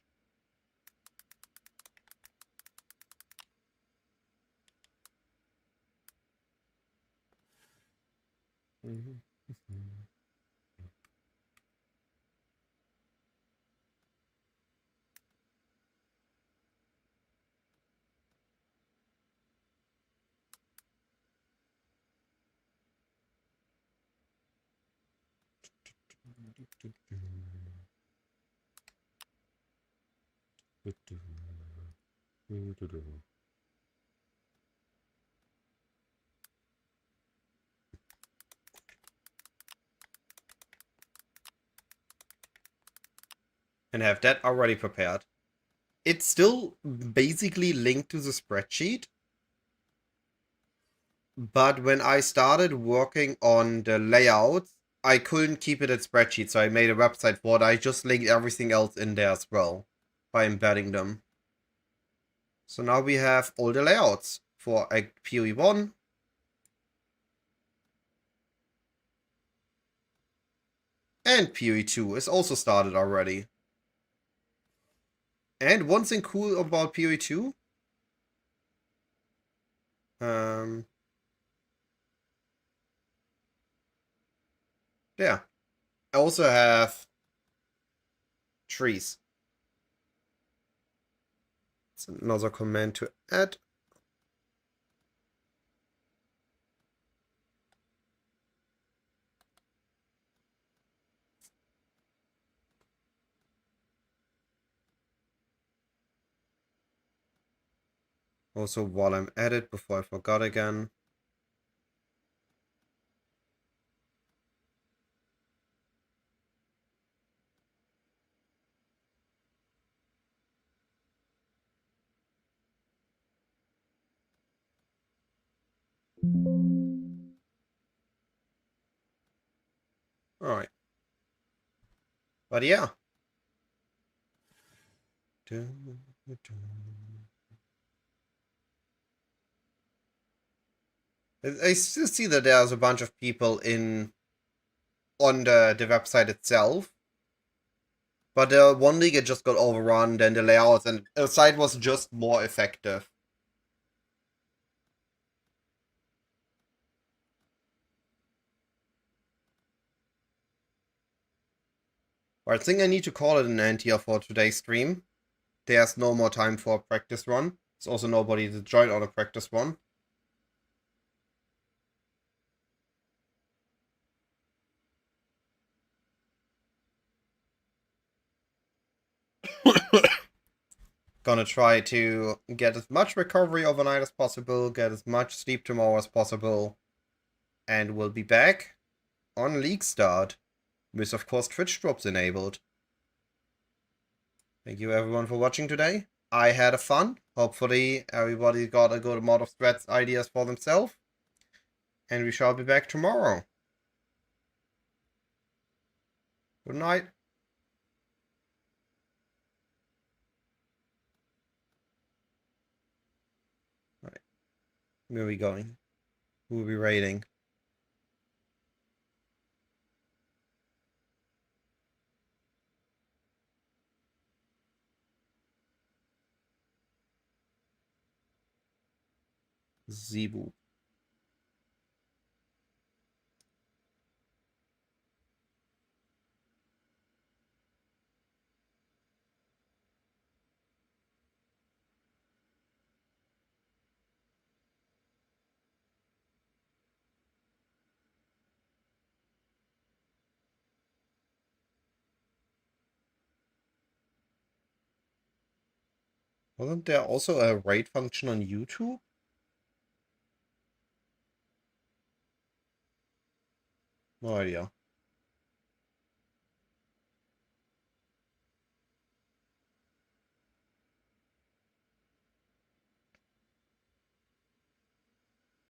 And have that already prepared. It's still basically linked to the spreadsheet. But when I started working on the layouts, I couldn't keep it at spreadsheet, so I made a website for it. I just linked everything else in there as well by embedding them. So now we have all the layouts for PoE 1. And PoE 2 is also started already. And one thing cool about PoE 2, yeah, I also have trees. It's another command to add. Also, while I'm at it, before I forgot again. Alright. But yeah. I still see that there's a bunch of people on the website itself. But the one league, it just got overrun, then the layouts, and the site was just more effective. But I think I need to call it an end here for today's stream. There's no more time for a practice run. There's also nobody to join on a practice run. Gonna try to get as much recovery overnight as possible, get as much sleep tomorrow as possible, and we'll be back on League Start, with of course Twitch drops enabled. Thank you everyone for watching today. I had a fun. Hopefully everybody got a good amount of Strat ideas for themselves. And we shall be back tomorrow. Good night. Right. Where are we going? Who are we raiding? Zebu. Wasn't there also a raid function on YouTube? No idea.